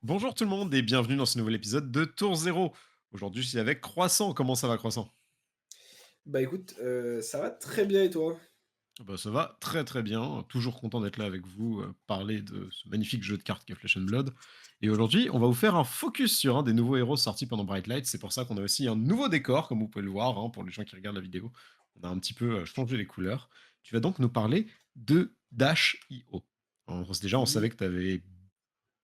Bonjour tout le monde et bienvenue dans ce nouvel épisode de Tour Zéro. Aujourd'hui, je suis avec Croissant. Comment ça va, Croissant? Bah écoute, ça va très bien et toi? Bah, ça va très très bien. Toujours content d'être là avec vous, parler de ce magnifique jeu de cartes qu'est Flesh and Blood. Et aujourd'hui, on va vous faire un focus sur un des nouveaux héros sortis pendant Bright Light. C'est pour ça qu'on a aussi un nouveau décor, comme vous pouvez le voir, hein, pour les gens qui regardent la vidéo. On a un petit peu changé les couleurs. Tu vas donc nous parler de Dash.io. Déjà, on savait Oui. que tu avais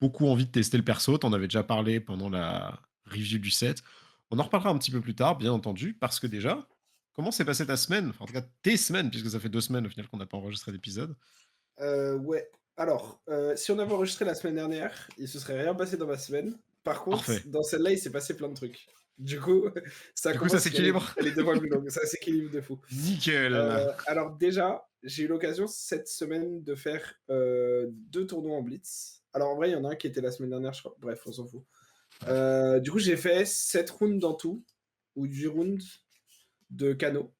beaucoup envie de tester le perso. T'en avais déjà parlé pendant la review du set. On en reparlera un petit peu plus tard, bien entendu, parce que déjà, comment s'est passée ta semaine? Enfin, en tout cas, tes semaines, puisque ça fait 2 semaines au final qu'on n'a pas enregistré d'épisode. Ouais. Alors, si on avait enregistré la semaine dernière, il se serait rien passé dans ma semaine. Par contre, Parfait. dans celle-là, il s'est passé plein de trucs. Du coup, ça Du coup, ça commence s'équilibre. elle est 2 fois plus longue. Ça s'équilibre de fou. Nickel. Alors déjà, j'ai eu l'occasion cette semaine de faire, 2 tournois en blitz. Alors en vrai, il y en a un qui était la semaine dernière, je crois. Bref, on s'en fout. Du coup, j'ai fait 7 rounds en tout, ou 8 rounds de Kano.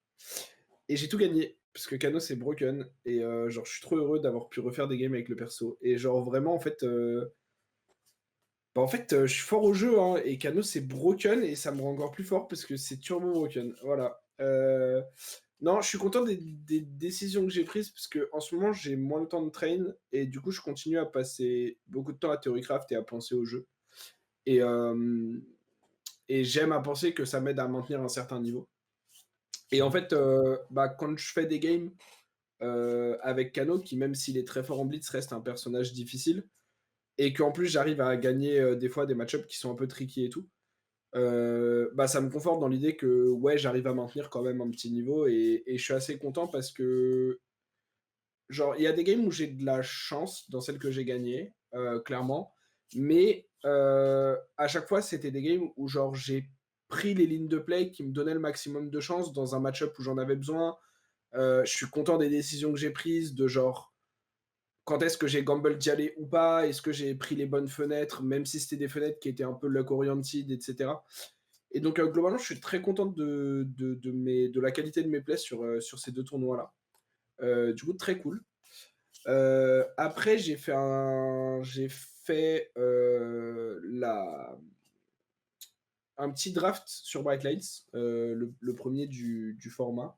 Et j'ai tout gagné, parce que Kano c'est broken, et genre je suis trop heureux d'avoir pu refaire des games avec le perso. Et genre vraiment en fait, je suis fort au jeu, hein, et Kano c'est broken, et ça me rend encore plus fort parce que c'est turbo broken. Voilà. Non, je suis content des décisions que j'ai prises, parce que en ce moment j'ai moins de temps de train, et du coup je continue à passer beaucoup de temps à Theorycraft et à penser au jeu. Et, et j'aime à penser que ça m'aide à maintenir un certain niveau. Et en Mhm. fait, bah, quand je fais des games avec Kano, qui même s'il est très fort en blitz, reste un personnage difficile, et qu'en plus j'arrive à gagner des fois des match-ups qui sont un peu tricky et tout, bah, ça me conforte dans l'idée que ouais, j'arrive à maintenir quand même un petit niveau, et je suis assez content parce que, genre, il y a des games où j'ai de la chance dans celles que j'ai gagnées, clairement, mais à chaque fois, c'était des games où genre j'ai pris les lignes de play qui me donnaient le maximum de chance dans un match-up où j'en avais besoin. Je suis content des décisions que j'ai prises, de genre quand est-ce que j'ai gamble d'y aller ou pas, est-ce que j'ai pris les bonnes fenêtres, même si c'était des fenêtres qui étaient un peu luck oriented, etc. Et donc globalement, je suis très content de la qualité de mes plays sur ces deux tournois-là. Du coup, très cool. Après, j'ai fait un petit draft sur Bright Lights, le premier du format.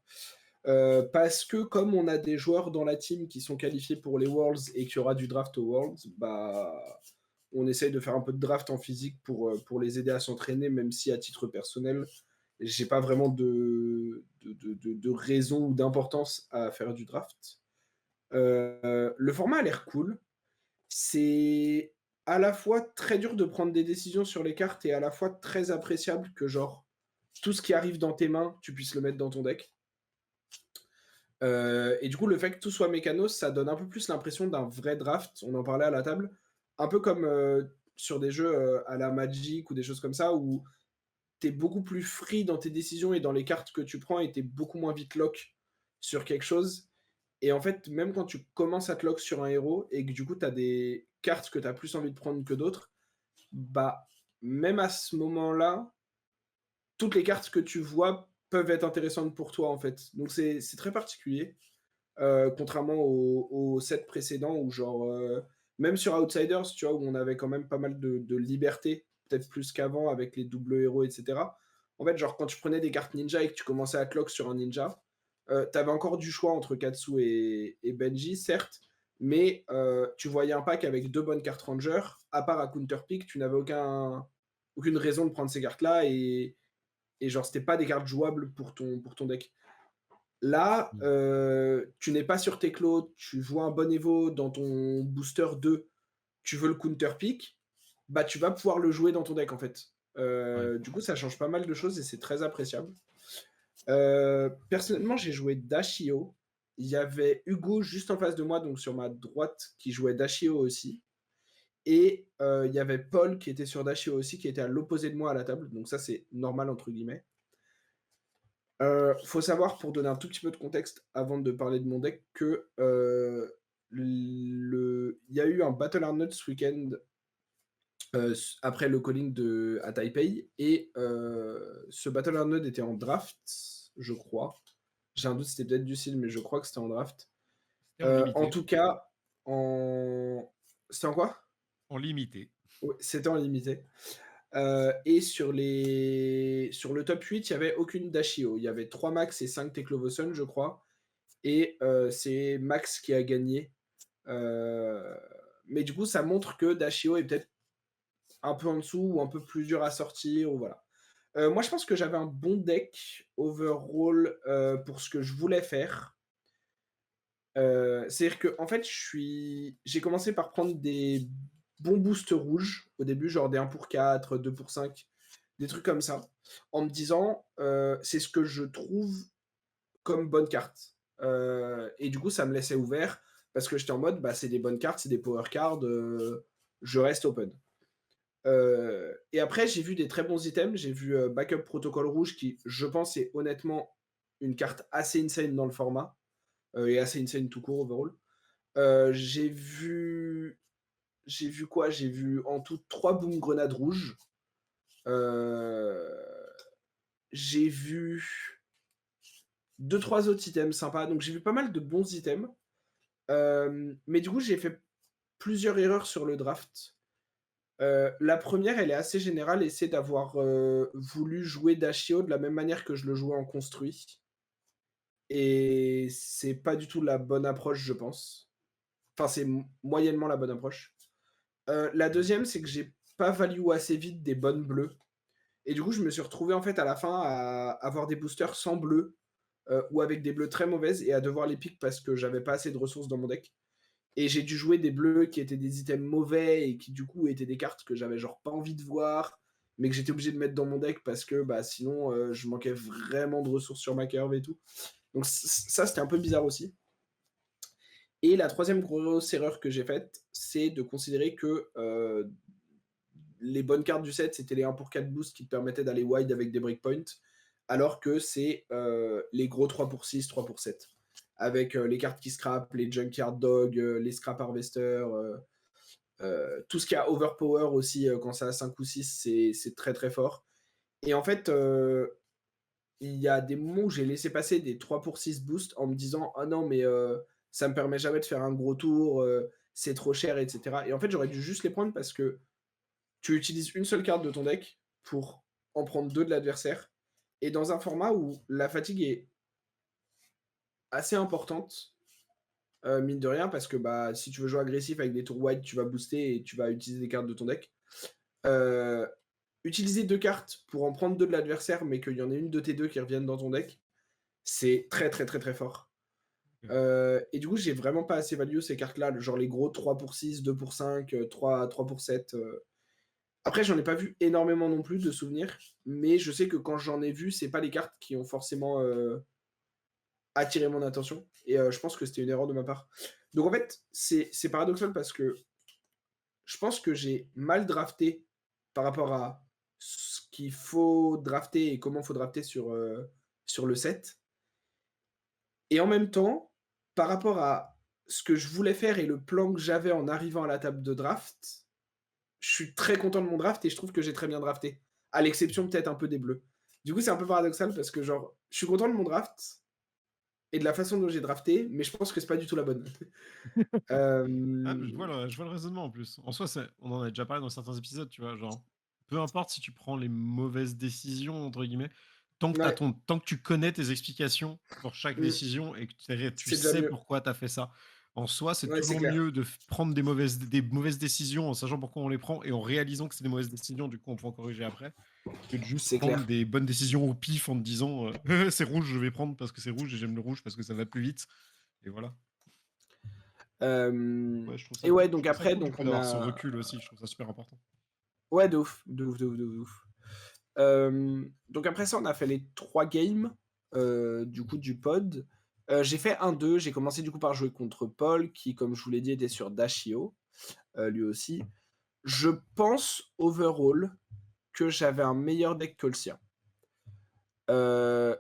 Parce que comme on a des joueurs dans la team qui sont qualifiés pour les Worlds et qu'il y aura du draft aux Worlds, bah, on essaye de faire un peu de draft en physique pour les aider à s'entraîner, même si à titre personnel, j'ai pas vraiment de raison ou d'importance à faire du draft. Le format a l'air cool. C'est à la fois très dur de prendre des décisions sur les cartes, et à la fois très appréciable que genre tout ce qui arrive dans tes mains, tu puisses le mettre dans ton deck. Et du coup, le fait que tout soit mécano, ça donne un peu plus l'impression d'un vrai draft. On en parlait à la table. Un peu comme sur des jeux à la Magic ou des choses comme ça, où tu es beaucoup plus free dans tes décisions et dans les cartes que tu prends, et tu es beaucoup moins vite lock sur quelque chose. Et en fait, même quand tu commences à te lock sur un héros et que du coup, tu as des cartes que tu as plus envie de prendre que d'autres, bah, même à ce moment-là, toutes les cartes que tu vois peuvent être intéressantes pour toi, en fait. Donc, c'est très particulier. Contrairement au set précédent où genre, même sur Outsiders, tu vois, où on avait quand même pas mal de liberté, peut-être plus qu'avant avec les doubles héros, etc. En fait, genre quand tu prenais des cartes ninja et que tu commençais à te lock sur un ninja, t'avais encore du choix entre Katsu et Benji, certes, mais tu voyais un pack avec deux bonnes cartes Ranger, à part à Counterpick, tu n'avais aucune raison de prendre ces cartes-là, et genre c'était pas des cartes jouables pour ton deck. Là, Mhm. tu n'es pas sur tes clos, tu vois un bon Evo dans ton booster 2, tu veux le counter pick, bah tu vas pouvoir le jouer dans ton deck en fait. Ouais. Du coup, ça change pas mal de choses et c'est très appréciable. Personnellement, j'ai joué Dashio. Il y avait Hugo juste en face de moi, donc sur ma droite, qui jouait Dashio aussi. Et il y avait Paul qui était sur Dashio aussi, qui était à l'opposé de moi à la table. Donc ça, c'est normal entre guillemets. Faut savoir, pour donner un tout petit peu de contexte avant de parler de mon deck, que il y a eu un Battle Arnold ce week-end après le calling à Taipei, et ce Battle Arnold était en draft, je crois. J'ai un doute, c'était peut-être du style, mais je crois que c'était en draft. C'était en En limité. tout cas, en... C'était en quoi? En limité. Ouais, c'était en limité. Et sur le top 8, il y avait aucune Dashio. Il y avait 3 Max et 5 Teklovoson, je crois, et c'est Max qui a gagné. Heu, mais du coup, ça montre que Dashio est peut-être un peu en dessous ou un peu plus dur à sortir ou voilà. Moi, je pense que j'avais un bon deck overall, pour ce que je voulais faire. C'est-à-dire qu'en fait, j'ai commencé par prendre des bons boosts rouges au début, genre des 1 pour 4, 2 pour 5, des trucs comme ça, en me disant, «C'est ce que je trouve comme bonne carte». Et du coup, ça me laissait ouvert parce que j'étais en mode: «Bah, c'est des bonnes cartes, c'est des power cards, je reste open». Et après, j'ai vu des très bons items. J'ai vu, Backup Protocol rouge qui, je pense, est honnêtement une carte assez insane dans le format, et assez insane tout court overall. J'ai vu quoi? J'ai vu en tout 3 boom grenades rouges. Heu, j'ai vu deux trois autres items sympas, donc j'ai vu pas mal de bons items. Mais du coup, j'ai fait plusieurs erreurs sur le draft. La première, elle est assez générale et c'est d'avoir, voulu jouer Dashio de la même manière que je le jouais en construit, et c'est pas du tout la bonne approche, je pense. Enfin, c'est moyennement la bonne approche. La deuxième, c'est que j'ai pas value assez vite des bonnes bleues, et du coup, je me suis retrouvé en fait à la fin à avoir des boosters sans bleu, ou avec des bleus très mauvaises et à devoir les pick parce que j'avais pas assez de ressources dans mon deck. Et j'ai dû jouer des bleus qui étaient des items mauvais et qui du coup étaient des cartes que j'avais genre pas envie de voir, mais que j'étais obligé de mettre dans mon deck parce que bah, sinon je manquais vraiment de ressources sur ma curve et tout. Donc ça, c'était un peu bizarre aussi. Et la troisième grosse erreur que j'ai faite, c'est de considérer que les bonnes cartes du set, c'était les 1 pour 4 boosts qui te permettaient d'aller wide avec des breakpoints, alors que c'est les gros 3 pour 6, 3 pour 7. Avec les cartes qui scrap, les Junkyard Dog, les Scrap Harvester, tout ce qui a Overpower aussi, quand c'est à 5 ou 6, c'est très très fort. Et en fait, il y a des moments où j'ai laissé passer des 3 pour 6 boosts en me disant: «Ah non, mais ça me permet jamais de faire un gros tour, c'est trop cher, et cetera». Et en fait, j'aurais dû juste les prendre parce que tu utilises une seule carte de ton deck pour en prendre 2 de l'adversaire, et dans un format où la fatigue est assez importante, mine de rien, parce que, bah, si tu veux jouer agressif avec des tours wide, tu vas booster et tu vas utiliser des cartes de ton deck. Heu, Utiliser 2 cartes pour en prendre 2 de l'adversaire, mais qu'il y en ait une de tes 2 qui reviennent dans ton deck, c'est très, très, très, très fort. OK. Et du coup, j'ai vraiment pas assez value ces cartes-là, genre les gros 3 pour 6, 2 pour 5, 3 pour 7. Après, j'en ai pas vu énormément non plus de souvenirs, mais je sais que quand j'en ai vu, c'est pas les cartes qui ont forcément, attiré mon attention, et je pense que c'était une erreur de ma part. Donc en fait, c'est paradoxal parce que je pense que j'ai mal drafté par rapport à ce qu'il faut drafter et comment il faut drafter sur le set, et en même temps, par rapport à ce que je voulais faire et le plan que j'avais en arrivant à la table de draft, je suis très content de mon draft et je trouve que j'ai très bien drafté, à l'exception peut-être un peu des bleus. Du coup, c'est un peu paradoxal parce que genre, je suis content de mon draft et de la façon dont j'ai drafté, mais je pense que c'est pas du tout la bonne. Ah, mais je vois Hem, le raisonnement en plus. En soi, on en a déjà parlé dans certains épisodes, tu vois, genre, peu importe si tu prends les «mauvaises décisions» entre guillemets, ouais, tant que tu connais tes explications pour chaque mmh, décision et que tu c'est déjà sais mieux. pourquoi tu as fait ça. En soi, c'est Ouais, c'est toujours clair. mieux de prendre des mauvaises décisions en sachant pourquoi on les prend et en réalisant que c'est des mauvaises décisions, du coup on peut en corriger après, que de juste C'est prendre clair. des bonnes décisions au pif en te disant, «C'est rouge, je vais prendre parce que c'est rouge et j'aime le rouge parce que ça va plus vite» et voilà. Ouais, Et ouais, je donc trouve ça après, cool du donc coup on d'avoir ce a recul aussi, je trouve ça super important. ouais, de ouf, de ouf, de ouf, de ouf. Donc après ça, on a fait les 3 games, du coup du pod. J'ai fait 1-2, j'ai commencé du coup par jouer contre Paul qui, comme je vous l'ai dit, était sur Dashio, lui aussi. Je pense overall que j'avais un meilleur deck que le sien.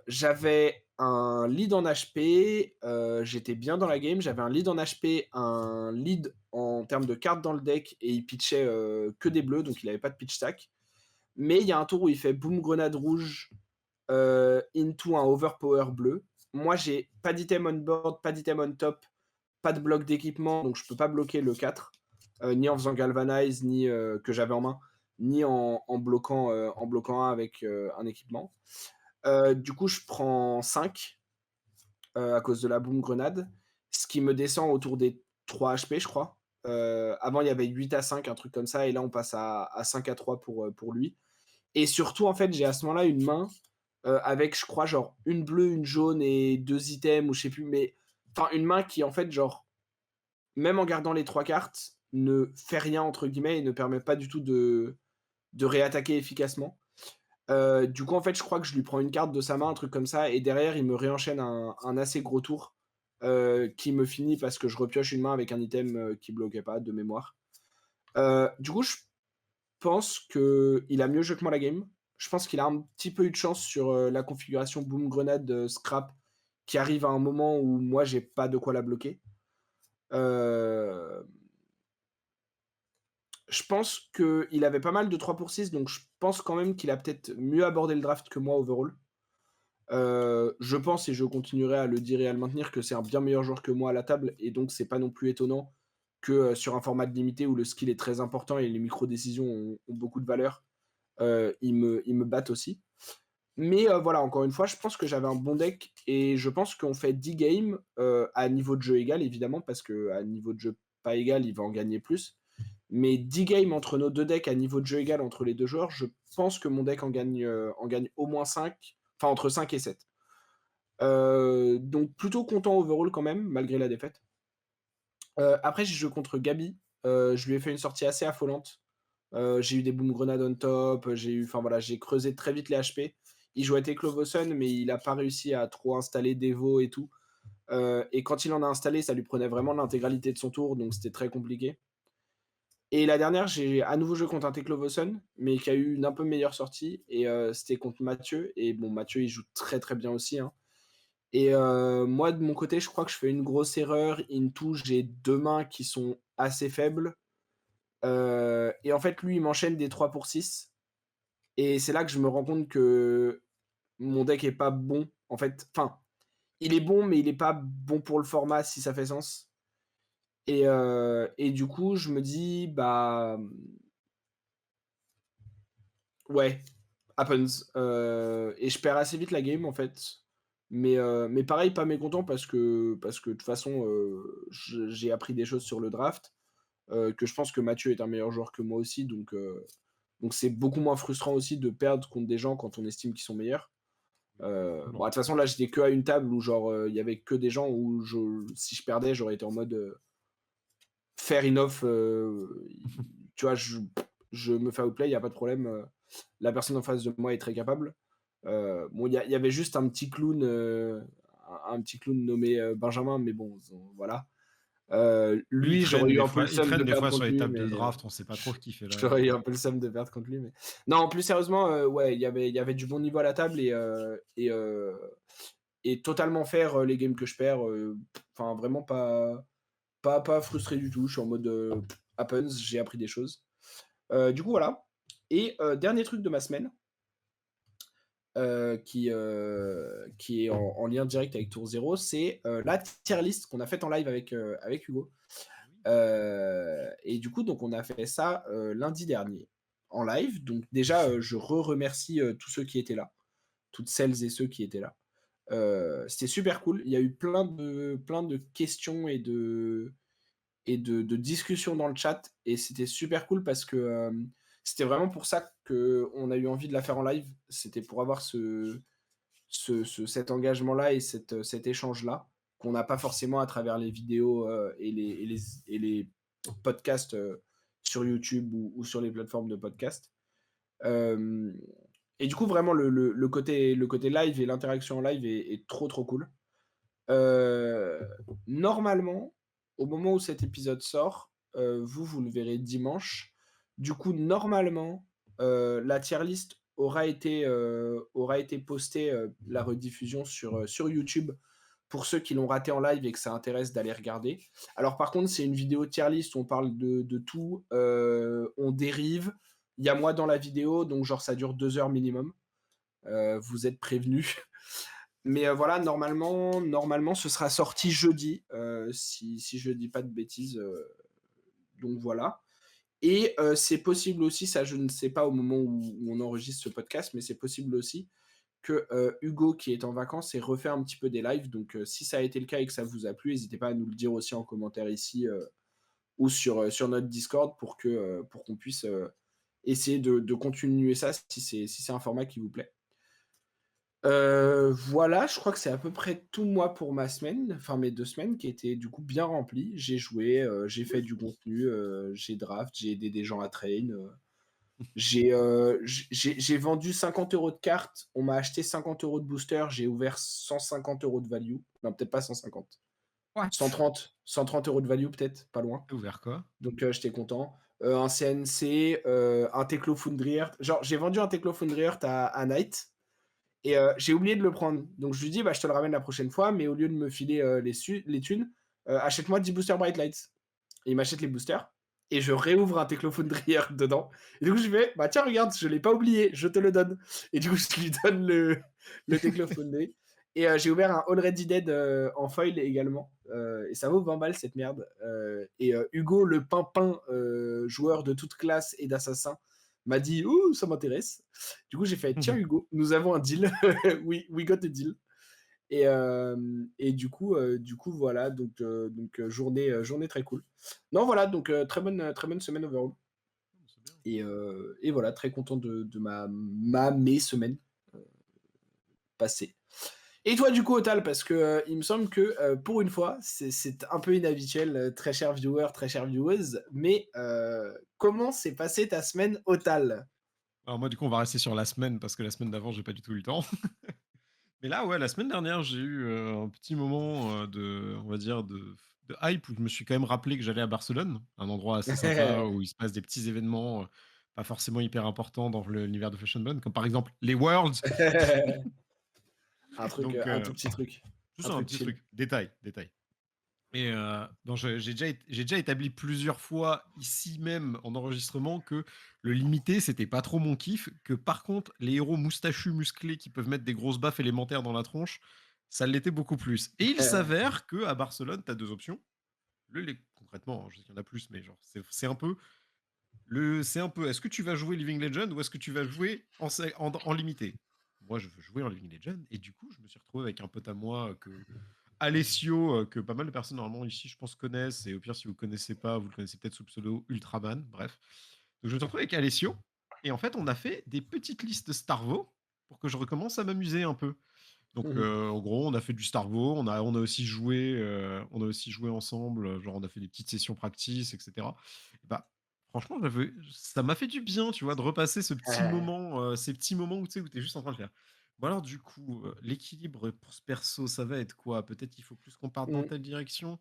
J'avais un lead en HP, j'étais bien dans la game, j'avais un lead en HP, un lead en termes de cartes dans le deck, et il pitchait, que des bleus, donc il avait pas de pitch stack. Mais il y a un tour où il fait boom grenade rouge, into un overpower bleu. Moi, j'ai pas d'item on board, pas d'item on top, pas de bloc d'équipement, donc je peux pas bloquer le 4. ni en faisant Galvanize, ni que j'avais en main, ni en bloquant un avec un équipement. Du coup, je prends 5 à cause de la boom grenade, ce qui me descend autour des 3 HP, je crois. Avant, il y avait 8 à 5, un truc comme ça, et là, on passe à 5 à 3 pour lui. Et surtout, en fait, j'ai à ce moment-là une main avec, je crois, genre une bleue, une jaune et 2 items, ou je sais plus, mais enfin, une main qui, en fait, genre, même en gardant les 3 cartes, ne fait rien, entre guillemets, et ne permet pas du tout de réattaquer efficacement. Du coup, en fait, je crois que je lui prends une carte de sa main, un truc comme ça, et derrière, il me réenchaîne un assez gros tour, qui me finit parce que je repioche une main avec un item, qui bloquait pas, de mémoire. Du coup, je pense qu'il a mieux joué que moi la game. Je pense qu'il a un petit peu eu de chance sur, la configuration boom grenade, scrap, qui arrive à un moment où moi j'ai pas de quoi la bloquer. Heu, je pense qu'il avait pas mal de 3 pour 6, donc je pense quand même qu'il a peut-être mieux abordé le draft que moi overall. Je pense, et je continuerai à le dire et à le maintenir, que c'est un bien meilleur joueur que moi à la table, et donc c'est pas non plus étonnant que, sur un format de limité où le skill est très important et les micro-décisions ont beaucoup de valeur, il me batte aussi. Mais voilà, encore une fois, je pense que j'avais un bon deck, et je pense qu'on fait 10 games, à niveau de jeu égal évidemment, parce qu'à niveau de jeu pas égal, il va en gagner plus. Mais 10 games entre nos 2 decks à niveau de jeu égal entre les 2 joueurs, je pense que mon deck en gagne au moins 5, enfin entre 5 et 7. Donc plutôt content overall quand même, malgré la défaite. Après j'ai joué contre Gabi, je lui ai fait une sortie assez affolante. J'ai eu des boom grenades on top, enfin voilà, j'ai creusé très vite les HP. Il jouait Teklovoson, mais il a pas réussi à trop installer d'Evo et tout. Et quand il en a installé, ça lui prenait vraiment l'intégralité de son tour, donc c'était très compliqué. Et la dernière, j'ai à nouveau joué contre un Teklovoson, mais qui a eu une un peu meilleure sortie, et c'était contre Mathieu, et bon, Mathieu, il joue très, très bien aussi, hein. Et moi, de mon côté, je crois que je fais une grosse erreur. Into, j'ai 2 mains qui sont assez faibles, et en fait, lui, il m'enchaîne des 3 pour 6, et c'est là que je me rends compte que mon deck est pas bon, en fait. Enfin, il est bon, mais il est pas bon pour le format, si ça fait sens. Et du coup, je me dis: «Bah, ouais, happens», et je perds assez vite la game, en fait. Mais pareil, pas mécontent parce que de toute façon, j'ai appris des choses sur le draft, que je pense que Mathieu est un meilleur joueur que moi aussi, donc c'est beaucoup moins frustrant aussi de perdre contre des gens quand on estime qu'ils sont meilleurs. Bon, de toute façon, là, j'étais que à une table où genre, il y avait que des gens où si je perdais, j'aurais été en mode, fair enough, tu vois? Je me fais outplay, il y a pas de problème, la personne en face de moi est très capable. Bon, il y avait juste un petit clown, un petit clown nommé, Benjamin, mais bon, voilà. Oui, Lui, j'aurais eu un peu le il seum de traîne des perdre fois sur contre les lui, tables de mais draft, on sait pas trop qui fait là. j'aurais eu un peu le seum de perdre contre lui, mais non, plus sérieusement, ouais, il y avait du bon niveau à la table, et totalement fair, les games que je perds, enfin vraiment pas frustré du tout. Je suis en mode, happens, j'ai appris des choses. Du coup, voilà. Et dernier truc de ma semaine, qui est en lien direct avec Tour Zéro, c'est, la tier list qu'on a faite en live avec Hugo. Et du coup, donc on a fait ça, lundi dernier en live. Donc déjà, je remercie, tous ceux qui étaient là, toutes celles et ceux qui étaient là. C'était super cool. Il y a eu plein de questions et de discussions dans le chat, et c'était super cool parce que, c'était vraiment pour ça qu'on a eu envie de la faire en live. C'était pour avoir cet engagement-là et cet échange-là, qu'on n'a pas forcément à travers les vidéos, et les podcasts, sur YouTube ou sur les plateformes de podcast. Hem Et du coup, vraiment le côté live et l'interaction en live est trop, trop cool. Heu, Normalement, au moment où cet épisode sort, vous le verrez dimanche. Du coup, normalement, la tier list aura été postée, la rediffusion sur YouTube pour ceux qui l'ont raté en live et que ça intéresse d'aller regarder. Alors par contre, c'est une vidéo tier list où on parle de tout, on dérive. Il y a moi dans la vidéo, donc genre ça dure 2 heures minimum. Vous êtes prévenus. Mais voilà, normalement, ce sera sorti jeudi, si je dis pas de bêtises, donc voilà. Et c'est possible aussi, ça je ne sais pas au moment où on enregistre ce podcast, mais c'est possible aussi que, Hugo qui est en vacances ait refait un petit peu des lives. Donc si ça a été le cas et que ça vous a plu, n'hésitez pas à nous le dire aussi en commentaire ici, ou sur notre Discord pour qu'on puisse, essayer de continuer ça si c'est un format qui vous plaît. Voilà, je crois que c'est à peu près tout moi pour ma semaine, enfin mes 2 semaines qui étaient du coup bien remplies. J'ai joué, j'ai fait du contenu, j'ai draft, j'ai aidé des gens à train, j'ai vendu 50 € de cartes, on m'a acheté 50 € de booster, j'ai ouvert 150 € de value. Non, peut-être pas 150, What? 130 € de value peut-être, pas loin. T'as ouvert quoi? Donc j'étais content. Un CNC, un Teklo Foundry Earth. Genre j'ai vendu un Teklo Foundry Earth à Knight et j'ai oublié de le prendre. Donc je lui dis: «Bah, je te le ramène la prochaine fois, mais au lieu de me filer, les thunes, achète-moi 10 boosters Bright Lights». Et il m'achète les boosters et je réouvre un Teklo Foundry Earth dedans et du coup je lui fais: «Bah, tiens regarde, je l'ai pas oublié, je te le donne» et du coup je lui donne le Teklo Foundry et j'ai ouvert un Already Dead, en foil également, et ça vaut 20 balles cette merde, et Hugo le pimpin, joueur de toute classe et d'assassin m'a dit: «Ouh, ça m'intéresse». Du coup j'ai fait: «Tiens Hugo, nous avons un deal, we got a deal». Et du coup voilà, donc journée très cool. Non voilà, donc très bonne semaine overall C'est bien. et voilà, très content de mes semaines, heu, passées. Et toi du coup Otal, parce que, il me semble que, pour une fois, c'est un peu inhabituel, très cher viewer, très chère vieweuse, mais comment s'est passée ta semaine Otal? Alors moi, du coup, on va rester sur la semaine parce que la semaine d'avant, j'ai pas du tout eu le temps. Mais là, ouais, la semaine dernière, j'ai eu, un petit moment, de on va dire de hype où je me suis quand même rappelé que j'allais à Barcelone, un endroit assez sympa où il se passe des petits événements, pas forcément hyper importants dans l'univers de Fashion Blonde, comme par exemple les Worlds. Donc Un tout petit truc, tout un ça, un truc petit chill. truc, détail, détail. Et donc j'ai déjà établi plusieurs fois ici même en enregistrement que le limité, c'était pas trop mon kiff, que par contre les héros moustachus musclés qui peuvent mettre des grosses baffes élémentaires dans la tronche, ça l'était beaucoup plus. Et il s'avère qu'à Barcelone, tu as 2 options. Concrètement, hein, je sais qu'il y en a plus, mais genre c'est un peu est-ce que tu vas jouer Living Legend ou est-ce que tu vas jouer en limité? Moi, je veux jouer en Living Legend et du coup, je me suis retrouvé avec un pote à moi, que Alessio, que pas mal de personnes normalement ici, je pense, connaissent. Et au pire, si vous ne connaissez pas, vous le connaissez peut-être sous le pseudo Ultraman. Bref. Donc, je me suis retrouvé avec Alessio. Et en fait, on a fait des petites listes Starvo pour que je recommence à m'amuser un peu. Donc, Mmh. en gros, on a fait du Starvo. On a aussi joué ensemble. Genre, on a fait des petites sessions practice, etc. Et bah, franchement, ça m'a fait du bien, tu vois, de repasser ces petits moments où tu sais, où es juste en train de faire. Bon alors du coup, l'équilibre pour ce perso, ça va être quoi? Peut-être qu'il faut plus qu'on parte dans Mmh. telle direction?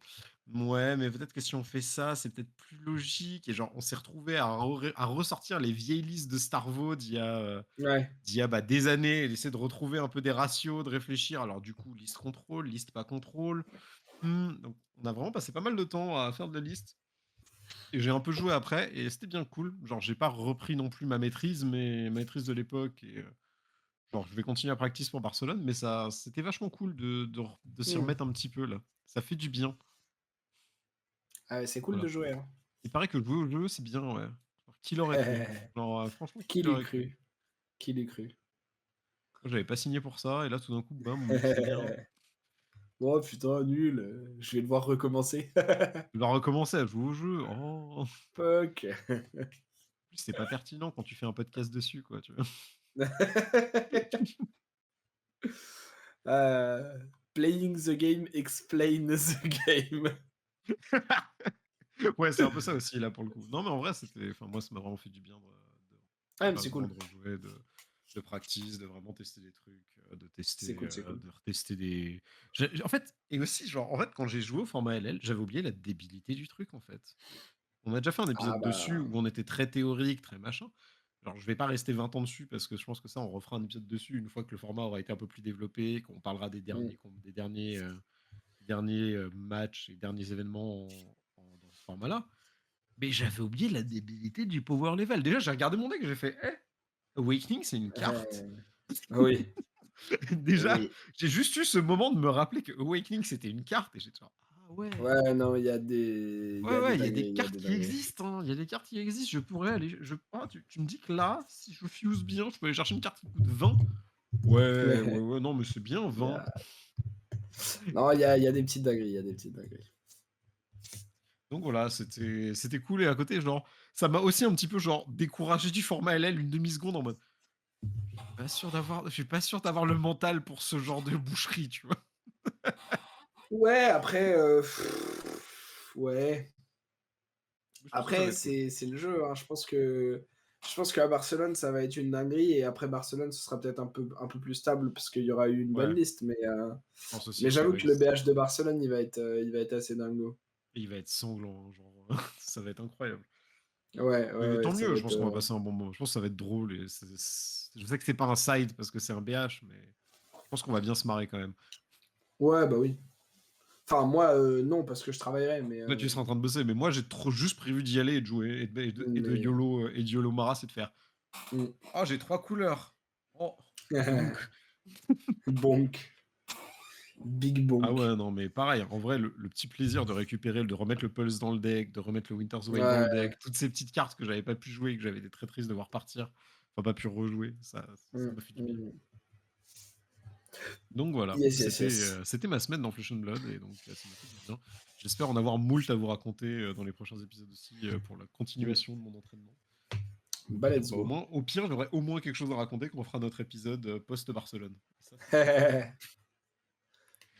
Ouais, mais peut-être que si on fait ça, c'est peut-être plus logique et genre on s'est retrouvé à ressortir les vieilles listes de Starvo Ouais. bah, des années et d'essayer de retrouver un peu des ratios, de réfléchir. Alors du coup, liste contrôle, liste pas contrôle. Donc on a vraiment passé pas mal de temps à faire de la liste et j'ai un peu joué après et c'était bien cool. Genre j'ai pas repris non plus ma maîtrise de l'époque et genre, je vais continuer à practice pour Barcelone, mais c'était vachement cool de s'y Mmh. remettre un petit peu là. Ça fait du bien. Ah ouais, c'est cool Voilà. de jouer, hein. Il paraît que jouer au jeu, c'est bien, ouais. Genre, qui l'aurait cru? Genre, franchement, qui Qui l'eût l'aurait cru? cru? Qui l'eût cru? Moi, j'avais pas signé pour ça, et là, tout d'un coup, bam, c'est bien. Oh putain, nul, je vais devoir recommencer. Je dois recommencer à jouer au jeu. Oh! Fuck. C'est pas pertinent quand tu fais un podcast dessus, quoi, tu vois? Playing the game explain the game. Ouais, c'est un peu ça aussi, là, pour le coup. Non, mais en vrai, enfin, moi, ça m'a vraiment fait du bien Ah, mais bah, c'est vraiment cool. de rejouer, de practice, de vraiment tester des trucs, C'est cool, c'est cool. de retester des. En fait, et aussi, genre, en fait, quand j'ai joué au format LL, j'avais oublié la débilité du truc, en fait. On a déjà fait un Ah épisode dessus bah, où on était très théorique, très machin. Alors, je vais pas rester 20 ans dessus parce que je pense que ça, on refera un épisode dessus une fois que le format aura été un peu plus développé, qu'on parlera mmh, des derniers matchs et derniers événements dans ce format-là. Mais j'avais oublié la débilité du power level. Déjà, j'ai regardé mon deck, j'ai fait, Awakening, c'est une carte. oui, Déjà, oui. j'ai juste eu ce moment de me rappeler que Awakening, c'était une carte. Et j'ai dit, genre, ah ouais! Ouais, non, il y Ouais, a des ouais, il y a des dingueries, il y a cartes des qui dingueries. existent, hein, il y a des cartes qui existent, je pourrais aller tu me dis que là, si je fuse bien, je peux aller chercher une carte qui coûte 20? Ouais, ouais, ouais, non, mais c'est bien Il y 20. a non, il y a des petites dingueries, il y a des petites dingueries. Donc voilà, c'était cool et à côté, genre, ça m'a aussi un petit peu, genre, découragé du format LL une demi-seconde en mode: je suis pas sûr d'avoir le mental pour ce genre de boucherie», tu vois? Ouais, après, ouais. Je pense que ça va Après, être cool. c'est le jeu, hein. Je pense qu'à Barcelone, ça va être une dinguerie et après Barcelone, ce sera peut-être un peu plus stable parce qu'il y aura eu une bonne Ouais, liste, je pense mais aussi qu'il j'avoue va que le exister. BH de Barcelone, il va être assez dingo. Et il va être sanglant, hein, genre, ça va être incroyable. Ouais, ouais, Mais ouais, tant ça mieux, va je être, pense qu'on va passer un bon moment. Je pense que ça va être drôle et je sais que c'est pas un side parce que c'est un BH, mais je pense qu'on va bien se marrer quand même. ouais, bah oui. Enfin, moi, non, parce que je travaillerai, Là, tu seras en train de bosser, mais moi, j'ai trop juste prévu d'y aller et de jouer mais et de YOLO Maras et de faire: mmh. «Oh, j'ai 3 couleurs. Oh, bonk». Bonk, big Ah bonk. ouais, non, mais pareil, en vrai, le petit plaisir de récupérer, de remettre le Pulse dans le deck, de remettre le Winter's Wave dans le Ouais, deck, toutes ces petites cartes que j'avais pas pu jouer et que j'avais été très triste de voir partir, enfin pas pu rejouer, ça m'a fait du bien. mmh. Donc voilà, Yes, yes, yes. c'était ma semaine dans Flesh and Blood et donc ça m'a fait du bien. J'espère en avoir moult à vous raconter, dans les prochains épisodes aussi, pour la Mmh. continuation de mon entraînement. Au Bah, pire, let's bah, go. au pire, j'aurai au moins quelque chose à raconter quand on fera notre épisode, post-Barcelone. Ça sera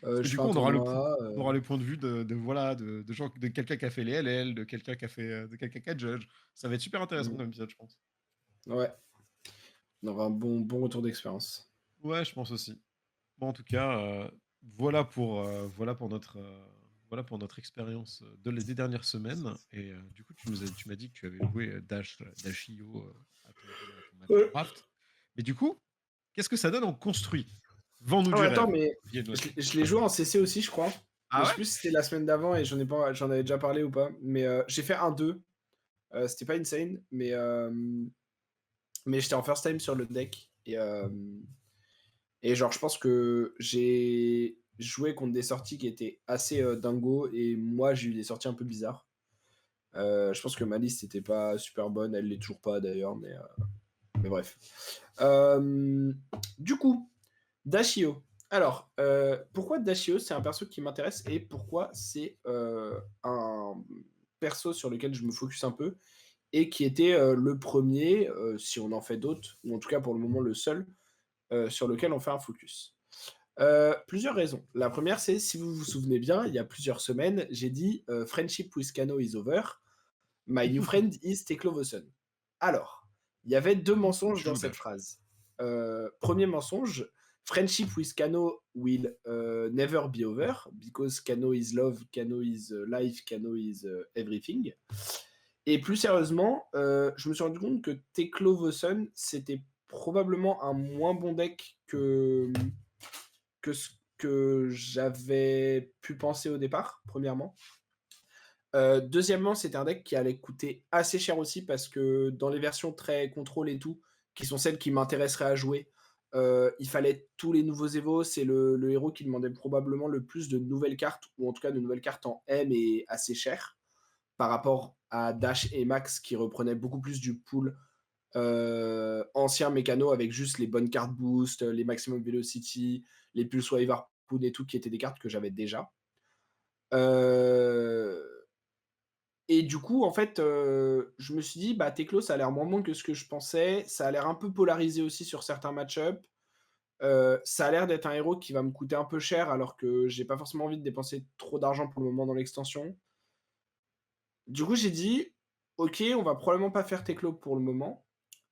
parce que Je du fais coup, un tournoi, on aura les points de vue de voilà, de gens de quelqu'un qui a fait les LL, de quelqu'un qui a judge. Ça va être super intéressant mmh, comme épisode, je pense. ouais, on aura un bon retour d'expérience. Ouais, je pense aussi. Bon, en tout cas, voilà pour notre expérience des dernières semaines. Et du coup, tu m'as dit que tu avais joué Dash.io à ton match de Ouais. draft. Mais du coup, qu'est-ce que ça donne en construit? Vends-nous Ah ouais, du attends, rêve, mais Viennois. je l'ai joué en CC aussi, je crois. Mais Ah je sais ouais? plus si c'était la semaine d'avant et j'en avais déjà parlé ou pas. Mais j'ai fait un 2. C'était pas insane, mais j'étais en first time sur le deck. Et genre, je pense que j'ai joué contre des sorties qui étaient assez dingo. Et moi, j'ai eu des sorties un peu bizarres. Je pense que ma liste n'était pas super bonne. Elle l'est toujours pas d'ailleurs, mais bref. Euh, du coup, Dashio. Alors, pourquoi Dashio, c'est un perso qui m'intéresse et pourquoi c'est un perso sur lequel je me focus un peu et qui était le premier, si on en fait d'autres, ou en tout cas pour le moment le seul, sur lequel on fait un focus. Plusieurs raisons. La première, c'est si vous vous souvenez bien, il y a plusieurs semaines, j'ai dit Friendship with Kano is over, my new friend is Teklovoson. Alors, il y avait deux mensonges Tu dans joues cette Dash. phrase. Premier mensonge, Friendship with Kano will never be over because Kano is love, Kano is life, Kano is everything. Et plus sérieusement, je me suis rendu compte que Teklovoson, c'était probablement un moins bon deck que ce que j'avais pu penser au départ, premièrement. Deuxièmement, c'était un deck qui allait coûter assez cher aussi parce que dans les versions très contrôle et tout, qui sont celles qui m'intéresseraient à jouer, il fallait tous les nouveaux Evo. C'est le héros qui demandait probablement le plus de nouvelles cartes, ou en tout cas de nouvelles cartes en M et assez cher, par rapport à Dash et Max qui reprenaient beaucoup plus du pool ancien mécano avec juste les bonnes cartes boost, les maximum velocity, les pulse wave harpoon et tout, qui étaient des cartes que j'avais déjà. Euh, et du coup, en fait, je me suis dit, bah, Teklo, ça a l'air moins bon que ce que je pensais. Ça a l'air un peu polarisé aussi sur certains match-up. Ça a l'air d'être un héros qui va me coûter un peu cher, alors que j'ai pas forcément envie de dépenser trop d'argent pour le moment dans l'extension. Du coup, j'ai dit, ok, on va probablement pas faire Teklo pour le moment,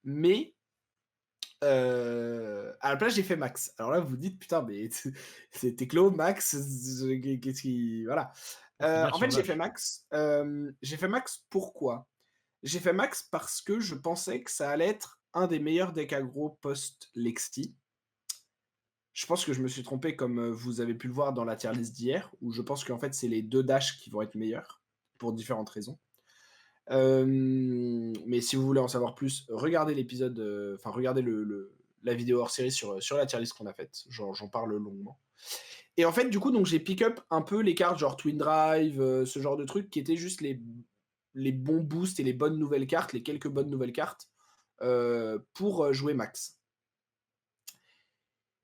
mais à la place, j'ai fait Max. Alors là, vous vous dites, putain, mais c'est Teklo, Max, qu'est-ce qui. Voilà. Pour finir En fait, sur Dash. j'ai fait Max pourquoi? J'ai fait Max parce que je pensais que ça allait être un des meilleurs decks aggro post-Lexti. Je pense que je me suis trompé, comme vous avez pu le voir dans la tier list d'hier, où je pense qu'en fait, c'est les deux Dash qui vont être meilleurs, pour différentes raisons. Mais si vous voulez en savoir plus, regardez l'épisode, enfin regardez la vidéo hors série sur la tier list qu'on a faite. J'en parle longuement. Et en fait, du coup, donc j'ai pick up un peu les cartes genre Twin Drive, ce genre de trucs qui étaient juste les bons boosts et les bonnes nouvelles cartes, les quelques bonnes nouvelles cartes, pour, jouer max.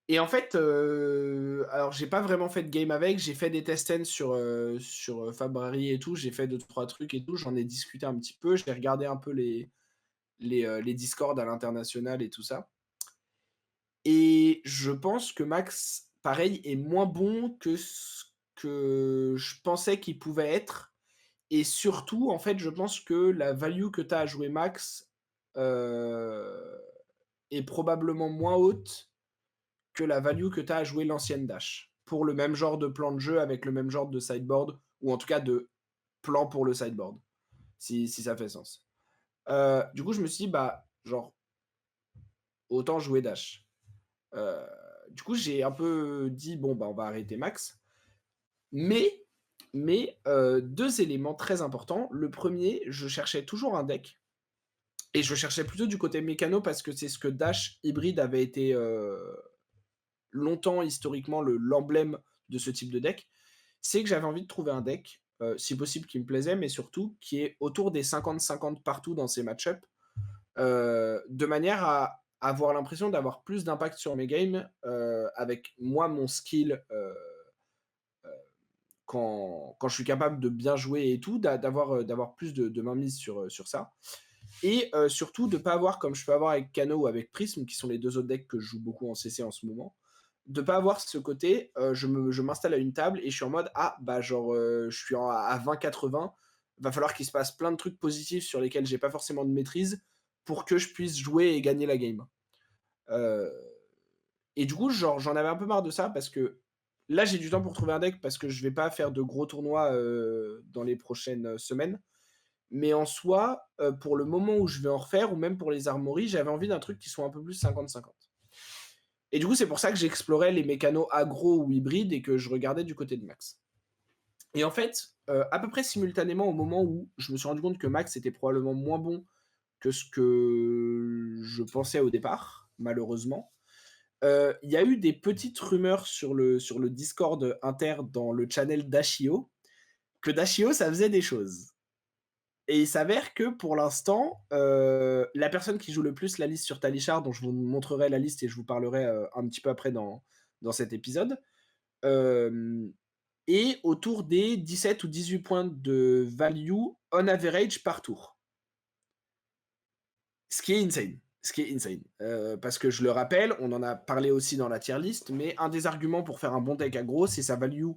Et en fait, alors j'ai pas vraiment fait de game avec, j'ai fait des test and sur Fabrari et tout, j'ai fait deux trois trucs et tout, j'en ai discuté un petit peu, j'ai regardé un peu les discords à l'international et tout ça. Et je pense que Max, pareil, est moins bon que ce que je pensais qu'il pouvait être. Et surtout, en fait, je pense que la value que tu as à jouer Max, heu, est probablement moins haute que la value que tu as à jouer l'ancienne Dash. Pour le même genre de plan de jeu, avec le même genre de sideboard, ou en tout cas de plan pour le sideboard, si ça fait sens. Du coup, je me suis dit: «Bah, genre, autant jouer Dash». Heu, du coup, j'ai un peu dit: «Bon, bah, on va arrêter Max». Mais 2 éléments très importants. Le premier, je cherchais toujours un deck et je cherchais plutôt du côté mécano parce que c'est ce que Dash Hybrid avait été, longtemps historiquement l'emblème de ce type de deck. C'est que j'avais envie de trouver un deck, si possible qui me plaisait, mais surtout qui est autour des 50-50 partout dans ses match-up, de manière à avoir l'impression d'avoir plus d'impact sur mes games, avec moi, mon skill, quand je suis capable de bien jouer et tout, d'avoir plus de mainmise sur ça. Et surtout de pas avoir, comme je peux avoir avec Kano ou avec Prism, qui sont les 2 autres decks que je joue beaucoup en CC en ce moment, de pas avoir ce côté, je m'installe à une table et je suis en mode: «Ah bah genre, je suis à 20-80, va falloir qu'il se passe plein de trucs positifs sur lesquels j'ai pas forcément de maîtrise pour que je puisse jouer et gagner la game». Heu et du coup, genre, j'en avais un peu marre de ça parce que là, j'ai du temps pour trouver un deck parce que je vais pas faire de gros tournois, dans les prochaines semaines. Mais en soi, pour le moment où je vais en refaire ou même pour les armories, j'avais envie d'un truc qui soit un peu plus 50-50. Et du coup, c'est pour ça que j'explorais les mécanos aggro ou hybrides et que je regardais du côté de Max. Et en fait, à peu près simultanément au moment où je me suis rendu compte que Max était probablement moins bon que ce que je pensais au départ, malheureusement. Il y a eu des petites rumeurs sur le Discord inter dans le channel d'Ashio, que Dashio, ça faisait des choses. Et il s'avère que pour l'instant, la personne qui joue le plus la liste sur Talishar, dont je vous montrerai la liste et je vous parlerai, un petit peu après dans cet épisode, hem, est autour des 17 ou 18 points de value on average par tour. Ce qui est insane. Ce qui est insane. Parce que je le rappelle, on en a parlé aussi dans la tier list, mais un des arguments pour faire un bon deck aggro, c'est sa value,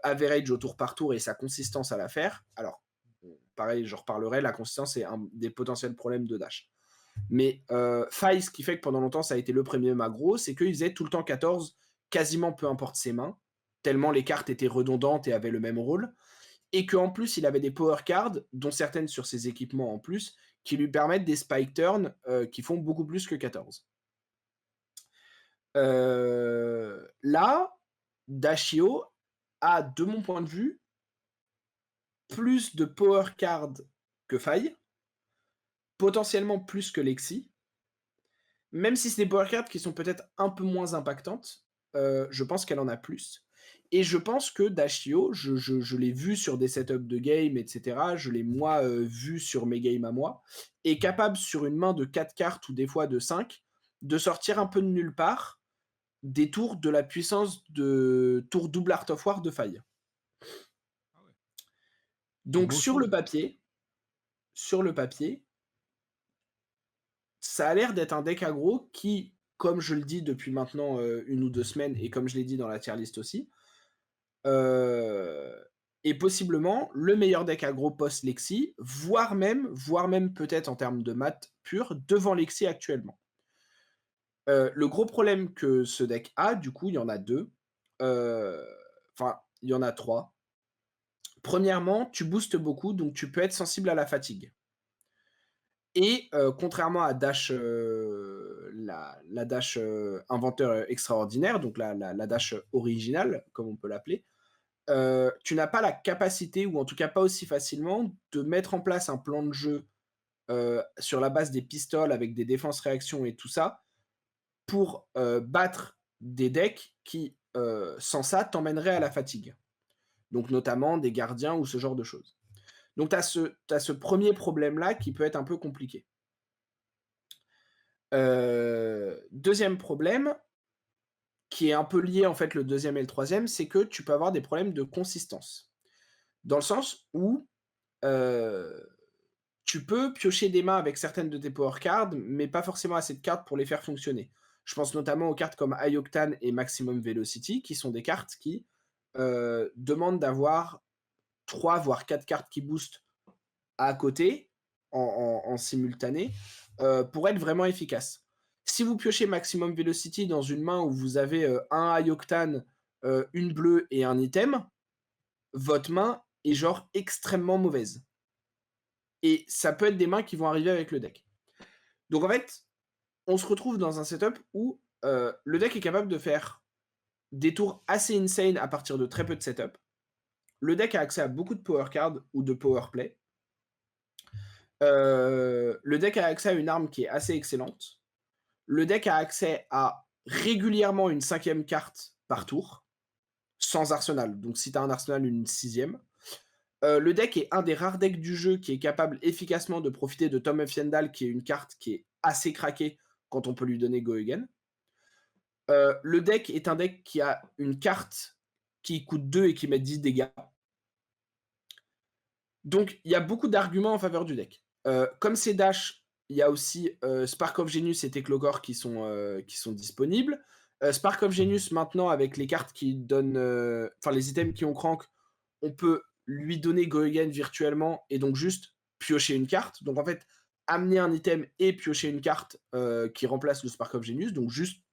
average au tour par tour et sa consistance à la faire. Alors, pareil, j'en reparlerai, la consistance est un des potentiels problèmes de Dash. Mais Faille, ce qui fait que pendant longtemps, ça a été le premier aggro, c'est qu'il faisait tout le temps 14, quasiment peu importe ses mains, tellement les cartes étaient redondantes et avaient le même rôle. Et qu'en plus, il avait des power cards, dont certaines sur ses équipements en plus, qui lui permettent des spike turns qui font beaucoup plus que 14. Là, Dashio a, de mon point de vue, plus de power cards que Faille, potentiellement plus que Lexi, même si c'est des power cards qui sont peut-être un peu moins impactantes, je pense qu'elle en a plus. Et je pense que Dashio, je l'ai vu sur des setups de game, et cetera, je l'ai moi, vu sur mes games à moi, est capable sur une main de 4 cartes ou des fois de 5, de sortir un peu de nulle part, des tours de la puissance de tour double Art of War de Faille. Ah ouais, un Donc beau choix. sur le papier, ça a l'air d'être un deck aggro qui, comme je le dis depuis maintenant, 1 ou 2 semaines et comme je l'ai dit dans la tier list aussi, heu, est possiblement le meilleur deck aggro post Lexi, voire même peut-être en termes de maths pur, devant Lexi actuellement. Le gros problème que ce deck a, du coup, il y en a 2, heu, enfin, il y en a 3. Premièrement, tu boostes beaucoup, donc tu peux être sensible à la fatigue. Et contrairement à Dash, la Dash, inventeur extraordinaire, donc la Dash originale, comme on peut l'appeler, tu n'as pas la capacité, ou en tout cas pas aussi facilement, de mettre en place un plan de jeu, sur la base des pistoles avec des défenses réactions et tout ça, pour, battre des decks qui, sans ça, t'emmènerait à la fatigue. Donc notamment des gardiens ou ce genre de choses. Donc tu as ce 1er problème-là qui peut être un peu compliqué. 2e problème, qui est un peu lié en fait le deuxième et le troisième, c'est que tu peux avoir des problèmes de consistance. Dans le sens où, heu, tu peux piocher des mains avec certaines de tes power cards, mais pas forcément assez de cartes pour les faire fonctionner. Je pense notamment aux cartes comme High Octane et Maximum Velocity, qui sont des cartes qui, demandent d'avoir 3 voire 4 cartes qui boostent à côté, en simultané, pour être vraiment efficace. Si vous piochez Maximum Velocity dans une main où vous avez, un High Octane, une bleue et un item, votre main est genre extrêmement mauvaise. Et ça peut être des mains qui vont arriver avec le deck. Donc en fait, on se retrouve dans un setup où, le deck est capable de faire des tours assez insane à partir de très peu de setup. Le deck a accès à beaucoup de power cards ou de power play. Le deck a accès à une arme qui est assez excellente. Le deck a accès à régulièrement une 5e carte par tour, sans arsenal. Donc si tu as un arsenal, une 6e. Le deck est un des rares decks du jeu qui est capable efficacement de profiter de Tome of Yendal, qui est une carte qui est assez craquée quand on peut lui donner Go Again. Le deck est un deck qui a une carte qui coûte 2 et qui met 10 dégâts. Donc il y a beaucoup d'arguments en faveur du deck. Comme c'est dash, il y a aussi, Spark of Genius et Teclogor qui sont disponibles. Spark of Genius maintenant avec les cartes qui donnent, enfin les items qui ont crank, on peut lui donner Go Again virtuellement et donc juste piocher une carte. Donc en fait, amener un item et piocher une carte, qui remplace le Spark of Genius, donc juste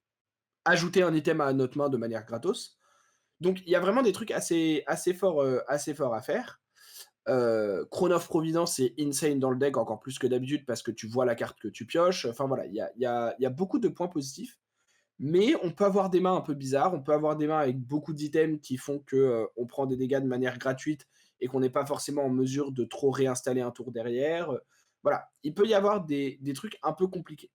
ajouter un item à notre main de manière gratos. Donc il y a vraiment des trucs assez forts à faire. Crown of Providence, c'est insane dans le deck, encore plus que d'habitude, parce que tu vois la carte que tu pioches. Enfin voilà, il y a beaucoup de points positifs. Mais on peut avoir des mains un peu bizarres, on peut avoir des mains avec beaucoup d'items qui font que, on prend des dégâts de manière gratuite et qu'on n'est pas forcément en mesure de trop réinstaller un tour derrière. Voilà, il peut y avoir des trucs un peu compliqués.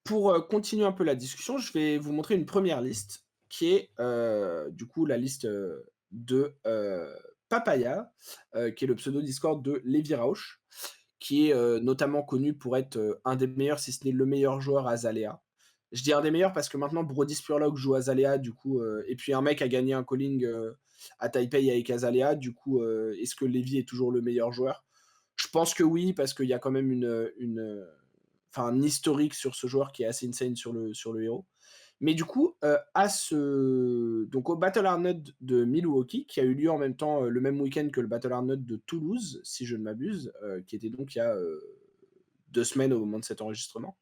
Pour, continuer un peu la discussion, je vais vous montrer une première liste qui est, du coup la liste, de, Papaya, qui est le pseudo Discord de Levi Rauch, qui est, notamment connu pour être, un des meilleurs, si ce n'est le meilleur joueur à Azalea. Je dis un des meilleurs parce que maintenant Brody Spurlock joue Azalea du coup, et puis un mec a gagné un calling, à Taipei avec Azalea, du coup, est-ce que Levi est toujours le meilleur joueur? Je pense que oui, parce qu'il y a quand même enfin un historique sur ce joueur qui est assez insane sur le héros. Mais du coup, donc au Battle Arnold de Milwaukee, qui a eu lieu en même temps, le même week-end que le Battle Arnold de Toulouse, si je ne m'abuse, qui était donc il y a 2 semaines au moment de cet enregistrement.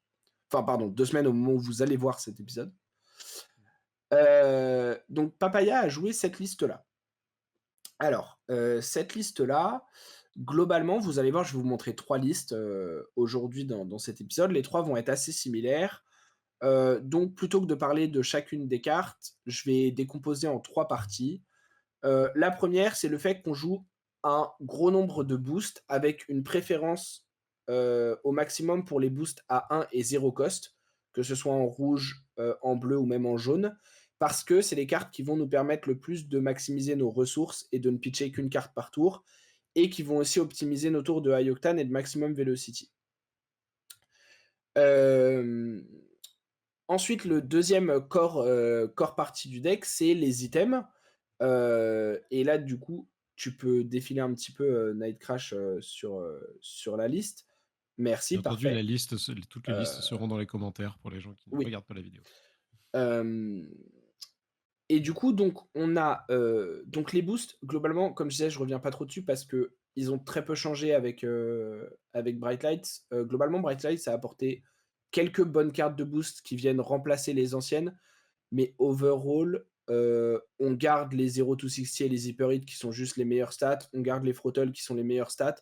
Enfin, pardon, 2 semaines au moment où vous allez voir cet épisode. Donc Papaya a joué cette liste-là. Alors, cette liste-là, globalement, vous allez voir, je vais vous montrer 3 listes, aujourd'hui dans cet épisode. Les 3 vont être assez similaires. Donc plutôt que de parler de chacune des cartes, je vais décomposer en 3 parties. La première, c'est le fait qu'on joue un gros nombre de boosts avec une préférence, au maximum pour les boosts à 1 et 0 cost, que ce soit en rouge, en bleu ou même en jaune, parce que c'est les cartes qui vont nous permettre le plus de maximiser nos ressources et de ne pitcher qu'une carte par tour, et qui vont aussi optimiser nos tours de High Octane et de Maximum Velocity. Hem Ensuite, le deuxième core partie du deck, c'est les items. Et là, du coup, tu peux défiler un petit peu, Night Crash, sur la liste. Merci, Bien entendu, parfait. toutes les listes Heu, seront dans les commentaires pour les gens qui ne oui. regardent pas la vidéo. Hem Et du coup, donc on a, donc les boosts, globalement, comme je disais, je reviens pas trop dessus parce qu'ils ont très peu changé avec Bright Lights. Globalement, Bright Lights a apporté quelques bonnes cartes de boost qui viennent remplacer les anciennes, mais overall, on garde les 0 to 60 et les Hyper Hit qui sont juste les meilleures stats. On garde les Throttle qui sont les meilleures stats.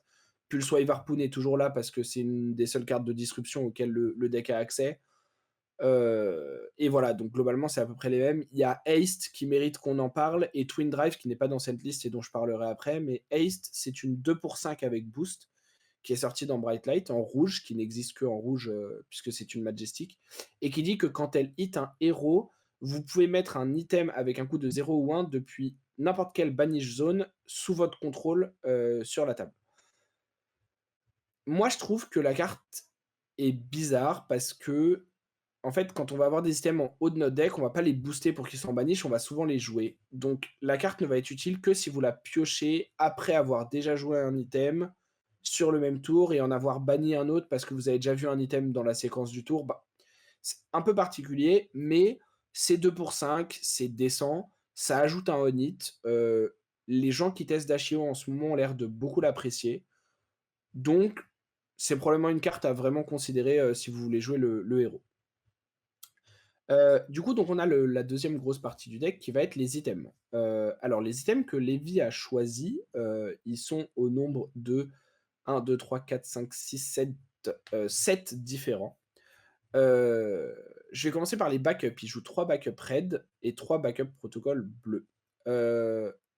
Pulse Harpoon est toujours là parce que c'est une des seules cartes de disruption auxquelles le deck a accès. Et voilà, donc globalement, c'est à peu près les mêmes. Il y a Haste qui mérite qu'on en parle et Twin Drive qui n'est pas dans cette liste et dont je parlerai après. Mais Haste, c'est une 2 pour 5 avec Boost qui est sortie dans Bright Light en rouge, qui n'existe qu'en rouge, puisque c'est une Majestic et qui dit que quand elle hit un héros, vous pouvez mettre un item avec un coût de 0 ou 1 depuis n'importe quelle banish zone sous votre contrôle, sur la table. Moi, je trouve que la carte est bizarre parce que en fait, quand on va avoir des items en haut de notre deck, on va pas les booster pour qu'ils soient en banish, on va souvent les jouer. Donc la carte ne va être utile que si vous la piochez après avoir déjà joué un item sur le même tour et en avoir banni un autre parce que vous avez déjà vu un item dans la séquence du tour. Bah, c'est un peu particulier, mais c'est 2 pour 5, c'est décent, ça ajoute un on hit. Les gens qui testent Dashio en ce moment ont l'air de beaucoup l'apprécier. Donc, c'est probablement une carte à vraiment considérer, si vous voulez jouer le héros. Du coup, donc on a la deuxième grosse partie du deck qui va être les items. Alors les items que Lévi a choisis, ils sont au nombre de 1, 2, 3, 4, 5, 6, 7, 7 différents. Je vais commencer par les backups. Il joue 3 backups red et 3 backups protocole bleu.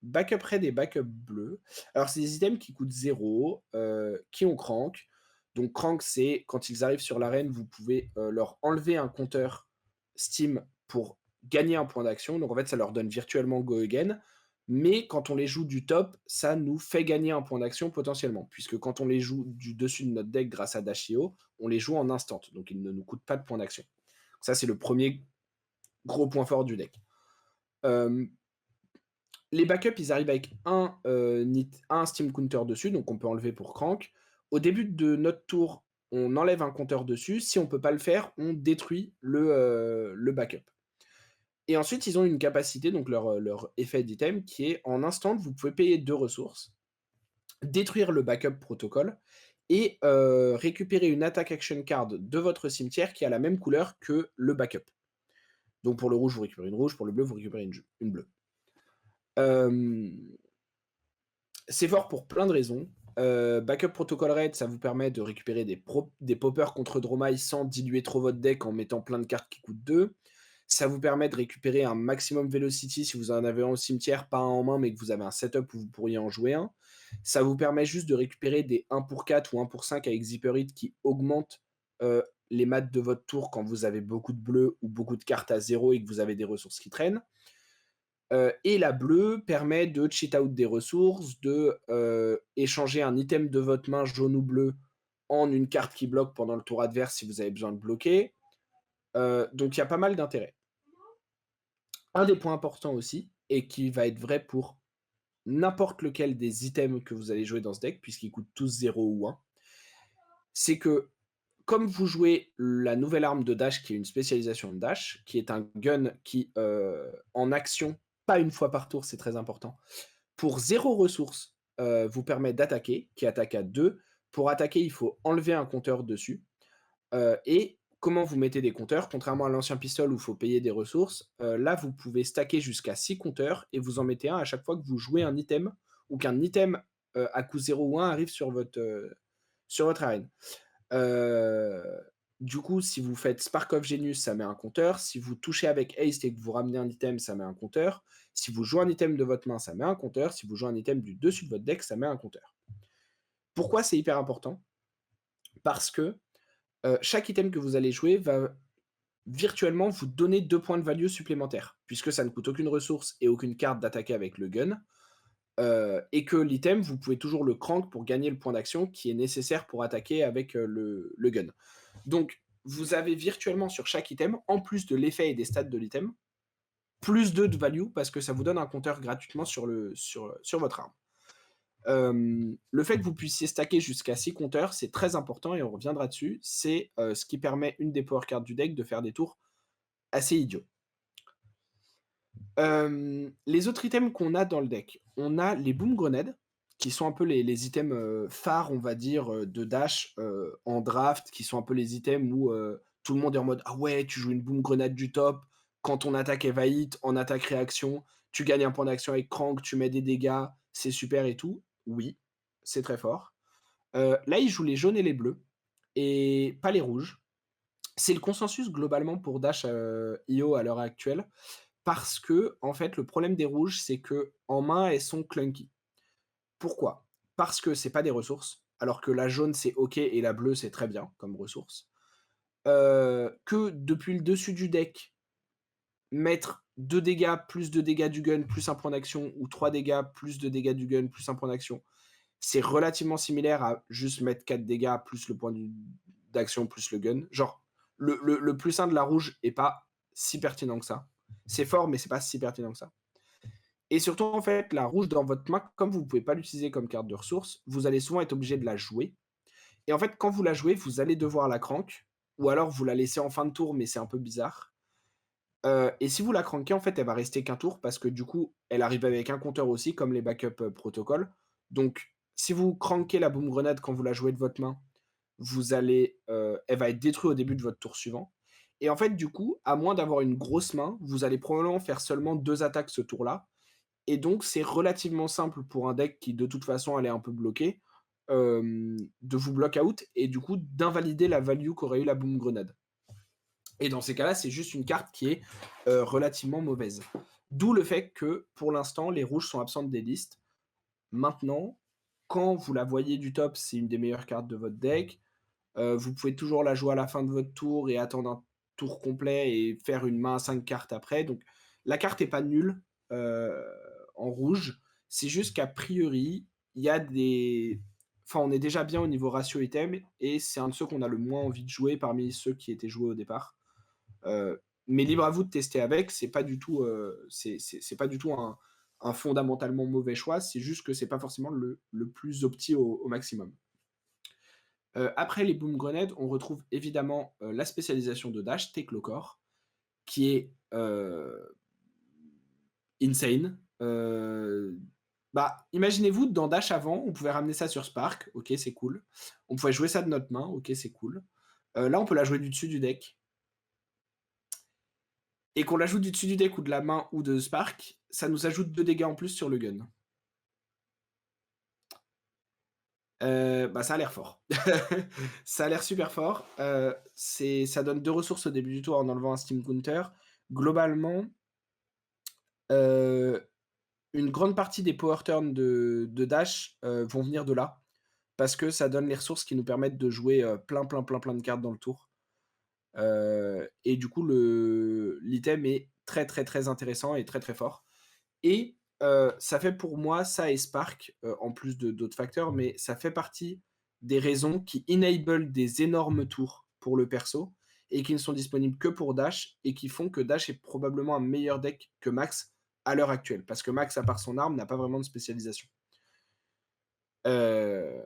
Backup red et backup bleu. Alors c'est des items qui coûtent 0, qui ont crank. Donc crank, c'est quand ils arrivent sur l'arène, vous pouvez, leur enlever un compteur Steam pour gagner un point d'action. Donc en fait, ça leur donne virtuellement go again. Mais quand on les joue du top, ça nous fait gagner un point d'action potentiellement. Puisque quand on les joue du dessus de notre deck grâce à Dashio, on les joue en instant. Donc ils ne nous coûtent pas de points d'action. Ça, c'est le premier gros point fort du deck. Les backups, ils arrivent avec un Steam Counter dessus, donc on peut enlever pour crank. Au début de notre tour, on enlève un compteur dessus. Si on ne peut pas le faire, on détruit le backup. Et ensuite, ils ont une capacité, donc leur effet d'item, qui est en instant, vous pouvez payer 2 ressources, détruire le backup protocole et récupérer une attack action card de votre cimetière qui a la même couleur que le backup. Donc pour le rouge, vous récupérez une rouge, pour le bleu, vous récupérez une bleue. C'est fort pour plein de raisons. Backup Protocol Red, ça vous permet de récupérer des poppers contre Dromai sans diluer trop votre deck en mettant plein de cartes qui coûtent 2. Ça vous permet de récupérer un maximum velocity si vous en avez un au cimetière, pas un en main, mais que vous avez un setup où vous pourriez en jouer un. Ça vous permet juste de récupérer des 1 pour 4 ou 1 pour 5 avec Zipper Hit qui augmentent les maths de votre tour quand vous avez beaucoup de bleus ou beaucoup de cartes à 0 et que vous avez des ressources qui traînent. Et la bleue permet de cheat out des ressources, de échanger un item de votre main jaune ou bleu en une carte qui bloque pendant le tour adverse si vous avez besoin de bloquer. Donc il y a pas mal d'intérêt. Un des points importants aussi, et qui va être vrai pour n'importe lequel des items que vous allez jouer dans ce deck, puisqu'ils coûtent tous 0 ou 1, c'est que comme vous jouez la nouvelle arme de dash, qui est une spécialisation de dash, qui est un gun qui, en action, pas une fois par tour, c'est très important, pour 0 ressources, vous permet d'attaquer, qui attaque à 2. Pour attaquer, il faut enlever un compteur dessus. Et comment vous mettez des compteurs? Contrairement à l'ancien pistol où il faut payer des ressources, là, vous pouvez stacker jusqu'à 6 compteurs et vous en mettez un à chaque fois que vous jouez un item ou qu'un item à coût 0 ou 1 arrive sur votre arène. Du coup, si vous faites Spark of Genius, ça met un compteur. Si vous touchez avec Haste et que vous ramenez un item, ça met un compteur. Si vous jouez un item de votre main, ça met un compteur. Si vous jouez un item du dessus de votre deck, ça met un compteur. Pourquoi c'est hyper important? Parce que chaque item que vous allez jouer va virtuellement vous donner 2 points de value supplémentaires, puisque ça ne coûte aucune ressource et aucune carte d'attaquer avec le gun. Et que l'item, vous pouvez toujours le crank pour gagner le point d'action qui est nécessaire pour attaquer avec le gun. Donc, vous avez virtuellement sur chaque item, en plus de l'effet et des stats de l'item, plus 2 de value parce que ça vous donne un compteur gratuitement sur votre arme. Le fait que vous puissiez stacker jusqu'à 6 compteurs, c'est très important et on reviendra dessus. C'est ce qui permet une des power cards du deck de faire des tours assez idiots. Les autres items qu'on a dans le deck, on a les boom grenades, qui sont un peu les items phares, on va dire, de dash en draft, qui sont un peu les items où tout le monde est en mode ah ouais, tu joues une boom grenade du top, quand ton attaque est hit, en attaque réaction, tu gagnes un point d'action avec Crank, tu mets des dégâts, c'est super et tout. Oui, c'est très fort. Là, ils jouent les jaunes et les bleus, et pas les rouges. C'est le consensus globalement pour Dash IO à l'heure actuelle. Parce que, en fait, le problème des rouges, c'est que en main, elles sont clunky. Pourquoi? Parce que c'est pas des ressources, alors que la jaune, c'est OK et la bleue, c'est très bien comme ressource. Que depuis le dessus du deck, mettre 2 dégâts, plus 2 dégâts du gun, plus un point d'action ou 3 dégâts, plus 2 dégâts du gun, plus un point d'action, c'est relativement similaire à juste mettre 4 dégâts, plus le point d'action, plus le gun. Genre, le plus 1 de la rouge est pas si pertinent que ça. C'est fort, mais c'est pas si pertinent que ça. Et surtout, en fait, la rouge dans votre main, comme vous pouvez pas l'utiliser comme carte de ressource, vous allez souvent être obligé de la jouer. Et en fait, quand vous la jouez, vous allez devoir la crank, ou alors vous la laissez en fin de tour, mais c'est un peu bizarre. Et si vous la crankez, en fait, elle va rester qu'un tour parce que du coup, elle arrive avec un compteur aussi, comme les backup, protocoles. Donc, si vous crankez la boom grenade quand vous la jouez de votre main, vous allez, elle va être détruite au début de votre tour suivant. Et en fait, du coup, à moins d'avoir une grosse main, vous allez probablement faire seulement 2 attaques ce tour-là. Et donc, c'est relativement simple pour un deck qui, de toute façon, allait un peu bloquer, de vous block out et du coup, d'invalider la value qu'aurait eu la boom grenade. Et dans ces cas-là, c'est juste une carte qui est, relativement mauvaise. D'où le fait que, pour l'instant, les rouges sont absentes des listes. Maintenant, quand vous la voyez du top, c'est une des meilleures cartes de votre deck. Vous pouvez toujours la jouer à la fin de votre tour et attendre un tour complet et faire une main à 5 cartes après. Donc la carte est pas nulle, heu, en rouge. C'est juste qu'a priori, il y a des enfin, on est déjà bien au niveau ratio item et c'est un de ceux qu'on a le moins envie de jouer parmi ceux qui étaient joués au départ. Mais libre à vous de tester avec, c'est pas du tout, c'est pas du tout un fondamentalement mauvais choix, c'est juste que c'est pas forcément le plus opti au maximum. Après les boom grenades, on retrouve évidemment, la spécialisation de Dash, Teclocore, qui est, insane. Bah, imaginez-vous dans Dash avant, on pouvait ramener ça sur Spark, OK, c'est cool. On pouvait jouer ça de notre main, OK, c'est cool. Là, on peut la jouer du dessus du deck et qu'on la joue du dessus du deck ou de la main ou de Spark, ça nous ajoute 2 dégâts en plus sur le gun. Bah, ça a l'air fort. Ça a l'air super fort. Ça donne 2 ressources au début du tour en enlevant un Steam Counter. Globalement, heu, une grande partie des power turns de Dash, vont venir de là. Parce que ça donne les ressources qui nous permettent de jouer, plein de cartes dans le tour. Et du coup, l'item est très, très, très intéressant et très, très fort. Et ça fait pour moi ça et Spark, en plus de d'autres facteurs, mais ça fait partie des raisons qui enable des énormes tours pour le perso et qui ne sont disponibles que pour Dash et qui font que Dash est probablement un meilleur deck que Max à l'heure actuelle. Parce que Max, à part son arme, n'a pas vraiment de spécialisation. Heu,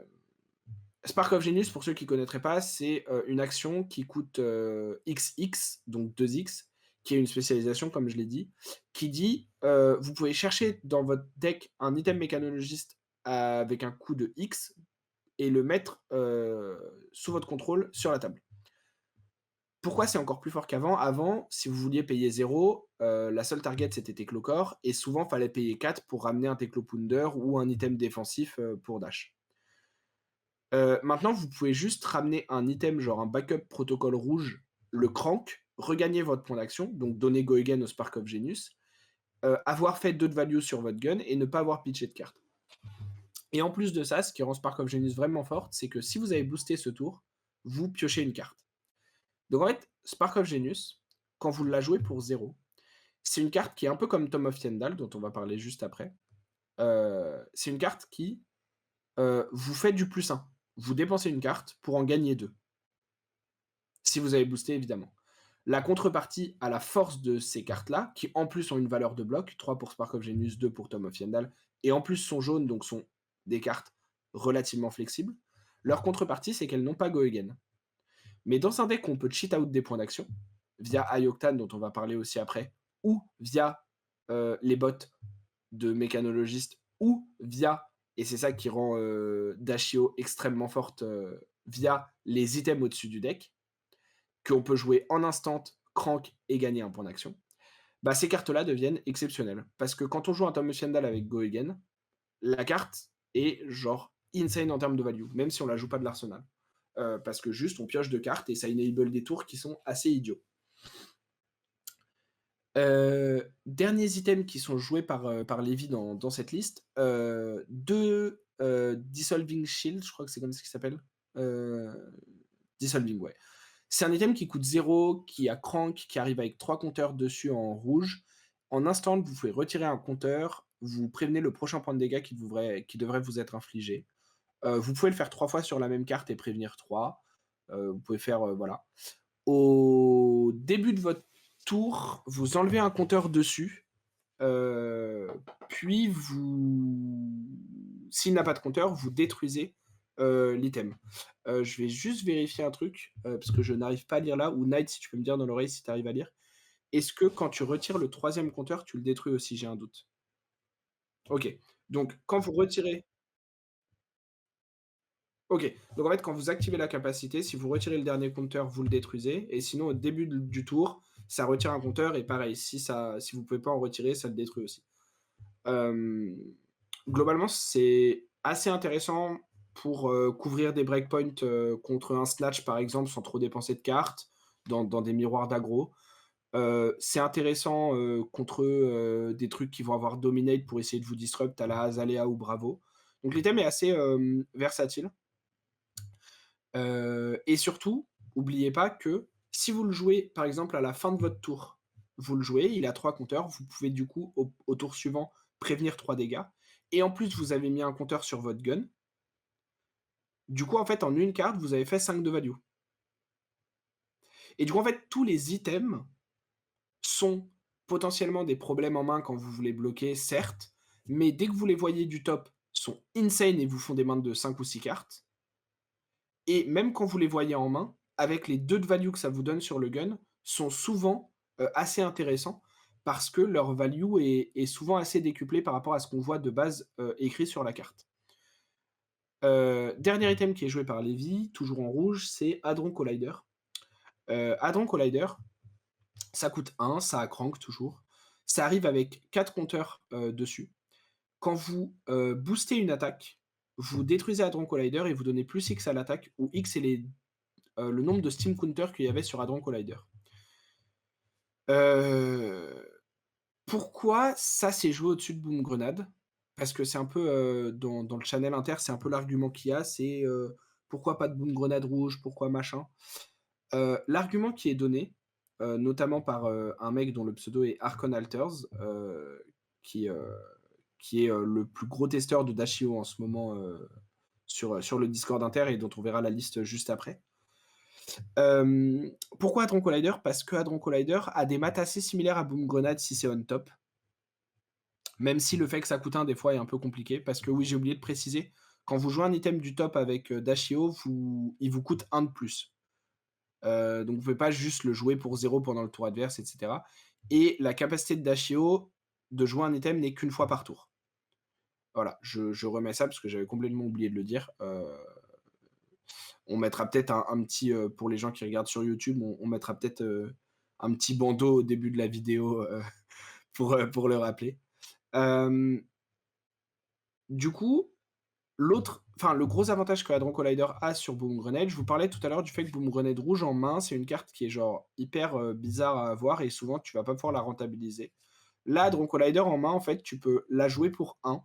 Spark of Genius, pour ceux qui ne connaîtraient pas, c'est, une action qui coûte, XX, donc 2x, qui est une spécialisation comme je l'ai dit, qui dit, vous pouvez chercher dans votre deck un item mécanologiste avec un coût de X et le mettre, sous votre contrôle sur la table. Pourquoi c'est encore plus fort qu'avant? Avant, si vous vouliez payer 0, la seule target c'était Teclocore et souvent fallait payer 4 pour ramener un Teclopounder ou un item défensif, pour Dash. Maintenant, vous pouvez juste ramener un item, genre un backup protocole rouge, le crank, regagner votre point d'action, donc donner go again au Spark of Genius, avoir fait 2 de value sur votre gun et ne pas avoir pitché de carte. Et en plus de ça, ce qui rend Spark of Genius vraiment forte, c'est que si vous avez boosté ce tour, vous piochez une carte. Donc en fait, Spark of Genius, quand vous la jouez pour 0, c'est une carte qui est un peu comme Tome of Tyndall, dont on va parler juste après. C'est une carte qui, vous fait du +1. Vous dépensez une carte pour en gagner 2. Si vous avez boosté, évidemment. La contrepartie à la force de ces cartes-là, qui en plus ont une valeur de bloc, 3 pour Spark of Genius, 2 pour Tome of Yandal, et en plus sont jaunes, donc sont des cartes relativement flexibles. Leur contrepartie, c'est qu'elles n'ont pas Go Again. Mais dans un deck où on peut cheat out des points d'action, via Ayoktan, dont on va parler aussi après, ou via les bots de mécanologistes, ou via, et c'est ça qui rend Dashio extrêmement forte, via les items au-dessus du deck, qu'on peut jouer en instant, crank et gagner un point d'action, bah, ces cartes-là deviennent exceptionnelles. Parce que quand on joue un Tom Shandal avec Go Again, la carte est genre insane en termes de value, même si on la joue pas de l'arsenal. Parce que juste on pioche 2 cartes et ça enable des tours qui sont assez idiots. Derniers items qui sont joués par Lévi dans cette liste, 2 Dissolving Shield, je crois que c'est comme ça qu'il s'appelle. Heu, Dissolving, ouais. C'est un item qui coûte 0, qui a crank, qui arrive avec 3 compteurs dessus en rouge. En instant, vous pouvez retirer un compteur, vous prévenez le prochain point de dégâts qui devrait vous être infligé. Vous pouvez le faire 3 fois sur la même carte et prévenir 3. Vous pouvez faire, voilà. Au début de votre tour, vous enlevez un compteur dessus, heu, puis s'il n'a pas de compteur, vous détruisez, l'item. Je vais juste vérifier un truc, parce que je n'arrive pas à lire là, ou Night, si tu peux me dire dans l'oreille si tu arrives à lire. Est-ce que quand tu retires le troisième compteur, tu le détruis aussi? J'ai un doute. OK. Donc quand vous retirez OK. Donc en fait, quand vous activez la capacité, si vous retirez le dernier compteur, vous le détruisez et sinon au début du tour, ça retire un compteur et pareil, si vous pouvez pas en retirer, ça le détruit aussi. Hem, Globalement, c'est assez intéressant pour, couvrir des breakpoints, contre un snatch par exemple, sans trop dépenser de cartes, dans des miroirs d'aggro. C'est intéressant, contre, des trucs qui vont avoir dominate pour essayer de vous disrupt à la Azalea ou Bravo. Donc l'item est assez, versatile. Et surtout, oubliez pas que si vous le jouez, par exemple, à la fin de votre tour, vous le jouez, il a 3 compteurs, vous pouvez du coup, au tour suivant, prévenir 3 dégâts et en plus, vous avez mis un compteur sur votre gun. Du coup, en fait, en une carte, vous avez fait 5 de value et du coup, en fait, tous les items sont potentiellement des problèmes en main quand vous voulez bloquer, certes, mais dès que vous les voyez du top, sont insane et vous font des mains de 5 ou 6 cartes. Et même quand vous les voyez en main, avec les 2 de value que ça vous donne sur le gun, sont souvent, assez intéressants parce que leur value est souvent assez décuplée par rapport à ce qu'on voit de base, écrit sur la carte. Dernier item qui est joué par Levi, toujours en rouge, c'est Hadron Collider. Hadron Collider, ça coûte 1, ça a crank toujours. Ça arrive avec 4 compteurs, dessus. Quand vous, boostez une attaque, vous détruisez Hadron Collider et vous donnez plus X à l'attaque, où X est le nombre de Steam Counter qu'il y avait sur Hadron Collider. Heu, Pourquoi ça s'est joué au-dessus de Boom Grenade? Parce que c'est un peu, dans le channel inter, c'est un peu l'argument qu'il y a, c'est, pourquoi pas de Boom Grenade rouge? Pourquoi machin? L'argument qui est donné, notamment par, un mec dont le pseudo est Archon Alters, qui, heu, qui est, le plus gros testeur de Dashio en ce moment, sur le Discord inter et dont on verra la liste juste après. Pourquoi Hadron Collider? Parce que Hadron Collider a des maths assez similaires à Boom Grenade si c'est on top. Même si le fait que ça coûte 1 des fois est un peu compliqué. Parce que oui, j'ai oublié de préciser, quand vous jouez un item du top avec, Dashio, il vous coûte 1 de plus. Donc vous pouvez pas juste le jouer pour 0 pendant le tour adverse et cetera. Et la capacité de Dashio de jouer un item n'est qu'une fois par tour. Voilà, je remets ça parce que j'avais complètement oublié de le dire. On mettra peut-être un petit, pour les gens qui regardent sur YouTube, on mettra peut-être, un petit bandeau au début de la vidéo, pour le rappeler. Hem, du coup, le gros avantage que Hadron Collider a sur Boom Grenade, je vous parlais tout à l'heure du fait que Boom Grenade rouge en main, c'est une carte qui est genre hyper, bizarre à avoir et souvent tu vas pas pouvoir la rentabiliser. Là, Hadron Collider en main, en fait, tu peux la jouer pour 1,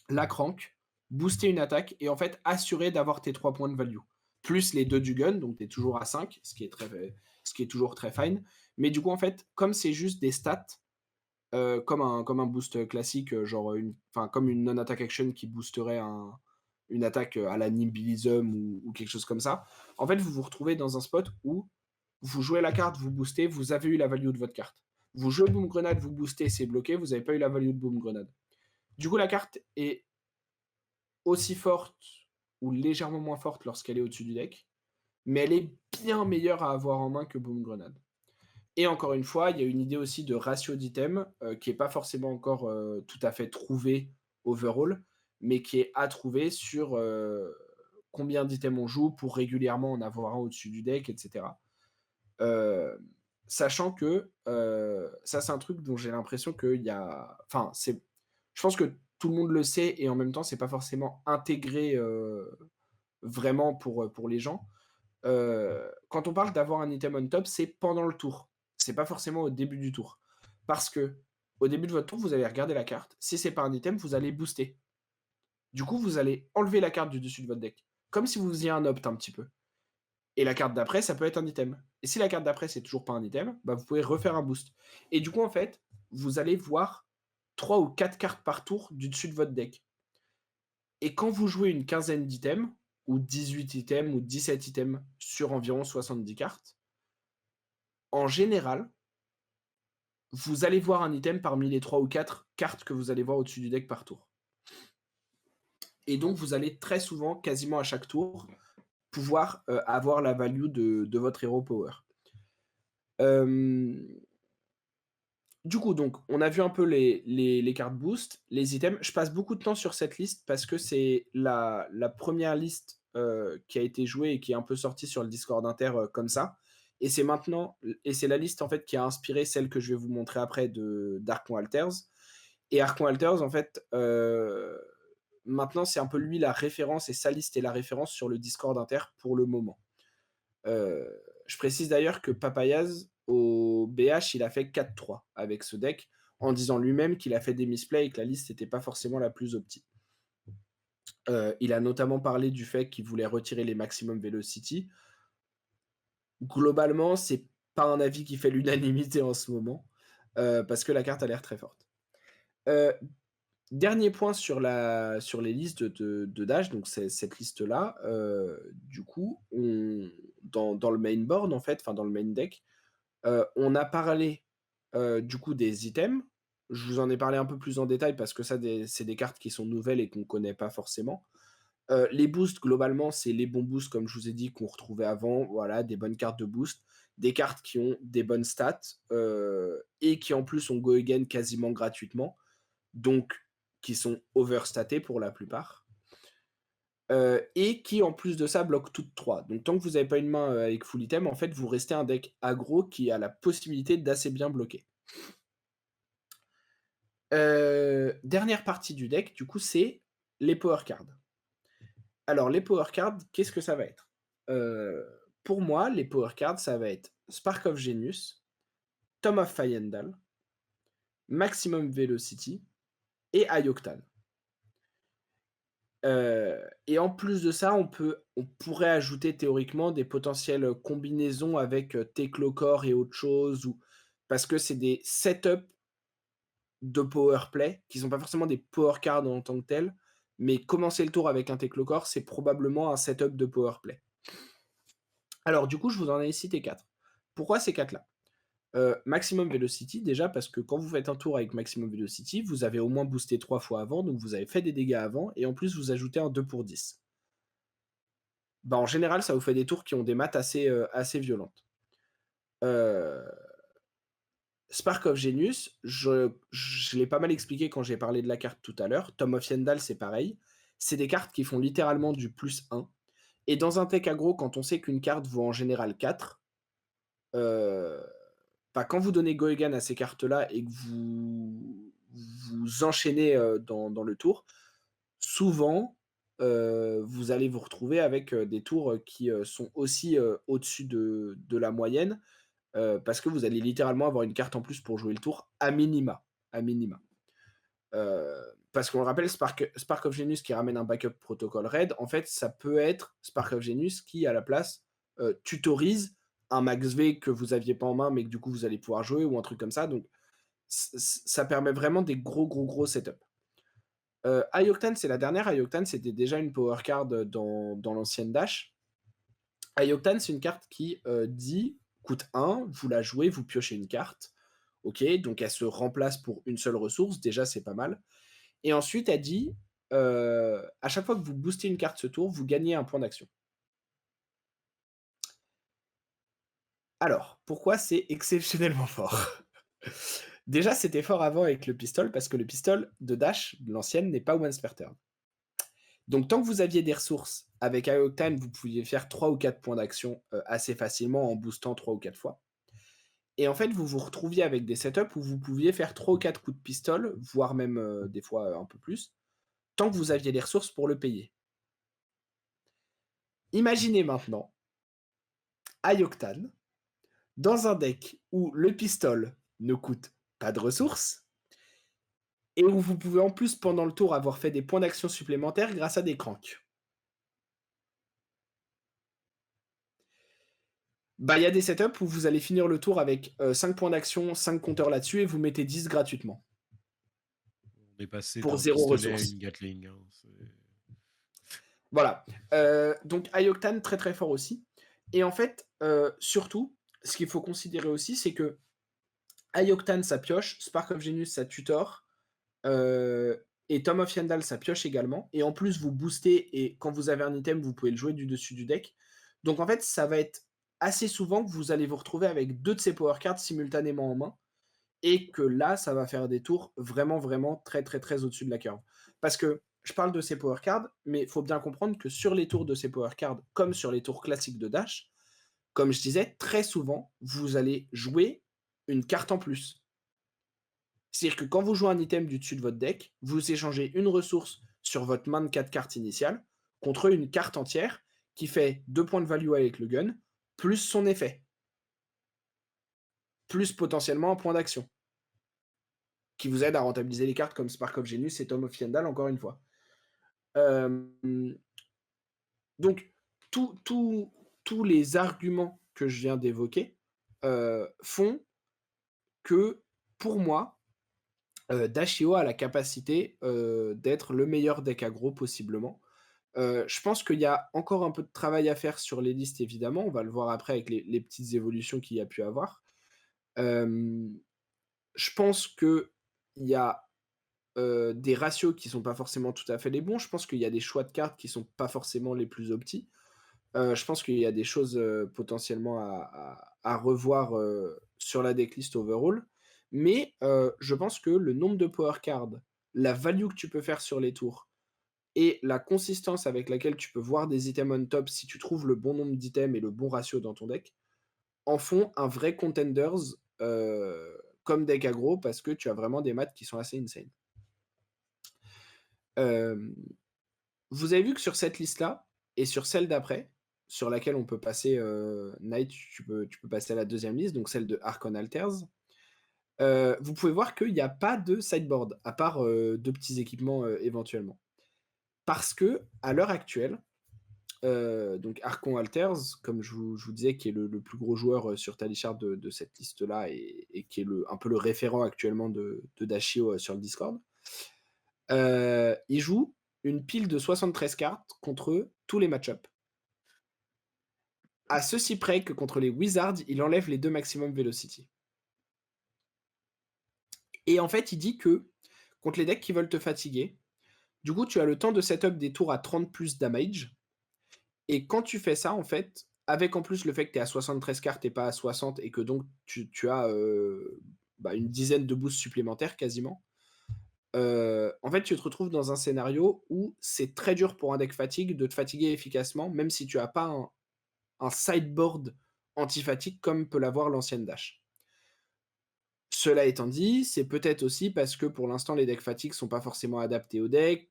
la crank, booster une attaque et en fait assurer d'avoir tes 3 points de value. Plus les 2 du gun, donc tu es toujours à 5, ce qui est toujours très fine. Mais du coup, en fait, comme c'est juste des stats, comme un boost classique, genre comme une non-attack action qui boosterait une attaque, à la Nihilism ou quelque chose comme ça. En fait, vous vous retrouvez dans un spot où vous jouez la carte, vous boostez, vous avez eu la value de votre carte. Vous jouez Boom Grenade, vous boostez, c'est bloqué, vous avez pas eu la value de Boom Grenade. Du coup, la carte est aussi forte ou légèrement moins forte lorsqu'elle est au-dessus du deck, mais elle est bien meilleure à avoir en main que Boom Grenade. Et encore une fois, il y a une idée aussi de ratio d'items, qui est pas forcément encore, tout à fait trouvée overall, mais qui est à trouver sur, combien d'items on joue pour régulièrement en avoir un au-dessus du deck et cetera. Heu, Sachant que, ça c'est un truc dont j'ai l'impression qu'il y a enfin, je pense que tout le monde le sait et en même temps c'est pas forcément intégré, vraiment pour les gens. Quand on parle d'avoir un item on top, c'est pendant le tour. C'est pas forcément au début du tour. Parce que au début de votre tour, vous allez regarder la carte. Si c'est pas un item, vous allez booster. Du coup, vous allez enlever la carte du dessus de votre deck, comme si vous faisiez un opt un petit peu. Et la carte d'après, ça peut être un item. Et si la carte d'après, c'est toujours pas un item, bah, vous pouvez refaire un boost. Et du coup, en fait, vous allez voir 3 ou 4 cartes par tour du dessus de votre deck. Et quand vous jouez une quinzaine d'items, ou 18 items, ou 17 items sur environ 70 cartes, en général, vous allez voir un item parmi les 3 ou 4 cartes que vous allez voir au-dessus du deck par tour. Et donc, vous allez très souvent, quasiment à chaque tour, pouvoir avoir la value de votre hero power. Euh, Du coup, donc, on a vu un peu les cartes boost, les items. Je passe beaucoup de temps sur cette liste parce que c'est la première liste qui a été jouée et qui est un peu sortie sur le Discord inter comme ça. Et c'est maintenant, et c'est la liste en fait qui a inspiré celle que je vais vous montrer après de d'Archon Alters. Et Archon Alters, en fait, maintenant c'est un peu lui la référence et sa liste est la référence sur le Discord inter pour le moment. Je précise d'ailleurs que Papayaz, au BH, il a fait 4-3 avec ce deck, en disant lui-même qu'il a fait des misplays et que la liste n'était pas forcément la plus optique. Il a notamment parlé du fait qu'il voulait retirer les maximum velocity. Globalement, c'est pas un avis qui fait l'unanimité en ce moment, parce que la carte a l'air très forte. Dernier point sur les listes de Dash, donc c'est cette liste-là, du coup, dans le main board, en fait, enfin dans le main deck, on a parlé, du coup des items. Je vous en ai parlé un peu plus en détail parce que ça c'est des cartes qui sont nouvelles et qu'on connaît pas forcément. Les boosts, globalement, c'est les bons boosts, comme je vous ai dit, qu'on retrouvait avant. Voilà, des bonnes cartes de boost, des cartes qui ont des bonnes stats, et qui en plus ont go again quasiment gratuitement, donc qui sont overstatées pour la plupart. Et qui en plus de ça bloquent toutes 3. Donc tant que vous n'avez pas une main avec full item, en fait vous restez un deck aggro qui a la possibilité d'assez bien bloquer. Dernière partie du deck, du coup, c'est les power cards. Alors les power cards, qu'est-ce que ça va être? Pour moi, les power cards, ça va être Spark of Genius, Tome of Fyendal, Maximum Velocity et Ayoktan. Et en plus de ça, on pourrait ajouter théoriquement des potentielles combinaisons avec Teclocore et autre chose, ou parce que c'est des setups de power play qui sont pas forcément des power cards en tant que tels, mais commencer le tour avec un Teclocore, c'est probablement un setup de power play. Alors du coup, je vous en ai cité 4. Pourquoi ces 4-là? Maximum Velocity, déjà parce que quand vous faites un tour avec Maximum Velocity, vous avez au moins boosté 3 fois avant, donc vous avez fait des dégâts avant, et en plus vous ajoutez un 2 pour 10. Bah, en général, ça vous fait des tours qui ont des maths assez violentes. Spark of Genius, je l'ai pas mal expliqué quand j'ai parlé de la carte tout à l'heure. Tome of Yendal, c'est pareil. C'est des cartes qui font littéralement du +1. Et dans un deck aggro, quand on sait qu'une carte vaut en général 4, bah, quand vous donnez Go Again à ces cartes-là et que vous enchaînez dans le tour, souvent, vous allez vous retrouver avec des tours qui sont aussi au-dessus de la moyenne, parce que vous allez littéralement avoir une carte en plus pour jouer le tour à minima, à minima. Parce qu'on le rappelle, Spark of Genius qui ramène un backup protocole raid, en fait, ça peut être Spark of Genius qui, à la place, tutorise un max V que vous aviez pas en main, mais que du coup vous allez pouvoir jouer ou un truc comme ça. Donc, ça permet vraiment des gros setups. Ayoktan, c'est la dernière. Ayoktan, c'était déjà une power card dans l'ancienne Dash. Ayoktan, c'est une carte qui dit coûte 1, vous la jouez, vous piochez une carte. Ok, donc elle se remplace pour une seule ressource, déjà c'est pas mal. Et ensuite, elle dit à chaque fois que vous boostez une carte ce tour, vous gagnez un point d'action. Alors, pourquoi c'est exceptionnellement fort? Déjà, c'était fort avant avec le pistol, parce que le pistol de Dash, de l'ancienne, n'est pas once per turn. Donc, tant que vous aviez des ressources, avec Ayoktan, vous pouviez faire 3 ou 4 points d'action assez facilement en boostant 3 ou 4 fois. Et en fait, vous vous retrouviez avec des setups où vous pouviez faire 3 ou 4 coups de pistol, voire même des fois un peu plus, tant que vous aviez les ressources pour le payer. Imaginez maintenant Ayoktan dans un deck où le pistol ne coûte pas de ressources et où vous pouvez en plus pendant le tour avoir fait des points d'action supplémentaires grâce à des cranks. Bah, il y a des setups où vous allez finir le tour avec, 5 points d'action, 5 compteurs là-dessus et vous mettez 10 gratuitement, On est passé pour d'un 0 pistolet à ressources. une Gatling, hein, Voilà, donc Ioctane très, très fort aussi et en fait, surtout, ce qu'il faut considérer aussi, c'est que Ioctane ça pioche, Spark of Genius ça tutor, et Tome of Yandal ça pioche également et en plus vous boostez et quand vous avez un item, vous pouvez le jouer du dessus du deck. Donc en fait, ça va être assez souvent que vous allez vous retrouver avec 2 de ces power cards simultanément en main et que là, ça va faire des tours vraiment, vraiment très, très, très au-dessus de la curve. Parce que je parle de ces power cards, mais il faut bien comprendre que sur les tours de ces power cards, comme sur les tours classiques de Dash, comme je disais, très souvent, vous allez jouer une carte en plus. C'est-à-dire que quand vous jouez un item du dessus de votre deck, vous échangez une ressource sur votre main de 4 cartes initiale contre une carte entière qui fait 2 points de value avec le gun, plus son effet, plus potentiellement un point d'action, qui vous aide à rentabiliser les cartes comme Spark of Genius et Tome of Yandal, encore une fois. Euh, donc, tous les arguments que je viens d'évoquer font que, pour moi, Dashio a la capacité d'être le meilleur deck aggro possiblement. Je pense qu'il y a encore un peu de travail à faire sur les listes, évidemment. On va le voir après avec les petites évolutions qu'il y a pu avoir. Je pense qu'il y a des ratios qui sont pas forcément tout à fait les bons. Je pense qu'il y a des choix de cartes qui sont pas forcément les plus optis. Je pense qu'il y a des choses, potentiellement à revoir, sur la decklist overall. Mais, je pense que le nombre de power cards, la value que tu peux faire sur les tours et la consistance avec laquelle tu peux voir des items on top si tu trouves le bon nombre d'items et le bon ratio dans ton deck, en font un vrai contenders, comme deck aggro parce que tu as vraiment des maths qui sont assez insane. Hem, Vous avez vu que sur cette liste-là et sur celle d'après, sur laquelle on peut passer, Knight, tu peux passer à la deuxième liste, donc celle de Archon Alters. Vous pouvez voir qu'il y a pas de sideboard, à part, 2 petits équipements, éventuellement. Parce que à l'heure actuelle, donc Archon Alters, comme je vous disais, qui est le plus gros joueur, sur Talishard de cette liste-là et qui est un peu le référent actuellement de Dashio, sur le Discord. Il joue une pile de 73 cartes contre tous les match-up. À ceci près que contre les Wizards, il enlève les 2 maximum velocity. Et en fait, il dit que contre les decks qui veulent te fatiguer, du coup, tu as le temps de setup des tours à 30 plus damage. Et quand tu fais ça, en fait, avec en plus le fait que tu es à 73 cartes et pas à 60 et que donc tu as une dizaine de boosts supplémentaires quasiment, en fait, tu te retrouves dans un scénario où c'est très dur pour un deck fatigue de te fatiguer efficacement, même si tu n'as pas un sideboard anti-fatigue comme peut l'avoir l'ancienne Dash. Cela étant dit, c'est peut-être aussi parce que pour l'instant les decks fatigue sont pas forcément adaptés au deck,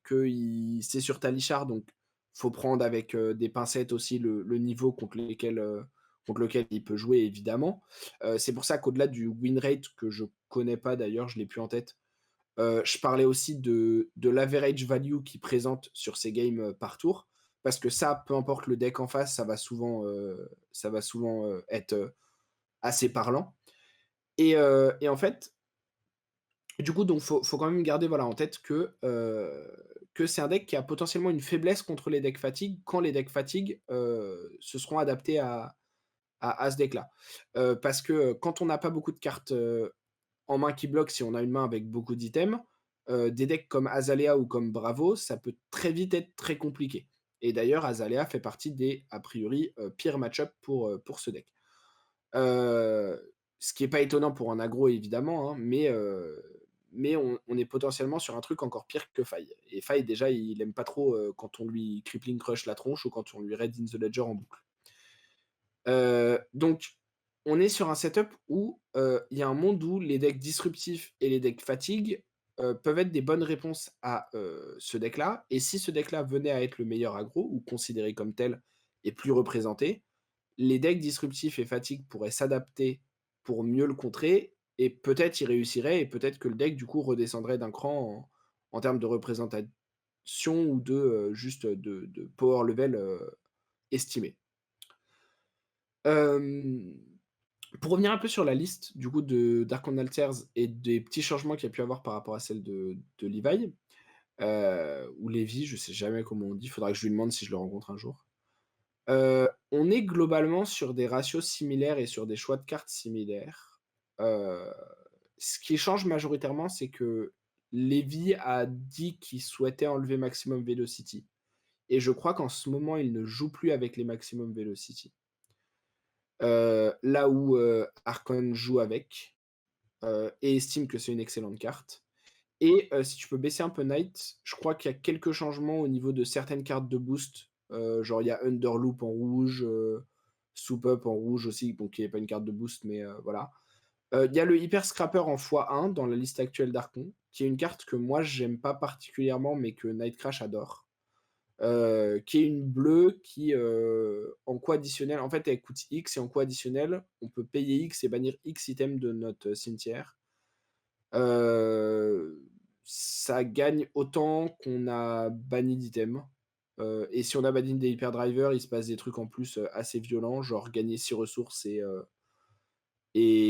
c'est sur Talishard, donc faut prendre avec, des pincettes aussi le niveau contre lequel il peut jouer évidemment. C'est pour ça qu'au-delà du win rate que je connais pas d'ailleurs, je l'ai plus en tête, je parlais aussi de l'average value qu'il présente sur ses games, par tour. Parce que ça, peu importe le deck en face, ça va souvent être, assez parlant. Et en fait, du coup, donc faut quand même garder, voilà, en tête que c'est un deck qui a potentiellement une faiblesse contre les decks fatigue, quand les decks fatigue, se seront adaptés à ce deck-là. Parce que, quand on n'a pas beaucoup de cartes, en main qui bloquent, si on a une main avec beaucoup d'items, des decks comme Azalea ou comme Bravo, ça peut très vite être très compliqué. Et d'ailleurs, Azalea fait partie des, a priori, pires match-up pour ce deck. Ce qui est pas étonnant pour un aggro évidemment, hein, mais on est potentiellement sur un truc encore pire que Faye. Et Faye déjà, il aime pas trop, quand on lui crippling crush la tronche ou quand on lui raid in the ledger en boucle. Donc on est sur un setup où, il y a un monde où les decks disruptifs et les decks fatigue, peuvent être des bonnes réponses à, ce deck-là. Et si ce deck-là venait à être le meilleur aggro ou considéré comme tel et plus représenté, les decks disruptifs et fatigue pourraient s'adapter pour mieux le contrer et peut-être il réussirait et peut-être que le deck du coup redescendrait d'un cran en termes de représentation ou de, juste de power level, estimé. Hem, pour revenir un peu sur la liste du coup de d'Archon Alters et des petits changements qu'il y a pu avoir par rapport à celle de Levi, ou Lévi, je sais jamais comment on dit, faudra que je lui demande si je le rencontre un jour. On est globalement sur des ratios similaires et sur des choix de cartes similaires. Heu, ce qui change majoritairement, c'est que Lévy a dit qu'il souhaitait enlever Maximum Velocity et je crois qu'en ce moment, il ne joue plus avec les Maximum Velocity. Là où, Archon joue avec, et estime que c'est une excellente carte et si tu peux baisser un peu Knight, je crois qu'il y a quelques changements au niveau de certaines cartes de boost, genre il y a Underloop en rouge, Soup Up en rouge aussi, bon qui est pas une carte de boost mais voilà. Il y a le Hyper Scrapper en x1 dans la liste actuelle d'Archon, qui est une carte que moi j'aime pas particulièrement, mais que Nightcrash adore. Qui est une bleue qui, en coût additionnel en fait elle coûte X et en coût additionnel, on peut payer X et bannir X items de notre cimetière. Ça gagne autant qu'on a banni d'items, et si on a banni des Hyper Drivers, il se passe des trucs en plus, assez violents, genre gagner 6 ressources et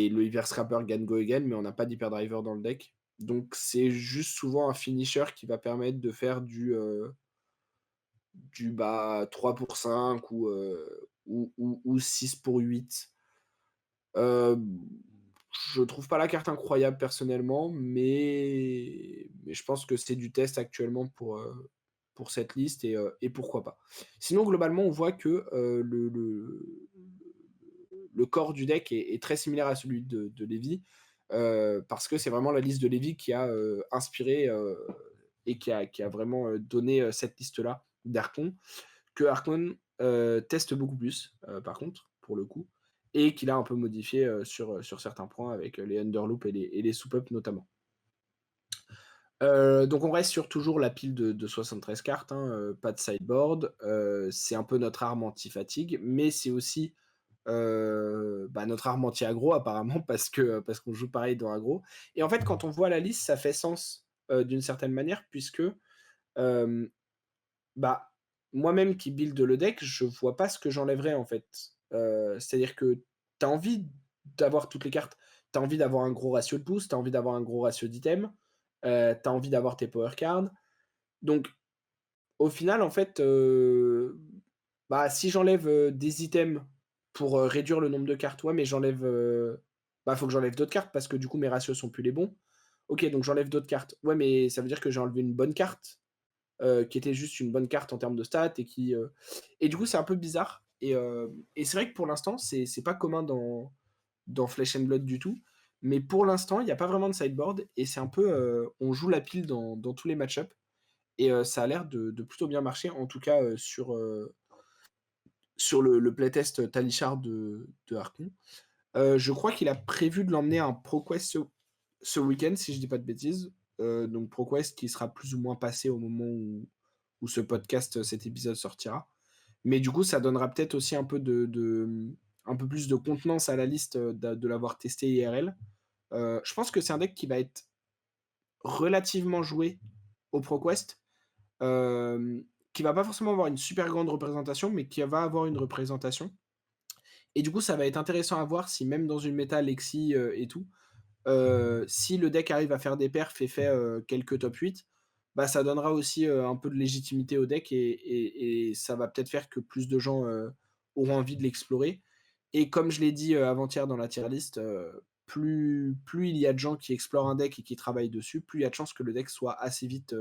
le Hyper Scrapper gagne Go Again, mais on n'a pas d'Hyper Driver dans le deck. Donc c'est juste souvent un finisher qui va permettre de faire bah, 3 pour 5 ou 6 pour 8. Heu, je trouve pas la carte incroyable personnellement, mais je pense que c'est du test actuellement pour cette liste et pourquoi pas. Sinon globalement, on voit que, le corps du deck est très similaire à celui de Lévy, parce que c'est vraiment la liste de Lévy qui a, inspiré, et qui a vraiment, donné, cette liste-là d'Archon, que Archon, teste beaucoup plus, par contre, pour le coup, et qu'il a un peu modifié, sur certains points avec, les Underloop et les Soup Up notamment. Donc on reste sur toujours la pile de 73 cartes, hein, pas de sideboard, c'est un peu notre arme anti-fatigue, mais c'est aussi, bah, notre arme anti-aggro apparemment parce qu'on joue pareil dans aggro et en fait, quand on voit la liste, ça fait sens, d'une certaine manière puisque, hem, bah, moi-même qui build le deck, je vois pas ce que j'enlèverais en fait. C'est-à-dire que tu as envie d'avoir toutes les cartes. Tu as envie d'avoir un gros ratio de boost, tu as envie d'avoir un gros ratio d'items, tu as envie d'avoir tes power cards. Donc au final, en fait, bah, si j'enlève, des items pour, réduire le nombre de cartes, ouais, mais bah, faut que j'enlève d'autres cartes parce que du coup mes ratios sont plus les bons. OK, donc j'enlève d'autres cartes. Ouais, mais ça veut dire que j'ai enlevé une bonne carte, qui était juste une bonne carte en termes de stats et du coup, c'est un peu bizarre et c'est vrai que pour l'instant, c'est pas commun dans Flesh and Blood du tout, mais pour l'instant, il y a pas vraiment de sideboard et c'est un peu, on joue la pile dans tous les match-up et ça a l'air de plutôt bien marcher, en tout cas, sur le playtest Talishar de Harkon. Je crois qu'il a prévu de l'emmener à un ProQuest ce week-end, si je dis pas de bêtises. Donc ProQuest qui sera plus ou moins passé au moment où ce podcast, cet épisode sortira. Mais du coup, ça donnera peut-être aussi un peu un peu plus de contenance à la liste, de l'avoir testé IRL. Je pense que c'est un deck qui va être relativement joué au ProQuest, qui va pas forcément avoir une super grande représentation, mais qui va avoir une représentation. Et du coup, ça va être intéressant à voir si même dans une méta Lexi, et tout, si le deck arrive à faire des perfs et fait, quelques top 8, bah, ça donnera aussi, un peu de légitimité au deck et ça va peut-être faire que plus de gens, auront envie de l'explorer et comme je l'ai dit, avant-hier dans la tier list, plus il y a de gens qui explorent un deck et qui travaillent dessus, plus il y a de chances que le deck soit assez vite,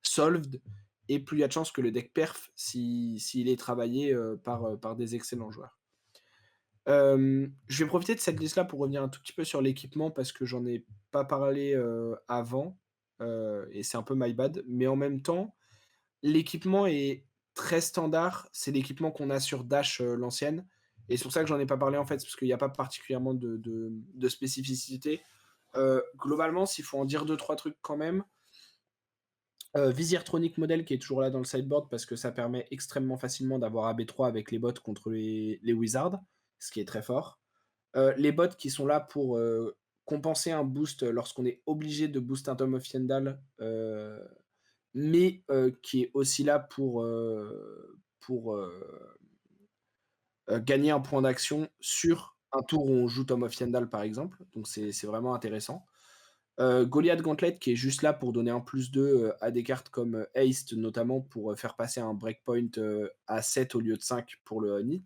solved et plus il y a de chances que le deck perf s'il est travaillé, par des excellents joueurs. Je vais profiter de cette liste-là pour revenir un tout petit peu sur l'équipement parce que j'en ai pas parlé, avant, et c'est un peu my bad. Mais en même temps, l'équipement est très standard. C'est l'équipement qu'on a sur Dash, l'ancienne et c'est pour ça que j'en ai pas parlé, en fait, parce qu'il y a pas particulièrement de spécificité. Globalement, s'il faut en dire deux trois trucs quand même, Visiertronic Model qui est toujours là dans le sideboard parce que ça permet extrêmement facilement d'avoir AB3 avec les bots contre les wizards, ce qui est très fort. Les bots qui sont là pour, compenser un boost lorsqu'on est obligé de booster un Tome of Yendal, mais qui est aussi là pour gagner un point d'action sur un tour où on joue Tome of Yendal, par exemple. Donc c'est vraiment intéressant. Goliath Gauntlet qui est juste là pour donner un +2, à des cartes comme, Haste notamment pour, faire passer un breakpoint, à 7 au lieu de 5 pour le Nit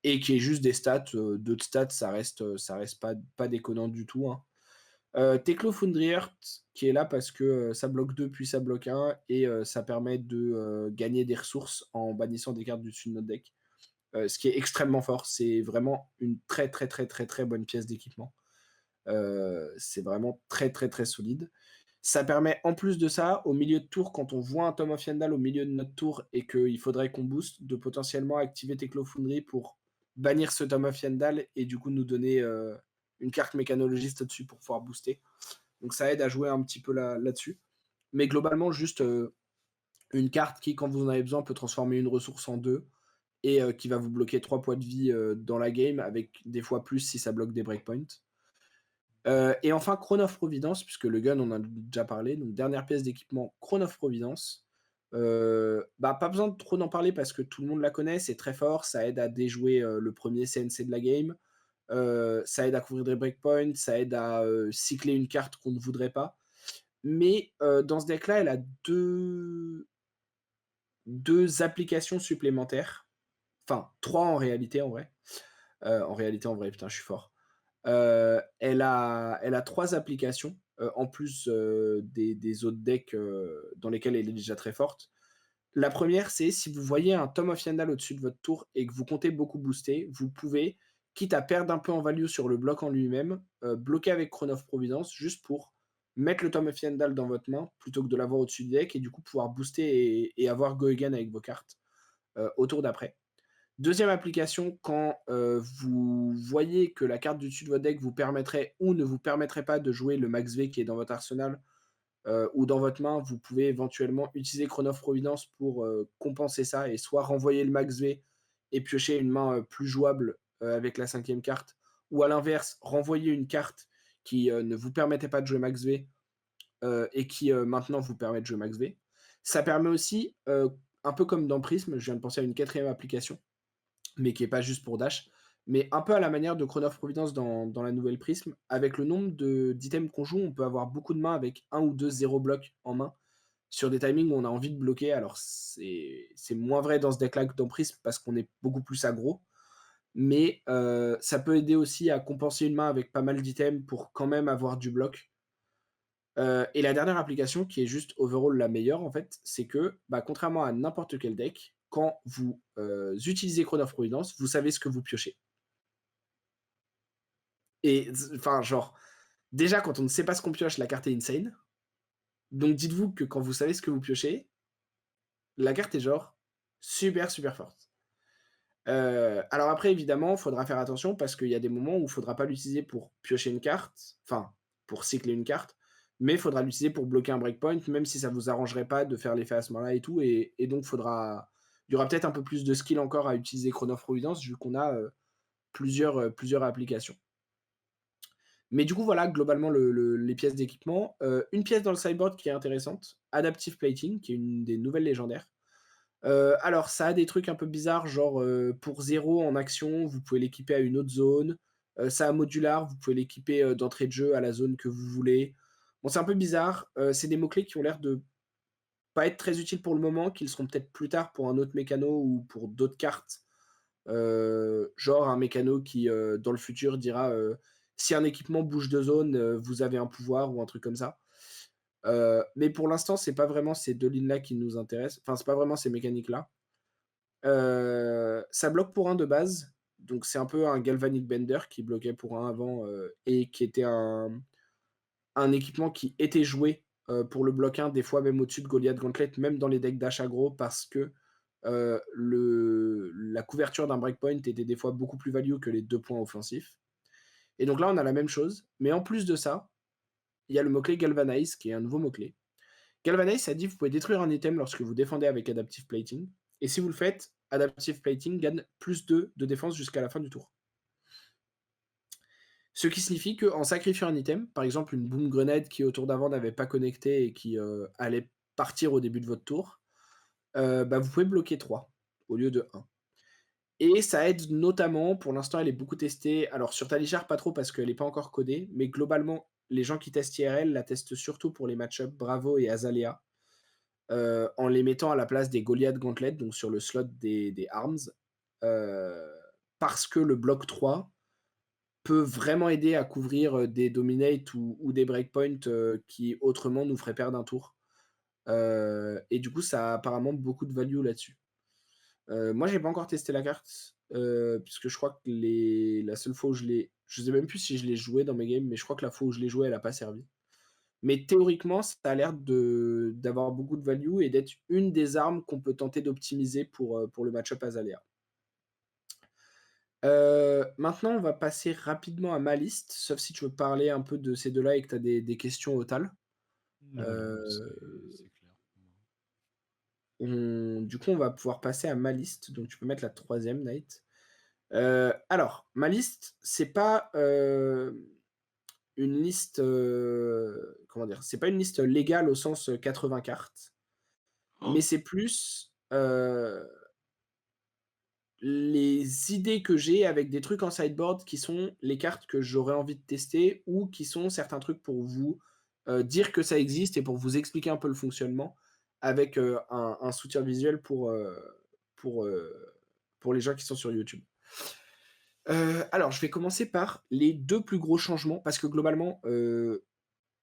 et qui est juste des stats, 2 de stats, ça reste pas déconnant du tout, hein. Teklo Foundry Heart qui est là parce que, ça bloque 2 puis ça bloque 1 et ça permet de, gagner des ressources en bannissant des cartes du dessus de notre deck, ce qui est extrêmement fort. C'est vraiment une très, très, très, très, très bonne pièce d'équipement. C'est vraiment très, très, très solide. Ça permet en plus de ça, au milieu de tour, quand on voit un Tome of Yendal au milieu de notre tour et qu'il faudrait qu'on booste, de potentiellement activer Teklo Foundry pour bannir ce Tome of Yendal et du coup nous donner, une carte mécanologiste au-dessus pour pouvoir booster. Donc ça aide à jouer un petit peu là-dessus. Mais globalement, juste, une carte qui, quand vous en avez besoin, peut transformer une ressource en 2 et qui va vous bloquer 3 points de vie, dans la game avec des fois plus si ça bloque des breakpoints. Et enfin Crown of Providence, puisque le gun, on en a déjà parlé, donc dernière pièce d'équipement, Crown of Providence. Bah, pas besoin de trop d'en parler parce que tout le monde la connaît, c'est très fort, ça aide à déjouer, le premier CNC de la game, ça aide à couvrir des breakpoints, ça aide à, cycler une carte qu'on ne voudrait pas. Mais, dans ce deck-là, elle a deux applications supplémentaires, enfin 3 en réalité, en vrai, putain, je suis fort. Elle a 3 applications, en plus, des autres decks, dans lesquels elle est déjà très forte. La première, c'est si vous voyez un Tome of Yendal au-dessus de votre tour et que vous comptez beaucoup booster, vous pouvez, quitte à perdre un peu en value sur le bloc en lui-même, bloquer avec Crown of Providence juste pour mettre le Tome of Yendal dans votre main plutôt que de l'avoir au-dessus du deck et du coup pouvoir booster et avoir go again avec vos cartes, au tour d'après. Deuxième application, quand, vous voyez que la carte du dessus de votre deck vous permettrait ou ne vous permettrait pas de jouer le max V qui est dans votre arsenal, ou dans votre main, vous pouvez éventuellement utiliser Crown of Providence pour, compenser ça et soit renvoyer le max V et piocher une main, plus jouable, avec la 5e carte ou à l'inverse, renvoyer une carte qui, ne vous permettait pas de jouer max V, et qui, maintenant vous permet de jouer max V. Ça permet aussi, un peu comme dans Prism, je viens de penser à une 4e application, mais qui est pas juste pour dash, mais un peu à la manière de Chrono of Providence dans la nouvelle Prism. Avec le nombre d'items qu'on joue, on peut avoir beaucoup de mains avec un ou 2 0 blocs en main, sur des timings où on a envie de bloquer. Alors c'est moins vrai dans ce deck-là que dans Prism, parce qu'on est beaucoup plus aggro, mais ça peut aider aussi à compenser une main avec pas mal d'items pour quand même avoir du bloc. Et la dernière application qui est juste overall la meilleure en fait, c'est que, bah, contrairement à n'importe quel deck, quand vous, utilisez Chrono of Providence, vous savez ce que vous piochez. Et enfin, genre, déjà quand on ne sait pas ce qu'on pioche, la carte est insane. Donc dites-vous que quand vous savez ce que vous piochez, la carte est genre super, super forte. Alors après évidemment, il faudra faire attention parce qu'il y a des moments où il faudra pas l'utiliser pour piocher une carte, enfin, pour cycler une carte, mais il faudra l'utiliser pour bloquer un breakpoint, même si ça vous arrangerait pas de faire l'effet à ce moment-là et tout et donc il y aura peut-être un peu plus de skill encore à utiliser Chrono of Providence vu qu'on a, plusieurs applications. Mais du coup, voilà globalement les pièces d'équipement. Une pièce dans le sideboard qui est intéressante, Adaptive Plating, qui est une des nouvelles légendaires. Alors ça a des trucs un peu bizarres, genre, pour 0 en action, vous pouvez l'équiper à une autre zone. Ça a modular, vous pouvez l'équiper, d'entrée de jeu à la zone que vous voulez. Bon, c'est un peu bizarre, c'est des mots-clés qui ont l'air de pas être très utiles pour le moment, qu'ils seront peut-être plus tard pour un autre mécano ou pour d'autres cartes. Genre un mécano qui, dans le futur dira, «Si un équipement bouge de zone, vous avez un pouvoir» ou un truc comme ça. Mais pour l'instant, c'est pas vraiment ces 2 lignes-là qui nous intéressent, enfin, c'est pas vraiment ces mécaniques-là. Ça bloque pour 1 de base, donc c'est un peu un Galvanic Bender qui bloquait pour 1 avant, et qui était un équipement qui était joué, pour le bloc 1, des fois même au-dessus de Goliath Gauntlet, même dans les decks dash aggro parce que, la couverture d'un breakpoint était des fois beaucoup plus value que les 2 points offensifs. Et donc là, on a la même chose, mais en plus de ça, il y a le mot-clé Galvanize qui est un nouveau mot-clé. Galvanize, ça dit vous pouvez détruire un item lorsque vous défendez avec Adaptive Plating, et si vous le faites, Adaptive Plating gagne +2 de défense jusqu'à la fin du tour. Ce qui signifie qu'en sacrifiant un item, par exemple une boom grenade qui autour d'avant n'avait pas connecté et qui, allait partir au début de votre tour, bah, vous pouvez bloquer 3 au lieu de 1. Et ça aide notamment, pour l'instant elle est beaucoup testée, alors sur Talichar pas trop parce qu'elle est pas encore codée, mais globalement les gens qui testent IRL la testent surtout pour les match-up Bravo et Azalea, en les mettant à la place des Goliath Gauntlet, donc sur le slot des arms, heu, parce que le bloc 3 peut vraiment aider à couvrir, des dominate ou des breakpoints, qui autrement nous feraient perdre un tour. Et du coup, ça a apparemment beaucoup de value là-dessus. Moi, j'ai pas encore testé la carte, puisque je crois que la seule fois où je sais même plus si je l'ai joué dans mes games, mais je crois que la fois où je l'ai joué, elle a pas servi. Mais théoriquement, ça a l'air d'avoir beaucoup de value et d'être une des armes qu'on peut tenter d'optimiser pour le match-up Azalea. Maintenant, on va passer rapidement à ma liste, sauf si tu veux parler un peu de ces 2 là et que tu as des questions au tal. Non, non, c'est Heu, clair pour moi. du coup, on va pouvoir passer à ma liste, donc tu peux mettre la troisième, Night. Alors, ma liste, c'est pas, une liste, comment dire? C'est pas une liste légale au sens, 80 cartes, mais Han! c'est plus, les idées que j'ai avec des trucs en sideboard qui sont les cartes que j'aurais envie de tester ou qui sont certains trucs pour vous, dire que ça existe et pour vous expliquer un peu le fonctionnement avec, un soutien visuel pour, heu, pour les gens qui sont sur YouTube. Alors je vais commencer par les 2 plus gros changements parce que globalement,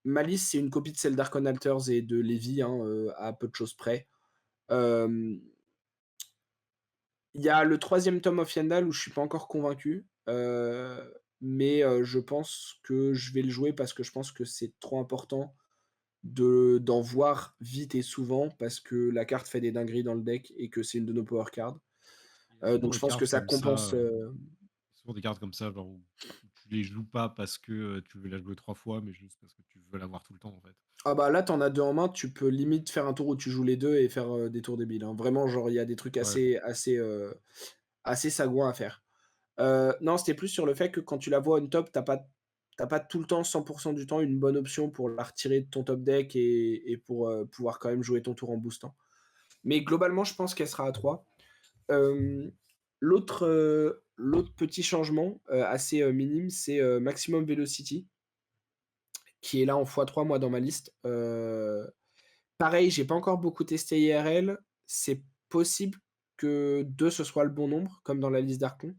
ma liste, c'est une copie de celle d'Archon Alters et de Levi, hein, à peu de choses près. Hem Il y a le troisième tome of Yandal où je suis pas encore convaincu, mais je pense que je vais le jouer parce que je pense que c'est trop important d'en voir vite et souvent parce que la carte fait des dingueries dans le deck et que c'est une de nos power cards. Il y a souvent Donc je des pense que cartes ça comme ça, compense, souvent des cartes comme ça, genre où tu les joues pas parce que, tu veux la jouer 3 fois, mais juste parce que tu veux l'avoir tout le temps, en fait. ah bah, là, t'en as 2 en main, tu peux limite faire un tour où tu joues les 2 et faire, des tours débiles, hein. Vraiment, genre, il y a des trucs Ouais. assez sagouins à faire. Non, c'était plus sur le fait que quand tu la vois on top, t'as pas tout le temps, 100 du temps, une bonne option pour la retirer de ton top deck et pour, pouvoir quand même jouer ton tour en boostant. Mais globalement, je pense qu'elle sera à 3. Hem, l'autre petit changement, assez, minime, c'est, Maximum Velocity, qui est là en x3 moi dans ma liste. Pareil, j'ai pas encore beaucoup testé IRL. C'est possible que 2 ce soit le bon nombre, comme dans la liste d'Archon.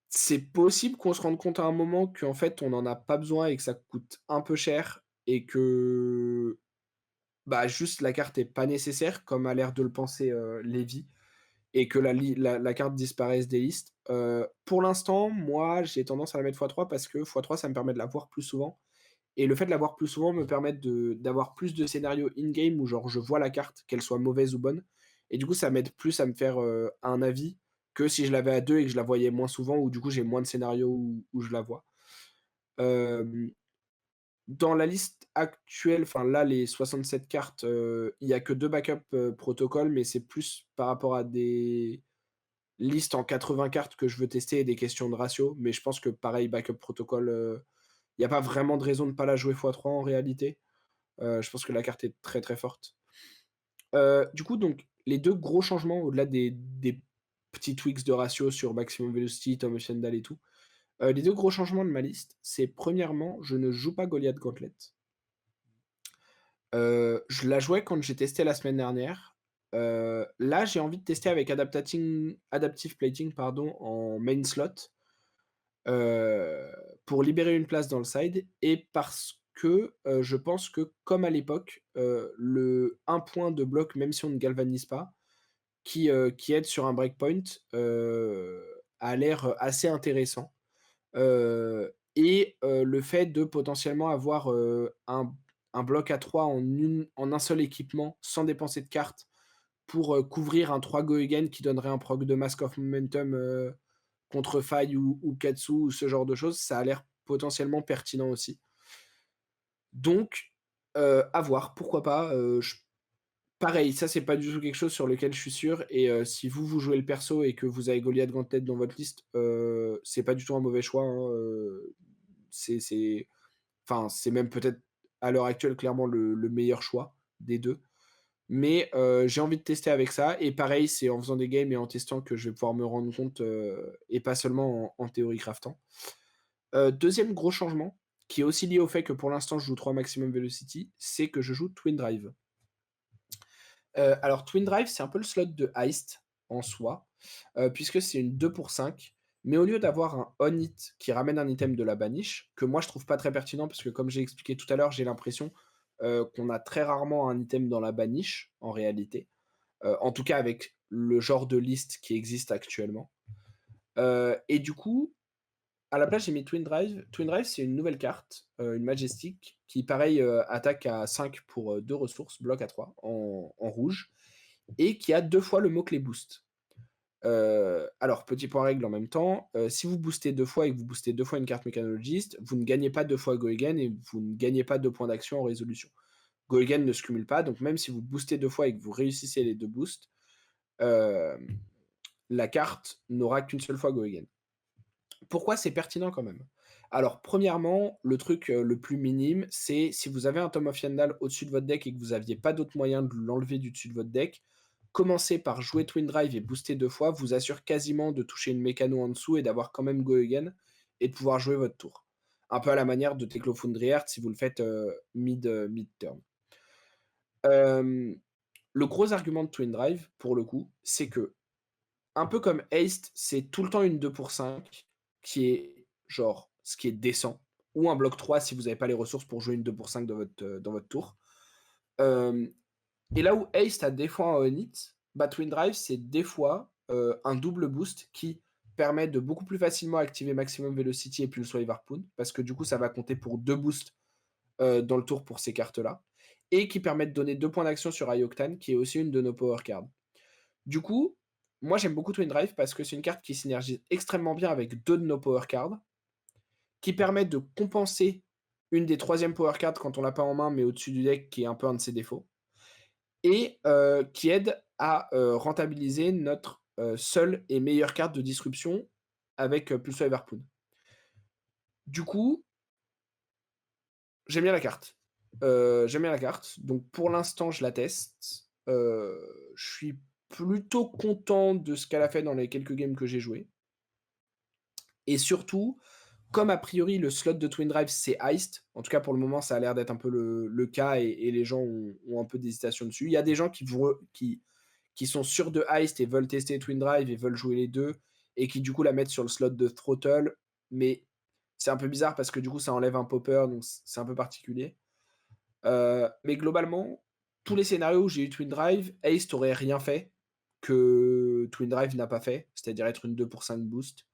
C'est possible qu'on se rende compte à un moment qu'en fait, on en a pas besoin et que ça coûte un peu cher et que, bah, juste la carte est pas nécessaire, comme a l'air de le penser, Lévy, et que la carte disparaisse des listes. Pour l'instant, moi, j'ai tendance à la mettre x3 parce que x3 ça me permet de la voir plus souvent et le fait de la voir plus souvent me permet d'avoir plus de scénarios in-game où genre je vois la carte, qu'elle soit mauvaise ou bonne et du coup ça m'aide plus à me faire, un avis que si je l'avais à 2 et que je la voyais moins souvent où du coup j'ai moins de scénarios où je la vois. Hem, Dans la liste actuelle, enfin là les 67 cartes, il y a que 2 backups, protocol, mais c'est plus par rapport à des listes en 80 cartes que je veux tester et des questions de ratio, mais je pense que pareil backup protocol, il y a pas vraiment de raison de pas la jouer x3 en réalité. Je pense que la carte est très, très forte. Du coup, donc les 2 gros changements au-delà des petits tweaks de ratio sur Maximum Velocity, Tom of Yandal et tout, les 2 gros changements de ma liste, c'est premièrement, je ne joue pas Goliath Gauntlet. Je la jouais quand j'ai testé la semaine dernière. Là, j'ai envie de tester avec Adaptive Plating pardon, en main slot, heu, pour libérer une place dans le side et parce que, je pense que comme à l'époque, le 1 point de bloc, même si on ne galvanise pas, qui aide sur un breakpoint, a l'air assez intéressant. Le fait de potentiellement avoir, un bloc à 3 en un seul équipement, sans dépenser de cartes, pour, couvrir un 3 go again qui donnerait un proc de Mask of Momentum, contre Faille ou Katsu ou ce genre de choses, ça a l'air potentiellement pertinent aussi. Donc, à voir, pourquoi pas, je pareil, ça c'est pas du tout quelque chose sur lequel je suis sûr et si vous jouez le perso et que vous avez Goliath Gauntlet dans votre liste, c'est pas du tout un mauvais choix, hein, c'est enfin, c'est même peut-être à l'heure actuelle clairement le meilleur choix des 2. Mais j'ai envie de tester avec ça et pareil, c'est en faisant des games et en testant que je vais pouvoir me rendre compte, et pas seulement en théorie craftant. 2e gros changement, qui est aussi lié au fait que pour l'instant je joue 3 maximum velocity, c'est que je joue Twin Drive. Alors Twin Drive, c'est un peu le slot de Heist en soi, puisque c'est une 2 pour 5, mais au lieu d'avoir un on hit qui ramène un item de la banish, que moi je trouve pas très pertinent parce que comme j'ai expliqué tout à l'heure, j'ai l'impression, qu'on a très rarement un item dans la banish en réalité, en tout cas avec le genre de liste qui existe actuellement. Et du coup, à la place, j'ai mis Twin Drive. Twin Drive, c'est une nouvelle carte, une Majestic qui pareil, attaque à 5 pour, 2 ressources, bloc à 3 en rouge et qui a 2 fois le mot-clé boost. Alors petit point règle en même temps, si vous boostez 2 fois et que vous boostez 2 fois une carte mécanologiste, vous ne gagnez pas 2 fois Go Again et vous ne gagnez pas 2 points d'action en résolution. Go Again ne se cumule pas, donc même si vous boostez 2 fois et que vous réussissez les 2 boosts, hem, la carte n'aura qu'une seule fois Go Again. Pourquoi c'est pertinent quand même? Alors premièrement, le truc, le plus minime, c'est si vous avez un Tome of Yandal au-dessus de votre deck et que vous aviez pas d'autre moyen de l'enlever du dessus de votre deck, commencer par jouer Twin Drive et booster 2 fois vous assure quasiment de toucher une mécano en dessous et d'avoir quand même Go Again et de pouvoir jouer votre tour. Un peu à la manière de Teklo Foundry Heart si vous le faites, mid-turn. Hem, le gros argument de Twin Drive, pour le coup, c'est que un peu comme Haste, c'est tout le temps une 2 pour 5 qui est genre ce qui est décent ou un bloc 3 si vous avez pas les ressources pour jouer une 2 pour 5 dans votre tour. Hem et là où Haste a des fois un on-hit, bah, Twin Drive, c'est des fois, un double boost qui permet de beaucoup plus facilement activer Maximum Velocity et Pulse Wave Harpoon parce que du coup, ça va compter pour 2 boosts, dans le tour pour ces cartes-là et qui permet de donner 2 points d'action sur Eye-Octane qui est aussi une de nos power cards. Du coup, moi j'aime beaucoup Twin Drive parce que c'est une carte qui synergise extrêmement bien avec 2 de nos power cards, qui permet de compenser une des 3e power cards quand on l'a pas en main, mais au-dessus du deck, qui est un peu un de ses défauts et qui aide à, rentabiliser notre, seule et meilleure carte de disruption avec, Pulsar Harpoon. Du coup, j'aime bien la carte. J'aime bien la carte, donc pour l'instant je la teste. Je suis plutôt content de ce qu'elle a fait dans les quelques games que j'ai jouées et surtout, comme a priori le slot de Twin Drive c'est Heist, en tout cas pour le moment ça a l'air d'être un peu le cas et les gens ont un peu d'hésitation dessus. Il y a des gens qui sont sûrs de Heist et veulent tester Twin Drive et veulent jouer les 2 et qui du coup la mettent sur le slot de Throttle, mais c'est un peu bizarre parce que du coup ça enlève un popper donc c'est un peu particulier. Mais globalement, tous les scénarios où j'ai eu Twin Drive, Heist aurait rien fait que Twin Drive n'a pas fait, c'est-à-dire être une 2 pour 5 boost.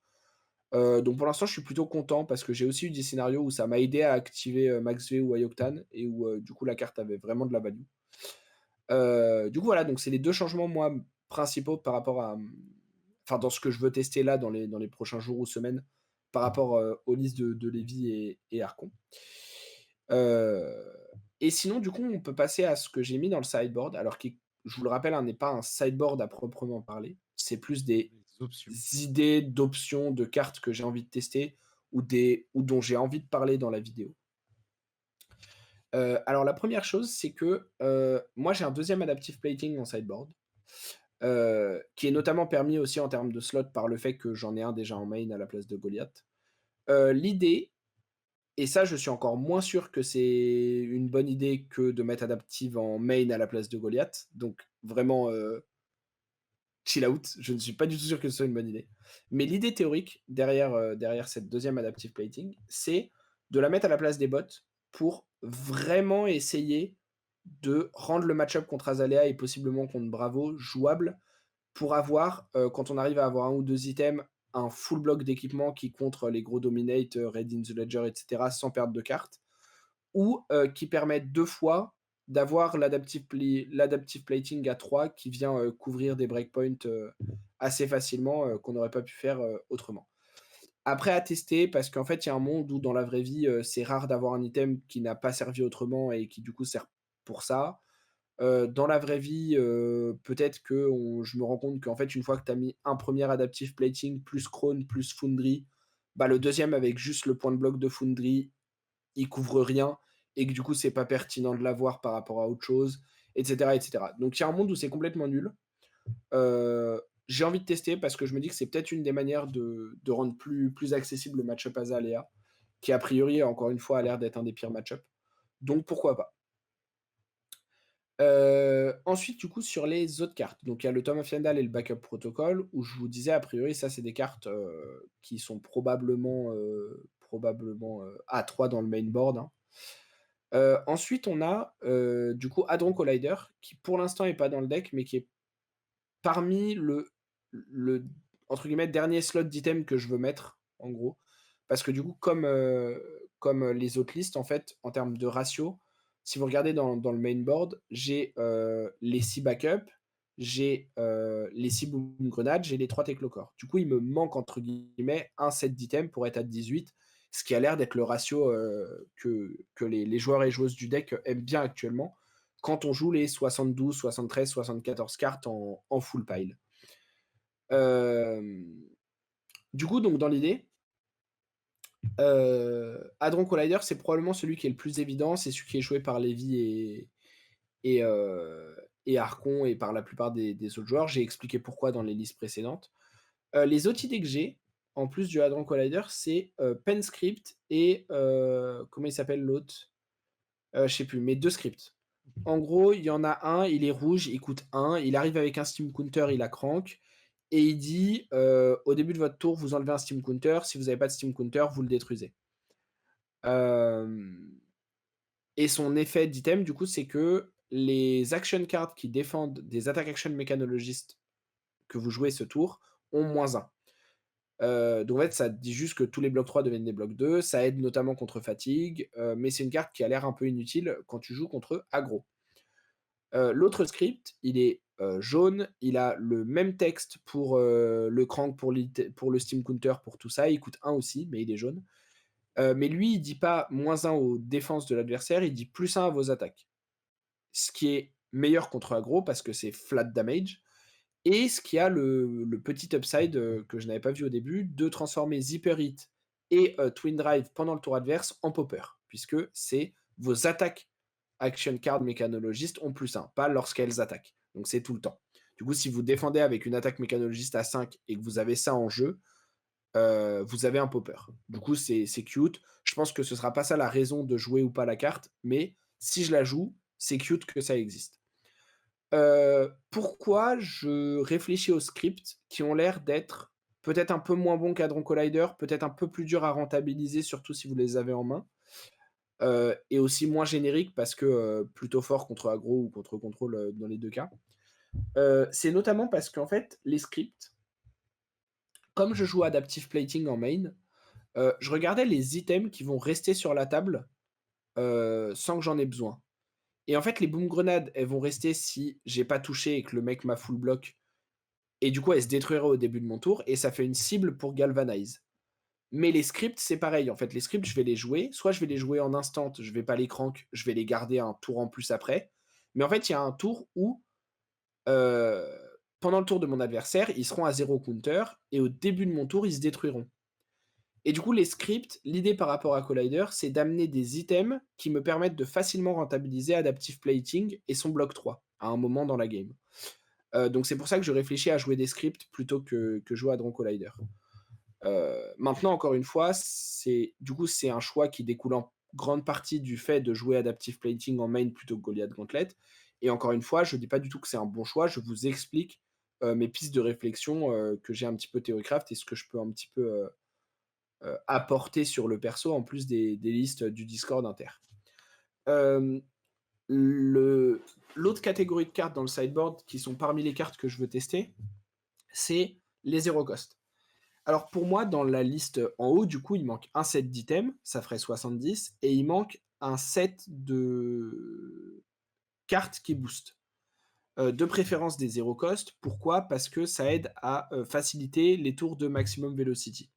Donc pour l'instant, je suis plutôt content parce que j'ai aussi eu des scénarios où ça m'a aidé à activer, Max V ou Eye-Octane et où, du coup la carte avait vraiment de la value. Du coup voilà, donc c'est les 2 changements moi principaux par rapport à, enfin dans ce que je veux tester là dans les prochains jours ou semaines par rapport, aux listes de Lévi et Archon. Heu et sinon du coup, on peut passer à ce que j'ai mis dans le sideboard, alors qui, je vous le rappelle, hein, n'est pas un sideboard à proprement parler. C'est plus des Les options. idées d'options, de cartes que j'ai envie de tester ou dont j'ai envie de parler dans la vidéo. Alors la première chose, c'est que, moi j'ai un deuxième adaptive plating en sideboard, qui est notamment permis aussi en termes de slot par le fait que j'en ai un déjà en main à la place de Goliath. L'idée, et ça je suis encore moins sûr que c'est une bonne idée que de mettre adaptive en main à la place de Goliath, donc vraiment, chill out, je ne suis pas du tout sûr que ce soit une bonne idée. Mais l'idée théorique derrière cette deuxième adaptive plating, c'est de la mettre à la place des bots pour vraiment essayer de rendre le match-up contre Azalea et possiblement contre Bravo jouable pour avoir, quand on arrive à avoir un ou 2 items, un full bloc d'équipement qui contre les gros dominate, Raid in the Ledger et cetera sans perdre de cartes ou qui permettent 2 fois d'avoir l'adaptive plating à 3 qui vient, couvrir des breakpoints, assez facilement, qu'on n'aurait pas pu faire, autrement. Après à tester parce qu'en fait, il y a un monde où dans la vraie vie, c'est rare d'avoir un item qui n'a pas servi autrement et qui du coup sert pour ça. Dans la vraie vie, peut-être que je me rends compte qu'en fait, une fois que tu as mis un premier adaptive plating plus Crone, plus Foundry, bah, le deuxième avec juste le point de bloc de Foundry, il couvre rien et que du coup, c'est pas pertinent de l'avoir par rapport à autre chose, et cetera, et cetera. Donc il y a un monde où c'est complètement nul. Heu, j'ai envie de tester parce que je me dis que c'est peut-être une des manières de rendre plus accessible le match-up Azalea, qui a priori, encore une fois, a l'air d'être un des pires match-up. Donc pourquoi pas? Ensuite, du coup, sur les autres cartes, donc il y a le Tome of Yandal et le Backup Protocol où je vous disais, a priori, ça, c'est des cartes, qui sont probablement A3 dans le main board, hein. Ensuite, on a, du coup, Hadron Collider qui, pour l'instant, est pas dans le deck, mais qui est parmi le entre guillemets «dernier slot d'item» que je veux mettre, en gros. Parce que du coup, comme les autres listes, en fait, en termes de ratio, si vous regardez dans le main board, j'ai, les 6 backups, j'ai, les 6 boom grenades, j'ai les 3 Techlocores. Du coup, il me manque entre guillemets un set d'items pour être à 18, ce qui a l'air d'être le ratio, que les joueurs et joueuses du deck aiment bien actuellement quand on joue les 72, 73, 74 cartes en full pile. Hem, du coup, donc dans l'idée, Hadron Collider, c'est probablement celui qui est le plus évident, c'est celui qui est joué par Lévy et Archon et par la plupart des autres joueurs. J'ai expliqué pourquoi dans les listes précédentes. Les autres idées que j'ai, en plus du Hadron Collider, c'est, Penscript et comment il s'appelle l'autre? Je sais plus, mais 2 scripts. En gros, il y en a un, il est rouge, il coûte 1, il arrive avec un Steam Counter, il a crank et il dit, «Au début de votre tour, vous enlevez un Steam Counter, si vous avez pas de Steam Counter, vous le détruisez». Hem et son effet d'item, du coup, c'est que les action cards qui défendent des attack action mécanologistes que vous jouez ce tour ont -1. Donc en fait, ça dit juste que tous les blocs 3 deviennent des blocs 2, ça aide notamment contre fatigue, mais c'est une carte qui a l'air un peu inutile quand tu joues contre aggro. L'autre script, il est, jaune, il a le même texte pour, le crank, pour le steam counter, pour tout ça, il coûte 1 aussi, mais il est jaune. Mais lui, il dit pas -1 aux défenses de l'adversaire, il dit +1 à vos attaques. Ce qui est meilleur contre aggro parce que c'est flat damage et ce qui a le petit upside, que je n'avais pas vu au début, de transformer Zipper Hit et Twin Drive pendant le tour adverse en popper, puisque c'est vos attaques action card mécanologistes ont +1, pas lorsqu'elles attaquent. Donc c'est tout le temps. Du coup, si vous défendez avec une attaque mécanologiste à 5 et que vous avez ça en jeu, vous avez un popper. Du coup, c'est cute. Je pense que ce sera pas ça la raison de jouer ou pas la carte, mais si je la joue, c'est cute que ça existe. Pourquoi je réfléchis aux scripts qui ont l'air d'être peut-être un peu moins bons qu'Hadron Collider, peut-être un peu plus durs à rentabiliser, surtout si vous les avez en main, et aussi moins génériques parce que, plutôt forts contre aggro ou contre contrôle, dans les 2 cas. C'est notamment parce qu'en fait, les scripts, comme je joue Adaptive Plating en main, je regardais les items qui vont rester sur la table, sans que j'en ai besoin. Et en fait, les boom grenades, elles vont rester si j'ai pas touché et que le mec m'a full block. Et du coup, elle se détruirait au début de mon tour et ça fait une cible pour Galvanize. Mais les scripts, c'est pareil. En fait, les scripts, je vais les jouer. Soit je vais les jouer en instant, je vais pas les crank, je vais les garder un tour en plus après. Mais en fait, il y a un tour où, heu, pendant le tour de mon adversaire, ils seront à 0 counter et au début de mon tour, ils se détruiront. Et du coup, les scripts, l'idée par rapport à Collider, c'est d'amener des items qui me permettent de facilement rentabiliser Adaptive Plating et son bloc 3 à un moment dans la game. Donc c'est pour ça que je réfléchis à jouer des scripts plutôt que jouer à Hadron Collider. Maintenant, encore une fois, c'est un choix qui découle en grande partie du fait de jouer Adaptive Plating en main plutôt que Goliath Gauntlet. Et encore une fois, je dis pas du tout que c'est un bon choix, je vous explique, mes pistes de réflexion, que j'ai un petit peu Theorycraft et ce que je peux un petit peu, apporter sur le perso en plus des listes du Discord inter. Hem, le L'autre catégorie de cartes dans le sideboard qui sont parmi les cartes que je veux tester, c'est les zero cost. Alors pour moi, dans la liste en haut, du coup, il manque un set d'items, ça ferait 70 et il manque un set de cartes qui boostent. De préférence des zero cost. Pourquoi? Parce que ça aide à, faciliter les tours de maximum velocity.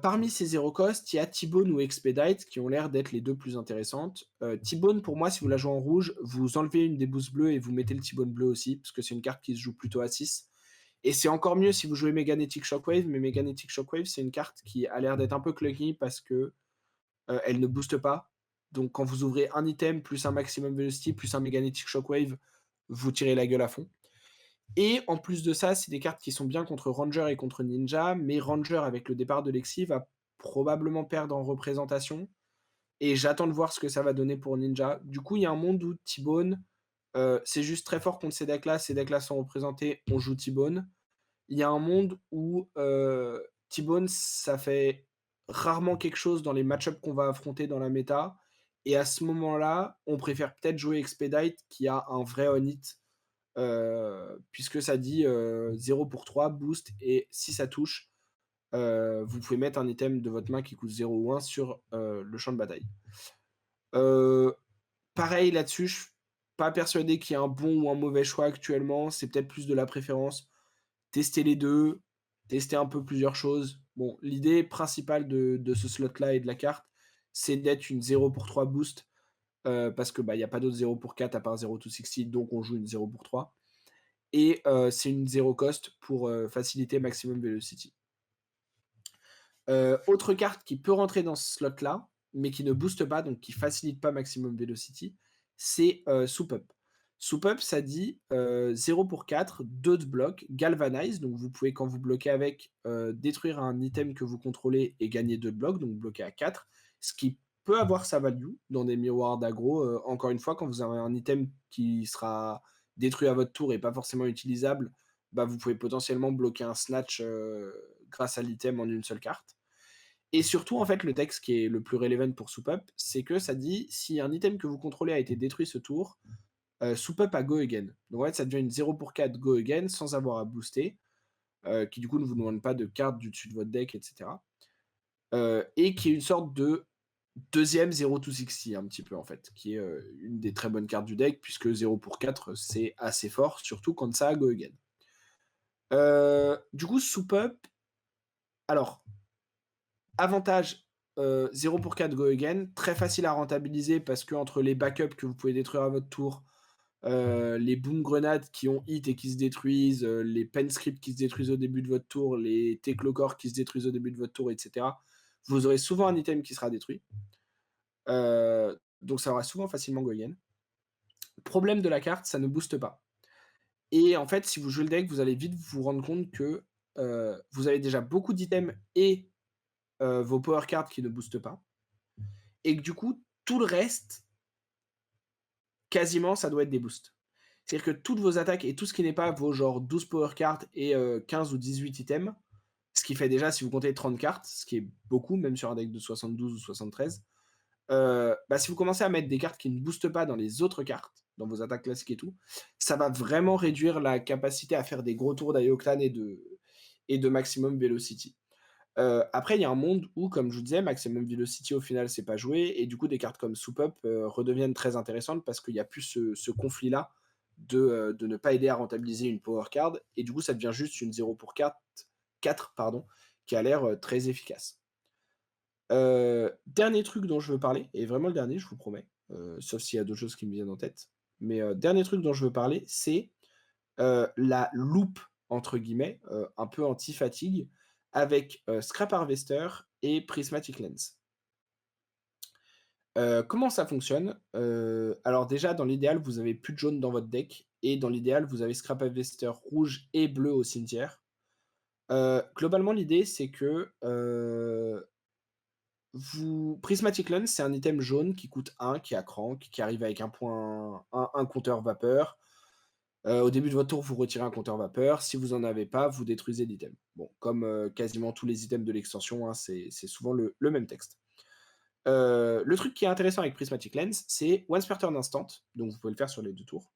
Parmi ces zero cost, il y a T-Bone ou Expedite qui ont l'air d'être les 2 plus intéressantes. T-Bone pour moi, si vous la jouez en rouge, vous enlevez une des boosts bleues et vous mettez le T-Bone bleu aussi, parce que c'est une carte qui se joue plutôt à 6 Et c'est encore mieux si vous jouez Meganetic Shockwave, mais Meganetic Shockwave, c'est une carte qui a l'air d'être un peu clunky parce que, elle ne booste pas. Donc quand vous ouvrez un item, plus un Maximum Velocity, plus un Meganetic Shockwave, vous tirez la gueule à fond. Et en plus de ça, c'est des cartes qui sont bien contre Ranger et contre Ninja, mais Ranger, avec le départ de Lexi, va probablement perdre en représentation et j'attends de voir ce que ça va donner pour Ninja. Du coup, il y a un monde où T-Bone, c'est juste très fort contre ces decks-là sont représentés, on joue T-Bone. Il y a un monde où, T-Bone, ça fait rarement quelque chose dans les match-ups qu'on va affronter dans la méta et à ce moment-là, on préfère peut-être jouer Expedite qui a un vrai on-hit, puisque ça dit, 0 pour 3 boost et si ça touche, vous pouvez mettre un item de votre main qui coûte 0 ou 1 sur, le champ de bataille. Heu, Pareil là-dessus, je suis pas persuadé qu'il y ait un bon ou un mauvais choix actuellement, c'est peut-être plus de la préférence. Tester les 2, tester un peu plusieurs choses. Bon, l'idée principale de ce slot-là et de la carte, c'est d'être une 0 pour 3 boost, parce que, bah, il y a pas d'autres 0 pour 4 à part 0 to 60, donc on joue une 0 pour 3 et c'est une 0 cost pour, faciliter maximum velocity. Autre carte qui peut rentrer dans ce slot-là, mais qui ne booste pas, donc qui facilite pas maximum velocity, c'est, Soup Up. Soup Up, ça dit, 0 pour 4, 2 de bloc, galvanize, donc vous pouvez quand vous bloquez avec, détruire un item que vous contrôlez et gagner 2 de bloc, donc bloquer à 4, ce qui peut avoir sa value dans des miroirs d'aggro. Encore une fois, quand vous avez un item qui sera détruit à votre tour et pas forcément utilisable, bah, vous pouvez potentiellement bloquer un snatch, grâce à l'item en une seule carte. Et surtout, en fait, le texte qui est le plus relevant pour Soup Up, c'est que ça dit: «Si un item que vous contrôlez a été détruit ce tour, Soup Up à Go Again». Donc en fait, ça devient une 0 pour 4 Go Again sans avoir à booster, qui du coup ne vous demande pas de carte du dessus de votre deck et cetera. Et qui est une sorte de deuxième 0 to 60 un petit peu en fait, qui est, une des très bonnes cartes du deck puisque 0 pour 4, c'est assez fort, surtout quand ça a Go Again. Du coup, Soup Up, alors avantage, 0 pour 4 go again, très facile à rentabiliser parce qu'entre les backups que vous pouvez détruire à votre tour, les boom grenades qui ont hit et qui se détruisent, les pen scripts qui se détruisent au début de votre tour, les Teclocores qui se détruisent au début de votre tour et cetera. Vous aurez souvent un item qui sera détruit. Donc ça aura souvent facilement go again. Problème de la carte, ça ne booste pas et en fait, si vous jouez le deck, vous allez vite vous rendre compte que, vous avez déjà beaucoup d'items et vos power cards qui ne boostent pas et que du coup, tout le reste, quasiment, ça doit être des boosts. C'est-à-dire que toutes vos attaques et tout ce qui n'est pas vos genre 12 power cards et 15 ou 18 items, ce qui fait déjà, si vous comptez 30 cartes, ce qui est beaucoup, même sur un deck de 72 ou 73, bah, si vous commencez à mettre des cartes qui ne boostent pas dans les autres cartes, dans vos attaques classiques et tout, ça va vraiment réduire la capacité à faire des gros tours d'Aioclan et de maximum velocity. Après, il y a un monde où, comme je vous disais, Maximum Velocity, au final, c'est pas joué et du coup, des cartes comme Soup Up, redeviennent très intéressantes parce qu'il y a plus ce conflit-là de ne pas aider à rentabiliser une power card et du coup, ça devient juste une 0 pour 4 pardon, qui a l'air, très efficace. Dernier truc dont je veux parler et vraiment le dernier, je vous promets, sauf s'il y a d'autres choses qui me viennent en tête, mais dernier truc dont je veux parler, c'est la «loupe» entre guillemets, un peu anti-fatigue avec, Scrap Harvester et Prismatic Lens. Comment ça fonctionne? Alors déjà dans l'idéal, vous avez plus de jaune dans votre deck et dans l'idéal, vous avez Scrap Harvester rouge et bleu au cimetière. Globalement l'idée c'est que, Prismatic Lens, c'est un item jaune qui coûte 1, qui a crank, qui arrive avec un compteur vapeur. Au début de votre tour, vous retirez un compteur vapeur. Si vous en avez pas, vous détruisez l'item. Bon, comme, quasiment tous les items de l'extension, hein, c'est souvent le même texte. Le truc qui est intéressant avec Prismatic Lens, c'est once per turn instant, donc vous pouvez le faire sur les 2 tours,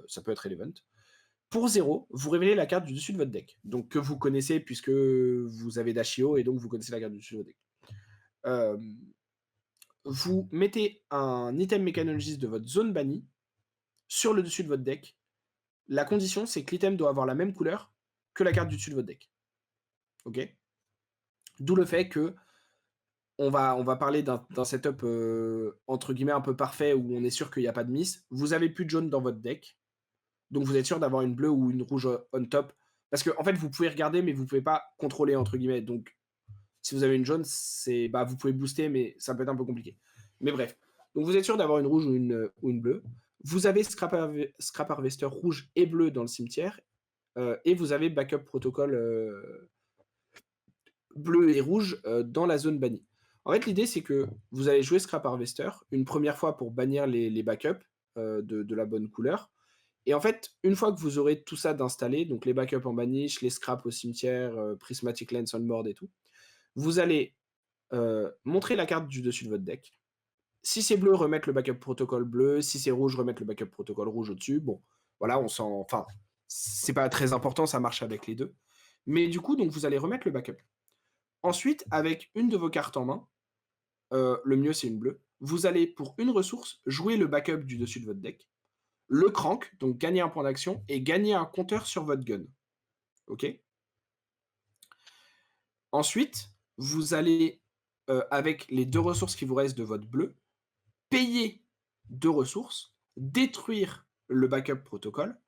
ça peut être relevant. Pour 0, vous révélez la carte du dessus de votre deck, donc que vous connaissez puisque vous avez Dashio et donc vous connaissez la carte du dessus de votre deck. Hem, Vous mettez un item mécanologiste de votre zone bannie sur le dessus de votre deck. La condition, c'est que l'item doit avoir la même couleur que la carte du dessus de votre deck. OK? D'où le fait que on va parler d'un setup, entre guillemets «un peu parfait» où on est sûr qu'il y a pas de miss. Vous avez plus de jaune dans votre deck, donc vous êtes sûr d'avoir une bleue ou une rouge, on top Parce qu'en fait, vous pouvez regarder, mais vous pouvez pas «contrôler» entre guillemets. Donc, si vous avez une jaune, vous pouvez booster, mais ça peut être un peu compliqué. Mais bref. Donc vous êtes sûr d'avoir une rouge ou une bleue. Vous avez Scrap Harvester rouge et bleu dans le cimetière, et vous avez Backup Protocol, bleu et rouge, dans la zone bannie. En fait, l'idée, c'est que vous allez jouer Scrap Harvester une première fois pour bannir les backups, de la bonne couleur. Et en fait, une fois que vous aurez tout ça d'installé, donc les backups en banish, les scraps au cimetière, Prismatic Lens on board et tout, vous allez, montrer la carte du dessus de votre deck. Si c'est bleu, remettre le backup protocole bleu. Si c'est rouge, remettre le backup protocole rouge au-dessus. Bon, voilà, enfin, c'est pas très important, ça marche avec les deux. Mais du coup, donc vous allez remettre le backup. Ensuite, avec une de vos cartes en main, le mieux c'est une bleue, vous allez pour une ressource jouer le backup du dessus de votre deck, le crank, donc gagner un point d'action et gagner un compteur sur votre gun. Ok. Ensuite, vous allez, avec les deux ressources qui vous restent de votre bleu, payer 2 ressources, détruire le backup protocole,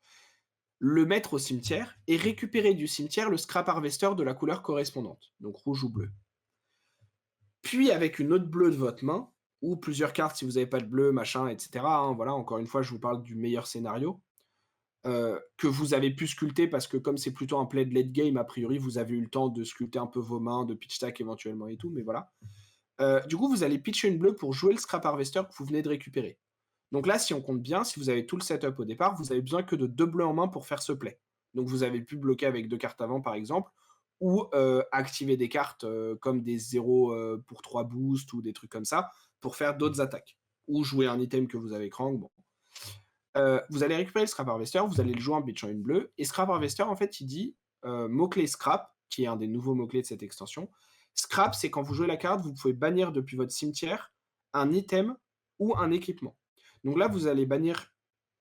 le mettre au cimetière et récupérer du cimetière le scrap harvester de la couleur correspondante, donc rouge ou bleu. Puis avec une autre bleue de votre main, ou plusieurs cartes si vous n'avez pas de bleu, machin, etc., hein, voilà, encore une fois, je vous parle du meilleur scénario, que vous avez pu sculpter parce que comme c'est plutôt un play de late game, a priori, vous avez eu le temps de sculpter un peu vos mains, de pitch stack éventuellement et tout, mais voilà. Du coup, vous allez pitcher une bleue pour jouer le scrap harvester que vous venez de récupérer. Donc là, si on compte bien, si vous avez tout le setup au départ, vous avez besoin que de 2 bleus en main pour faire ce play. Donc vous avez pu bloquer avec 2 cartes avant, par exemple, ou activer des cartes, comme des 0, pour 3 boosts ou des trucs comme ça, pour faire d'autres attaques. Ou jouer un item que vous avez crank, bon. Vous allez récupérer le Scrap Harvester, vous allez le jouer en pitchant une bleue, et Scrap Harvester, en fait, il dit, mot-clé Scrap, qui est un des nouveaux mots-clés de cette extension. Scrap, c'est quand vous jouez la carte, vous pouvez bannir depuis votre cimetière un item ou un équipement. Donc là, vous allez bannir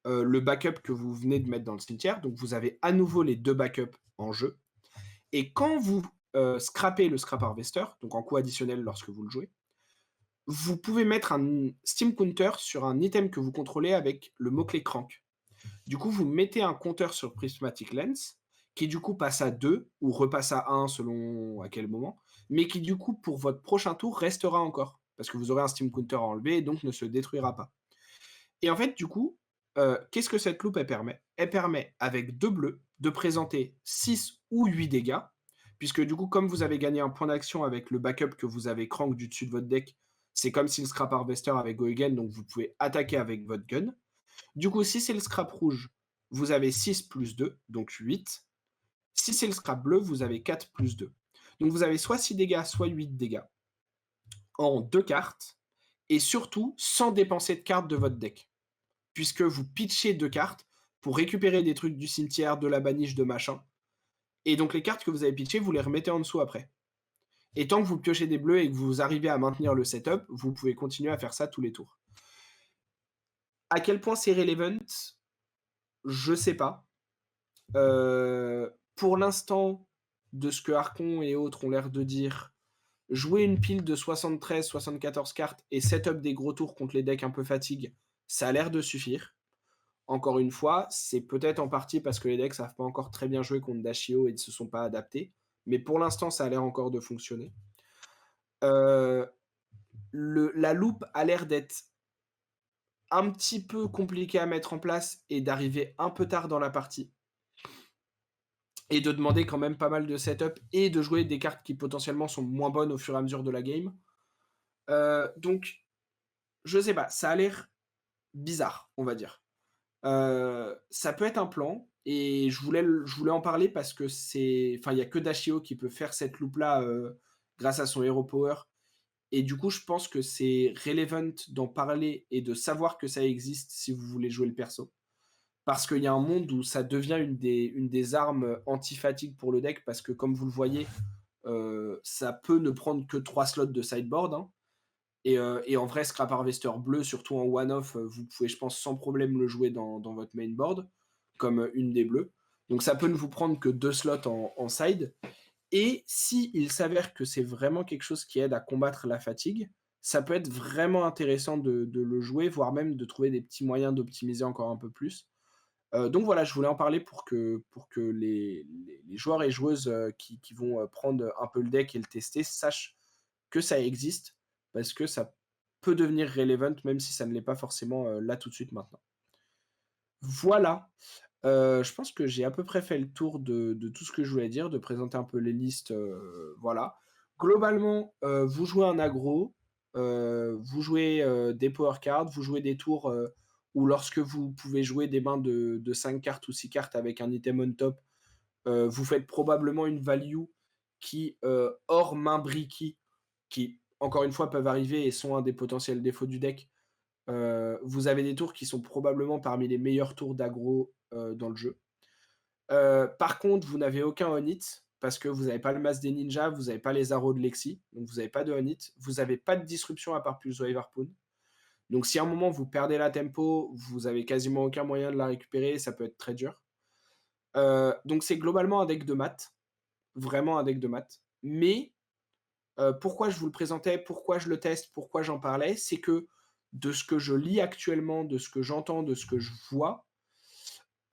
le backup que vous venez de mettre dans le cimetière. Donc vous avez à nouveau les 2 backups en jeu. Et quand vous scrappez le Scrap Harvester, donc en coût additionnel lorsque vous le jouez, vous pouvez mettre un Steam Counter sur un item que vous contrôlez avec le mot-clé Crank. Du coup, vous mettez un compteur sur Prismatic Lens, qui du coup passe à 2 ou repasse à 1 selon à quel moment, mais qui du coup, pour votre prochain tour, restera encore. Parce que vous aurez un Steam Counter à enlever et donc ne se détruira pas. Et en fait, du coup, qu'est-ce que cette loupe, elle permet? Elle permet, avec 2 bleus, de présenter 6 ou 8 dégâts, puisque du coup, comme vous avez gagné un point d'action avec le backup que vous avez crank du dessus de votre deck, c'est comme si le Scrap Harvester avait Go Again, donc vous pouvez attaquer avec votre gun. Du coup, si c'est le scrap rouge, vous avez 6 plus 2, donc 8. Si c'est le scrap bleu, vous avez 4 plus 2. Donc vous avez soit 6 dégâts, soit 8 dégâts en 2 cartes, et surtout sans dépenser de cartes de votre deck. Puisque vous pitchez 2 cartes pour récupérer des trucs du cimetière, de la baniche, de machin. Et donc les cartes que vous avez pitchées, vous les remettez en dessous après. Et tant que vous piochez des bleus et que vous arrivez à maintenir le setup, vous pouvez continuer à faire ça tous les tours. À quel point c'est relevant? Je sais pas. Pour l'instant, de ce que Archon et autres ont l'air de dire, jouer une pile de 73-74 cartes et setup des gros tours contre les decks un peu fatigue, ça a l'air de suffire. Encore une fois, c'est peut-être en partie parce que les decks savent pas encore très bien jouer contre Dashio et ne se sont pas adaptés, mais pour l'instant, ça a l'air encore de fonctionner. La loupe a l'air d'être un petit peu compliquée à mettre en place et d'arriver un peu tard dans la partie. Et de demander quand même pas mal de setup et de jouer des cartes qui potentiellement sont moins bonnes au fur et à mesure de la game. Donc, je sais pas, ça a l'air bizarre, on va dire. Ça peut être un plan et je voulais en parler parce que enfin, il y a que Dashio qui peut faire cette loupe-là, grâce à son Hero Power, et du coup, je pense que c'est relevant d'en parler et de savoir que ça existe si vous voulez jouer le perso. Parce qu'il y a un monde où ça devient une des armes anti-fatigue pour le deck, parce que comme vous le voyez, ça peut ne prendre que 3 slots de sideboard, hein. Et en vrai, Scrap Harvester bleu, surtout en one-off, vous pouvez, je pense, sans problème le jouer dans votre main board, comme une des bleues. Donc ça peut ne vous prendre que 2 slots en side. Et si il s'avère que c'est vraiment quelque chose qui aide à combattre la fatigue, ça peut être vraiment intéressant de le jouer, voire même de trouver des petits moyens d'optimiser encore un peu plus. Donc voilà, je voulais en parler pour que les joueurs et joueuses, qui vont, prendre un peu le deck et le tester sachent que ça existe, parce que ça peut devenir relevant même si ça ne l'est pas forcément, là tout de suite maintenant. Voilà, je pense que j'ai à peu près fait le tour de tout ce que je voulais dire, de présenter un peu les listes, voilà. Globalement, vous jouez un aggro, vous jouez, des power cards, vous jouez des tours, où lorsque vous pouvez jouer des mains de 5 cartes ou 6 cartes avec un item on top, vous faites probablement une value qui, hors main bricky, qui encore une fois peuvent arriver et sont un des potentiels défauts du deck, vous avez des tours qui sont probablement parmi les meilleurs tours d'aggro, dans le jeu. Par contre, vous n'avez aucun on-hit parce que vous n'avez pas le Mas des ninjas, vous n'avez pas les arrows de Lexi, donc vous n'avez pas de on-hit. Vous n'avez pas de disruption à part Pulse Wave Harpoon. Donc si à un moment vous perdez la tempo, vous avez quasiment aucun moyen de la récupérer, ça peut être très dur. Donc c'est globalement un deck de maths, vraiment un deck de maths. Mais pourquoi je vous le présentais, pourquoi je le teste, pourquoi j'en parlais, c'est que de ce que je lis actuellement, de ce que j'entends, de ce que je vois,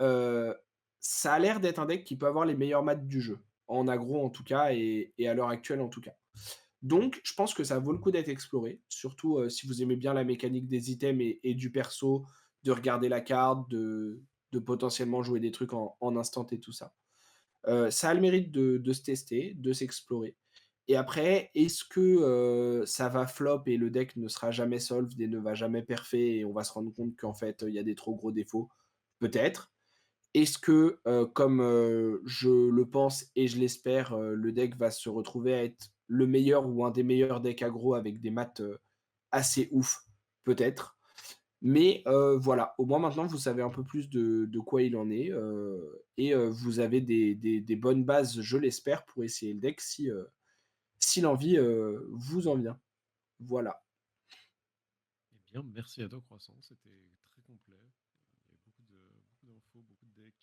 Heu, ça a l'air d'être un deck qui peut avoir les meilleures maths du jeu, en aggro en tout cas et à l'heure actuelle en tout cas. Donc je pense que ça vaut le coup d'être exploré, surtout, si vous aimez bien la mécanique des items et du perso, de regarder la carte, de potentiellement jouer des trucs en instant et tout ça. Ça a le mérite de se tester, de s'explorer et après est-ce que, ça va flop et le deck ne sera jamais solved et ne va jamais perfait et on va se rendre compte qu'en fait, il y a des trop gros défauts? Peut-être. Est-ce que, comme, je le pense et je l'espère, le deck va se retrouver à être le meilleur ou un des meilleurs decks aggro avec des maths, assez ouf? Peut-être. Mais, voilà, au moins maintenant vous savez un peu plus de quoi il en est, et vous avez des bonnes bases, je l'espère, pour essayer le deck si l'envie, vous en vient. Voilà. Eh bien, merci à toi, Croissant. C'était très complet. Il y avait beaucoup d'infos, beaucoup de decks,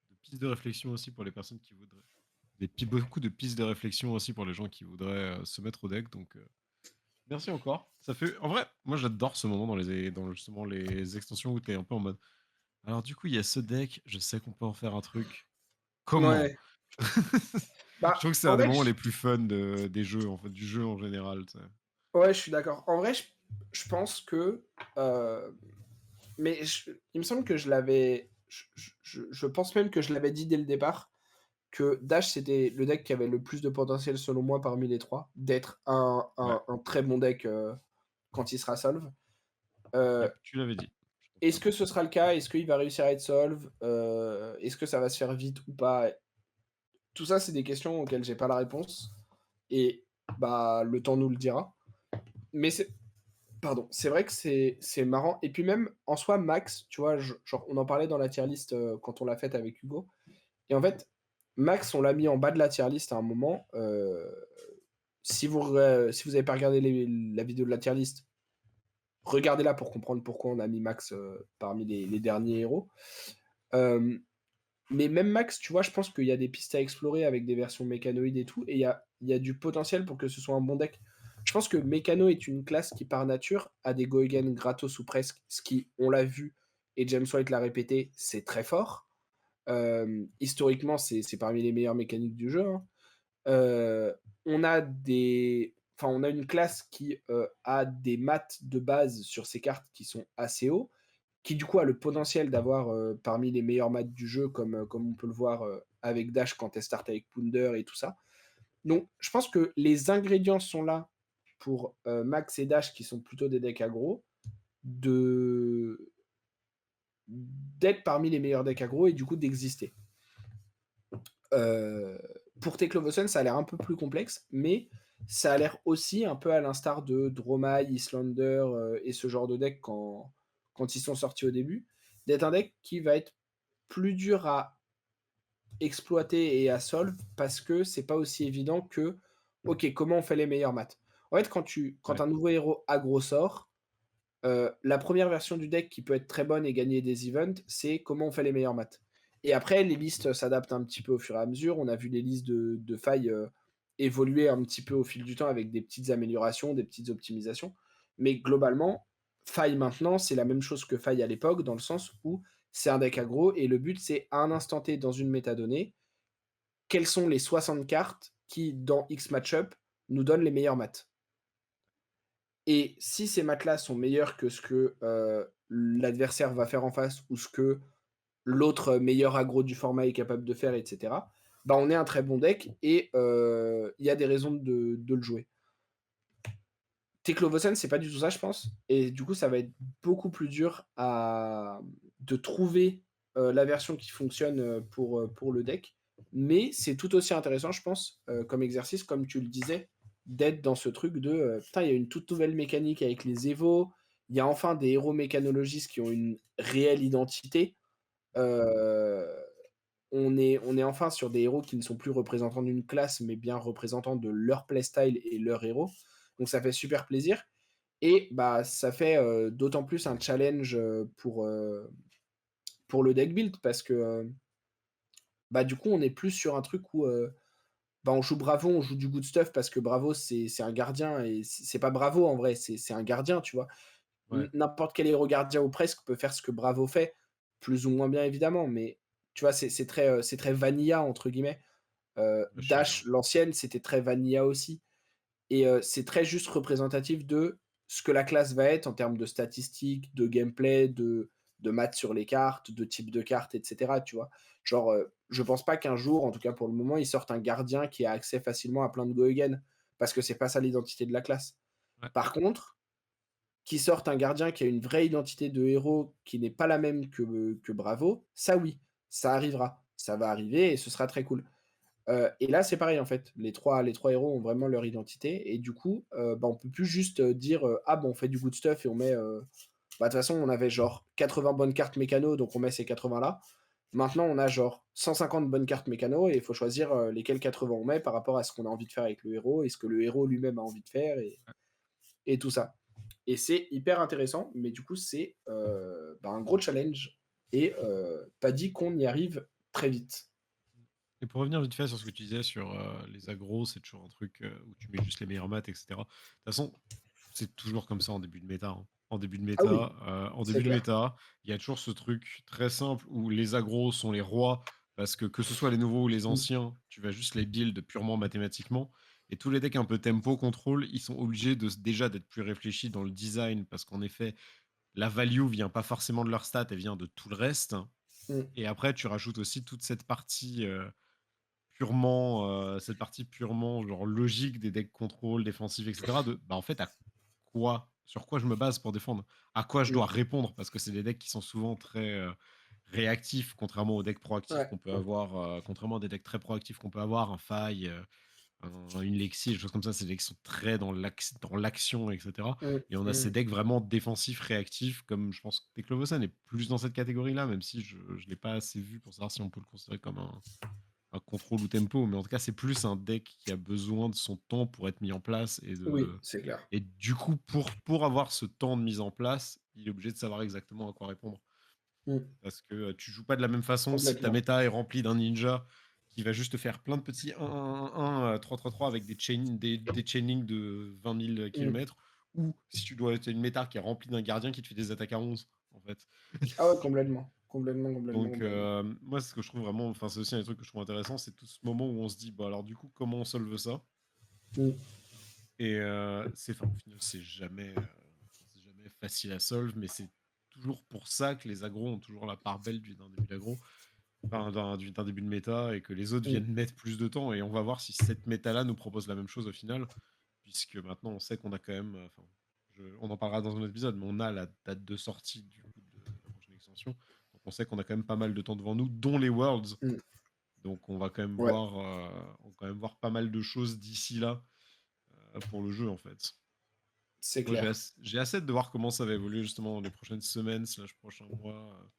de pistes de réflexion aussi pour les personnes qui voudraient. Beaucoup de pistes de réflexion aussi pour les gens qui voudraient se mettre au deck. Donc, merci encore. Ça fait, en vrai, moi j'adore ce moment dans justement les extensions où tu es un peu en mode. Alors, du coup, il y a ce deck. Je sais qu'on peut en faire un truc. Comment? Ouais. Je trouve Bah, que c'est en un des vrai, moments je les plus fun des jeux, en fait, du jeu en général. Tu sais. ouais, je suis d'accord. En vrai, je pense que, mais il me semble que je l'avais je pense même que je l'avais dit dès le départ, que Dash, c'était le deck qui avait le plus de potentiel selon moi parmi les 3 d'être Ouais. un très bon deck, quand il sera solve. Heu, Yep, tu l'avais dit. Je Est-ce confirme. que ce sera le cas? Est-ce qu'il va réussir à être solve? Est-ce que ça va se faire vite ou pas? Tout ça, c'est des questions auxquelles j'ai pas la réponse et bah, le temps nous le dira. Mais c'est vrai que c'est marrant et puis même en soi Max, tu vois, genre on en parlait dans la tier list, quand on l'a faite avec Hugo et en fait, Max, on l'a mis en bas de la tier list à un moment, si vous avez pas regardé la vidéo de la tier list, regardez-la pour comprendre pourquoi on a mis Max, parmi les derniers héros. Hem, mais même Max, tu vois, je pense qu'il y a des pistes à explorer avec des versions mécanoïdes et tout et il y a du potentiel pour que ce soit un bon deck. Je pense que Mécano est une classe qui, par nature, a des go again gratos ou presque, ce qui, on l'a vu et James White l'a répété, c'est très fort. Historiquement, c'est parmi les meilleures mécaniques du jeu, hein. Heu, on a une classe qui, a des maths de base sur ses cartes qui sont assez hauts, qui du coup a le potentiel d'avoir, parmi les meilleurs maths du jeu comme on peut le voir, avec Dash quand elle start avec Pounder et tout ça. Donc je pense que les ingrédients sont là pour, Max et Dash qui sont plutôt des decks aggro, de d'être parmi les meilleurs decks aggro et du coup d'exister. Heu, pour Teklovosen, ça a l'air un peu plus complexe, mais ça a l'air aussi un peu à l'instar de Dromai, Islander, et ce genre de deck quand ils sont sortis au début, d'être un deck qui va être plus dur à exploiter et à solve parce que c'est pas aussi évident que: «OK, comment on fait les meilleures maths?» En fait, quand Ouais. un nouveau héros aggro sort, la première version du deck qui peut être très bonne et gagner des events, c'est comment on fait les meilleures maths. Et après, les listes s'adaptent un petit peu au fur et à mesure. On a vu les listes de failles, évoluer un petit peu au fil du temps avec des petites améliorations, des petites optimisations. Mais globalement, faille maintenant, c'est la même chose que faille à l'époque, dans le sens où c'est un deck aggro et le but, c'est à un instant T dans une métadonnée, quelles sont les 60 cartes qui, dans X match-up, nous donnent les meilleures maths. Et si ces maths-là sont meilleures que ce que, l'adversaire va faire en face ou ce que l'autre meilleur aggro du format est capable de faire et cetera, bah, on est un très bon deck et il y a des raisons de le jouer. Teklovosen, c'est pas du tout ça, je pense et du coup, ça va être beaucoup plus dur de trouver, la version qui fonctionne, pour le deck. Mais c'est tout aussi intéressant, je pense, comme exercice, comme tu le disais, d'être dans ce truc de, putain, il y a une toute nouvelle mécanique avec les évos. Il y a enfin des héros mécanologistes qui ont une réelle identité. Heu, on est enfin sur des héros qui ne sont plus représentants d'une classe, mais bien représentants de leur playstyle et leur héros. Donc ça fait super plaisir et bah, ça fait, d'autant plus un challenge, pour le deck build parce que, bah, du coup, on est plus sur un truc où, bah, on joue Bravo, on joue du good stuff parce que Bravo, c'est un gardien et c'est pas Bravo en vrai, c'est un gardien, tu vois? Ouais, N'importe quel héros gardien ou presque peut faire ce que Bravo fait, plus ou moins bien évidemment, mais tu vois, c'est très «vanilla» entre guillemets. ouais, je suis Dash, d'accord. l'ancienne, c'était très vanilla aussi et c'est très juste représentatif de ce que la classe va être en termes de statistiques, de gameplay, de maths sur les cartes, de type de cartes et cetera, tu vois? Genre, je pense pas qu'un jour, en tout cas pour le moment, ils sortent un gardien qui a accès facilement à plein de go again, parce que c'est pas ça l'identité de la classe. Ouais. Par contre, qu'ils sortent un gardien qui a une vraie identité de héros qui n'est pas la même que Bravo, ça oui, ça arrivera. Ça va arriver et ce sera très cool. Et là, c'est pareil en fait. Les trois héros ont vraiment leur identité et du coup, bah, on peut plus juste, dire, «Ah bah, on fait du good stuff et on met, bah, de toute façon, on avait genre 80 bonnes cartes mécano, donc on met ces 80 là. Maintenant, on a genre 150 bonnes cartes mécano et il faut choisir, lesquelles 80 on met par rapport à ce qu'on a envie de faire avec le héros et ce que le héros lui-même a envie de faire et tout ça. Et c'est hyper intéressant, mais du coup, c'est, bah, un gros challenge et pas dit qu'on y arrive très vite. Et pour revenir vite fait sur ce que tu disais sur, les agros, c'est toujours un truc, où tu mets juste les meilleures maths et cetera. De toute façon, c'est toujours comme ça en début de méta, hein. Ah oui, En c'est début de clair. méta, il y a toujours ce truc très simple où les agros sont les rois parce que ce soit les nouveaux ou les Mmh, anciens, tu vas juste les build purement mathématiquement et tous les decks un peu tempo contrôle, ils sont obligés déjà d'être plus réfléchis dans le design parce qu'en effet, la value vient pas forcément de leur stats, elle vient de tout le reste mmh, et après tu rajoutes aussi toute cette partie purement genre logique des decks contrôle, défensifs, et cetera, bah, en fait, sur quoi je me base pour défendre? À quoi je mmh. dois répondre? Parce que c'est des decks qui sont souvent très, réactifs, contrairement aux decks proactifs Ouais, qu'on peut avoir, contrairement à des decks très proactifs qu'on peut avoir, un Faille, une Lexi, des choses comme ça, c'est des decks qui sont très dans l'action, et cetera mmh, et on a ces mmh. decks vraiment défensifs, réactifs, comme je pense que Teklovosan est plus dans cette catégorie-là, même si je l'ai pas assez vu pour savoir si on peut le considérer comme un contrôle ou tempo, mais en tout cas, c'est plus un deck qui a besoin de son temps pour être mis en place Oui, c'est clair. et du coup, pour avoir ce temps de mise en place, il est obligé de savoir exactement à quoi répondre. Mmh. Parce que tu joues pas de la même façon si ta Complètement. méta est remplie d'un ninja qui va juste te faire plein de petits 1-1-1-1, 3-3-3 avec des chainings de 20 000 Mmh. kilomètres, ou si tu dois être une méta qui est remplie d'un gardien qui te fait des attaques à 11, en fait. Ah ouais, complètement. Complètement, complètement, Donc, complètement. moi, ce que je trouve vraiment, enfin, c'est aussi un truc que je trouve intéressant, c'est tout ce moment où on se dit, bah alors du coup, comment on solve ça? Mmh. Et enfin, au final, c'est jamais facile à solve, mais c'est toujours pour ça que les agros ont toujours la part belle d'un début d'agro, enfin, d'un début de méta, et que les autres Mmh. viennent mettre plus de temps. Et on va voir si cette méta-là nous propose la même chose au final, puisque maintenant on sait qu'on a quand même, enfin, on en parlera dans un autre épisode, mais on a la date de sortie du coup de la prochaine extension. Donc on sait qu'on a quand même pas mal de temps devant nous, dont les Worlds. Mmh. Donc on va quand même Ouais, voir, pas mal de choses d'ici là pour le jeu en fait. c'est Moi clair. j'ai assez hâte de voir comment ça va évoluer justement dans les prochaines semaines slash prochains mois,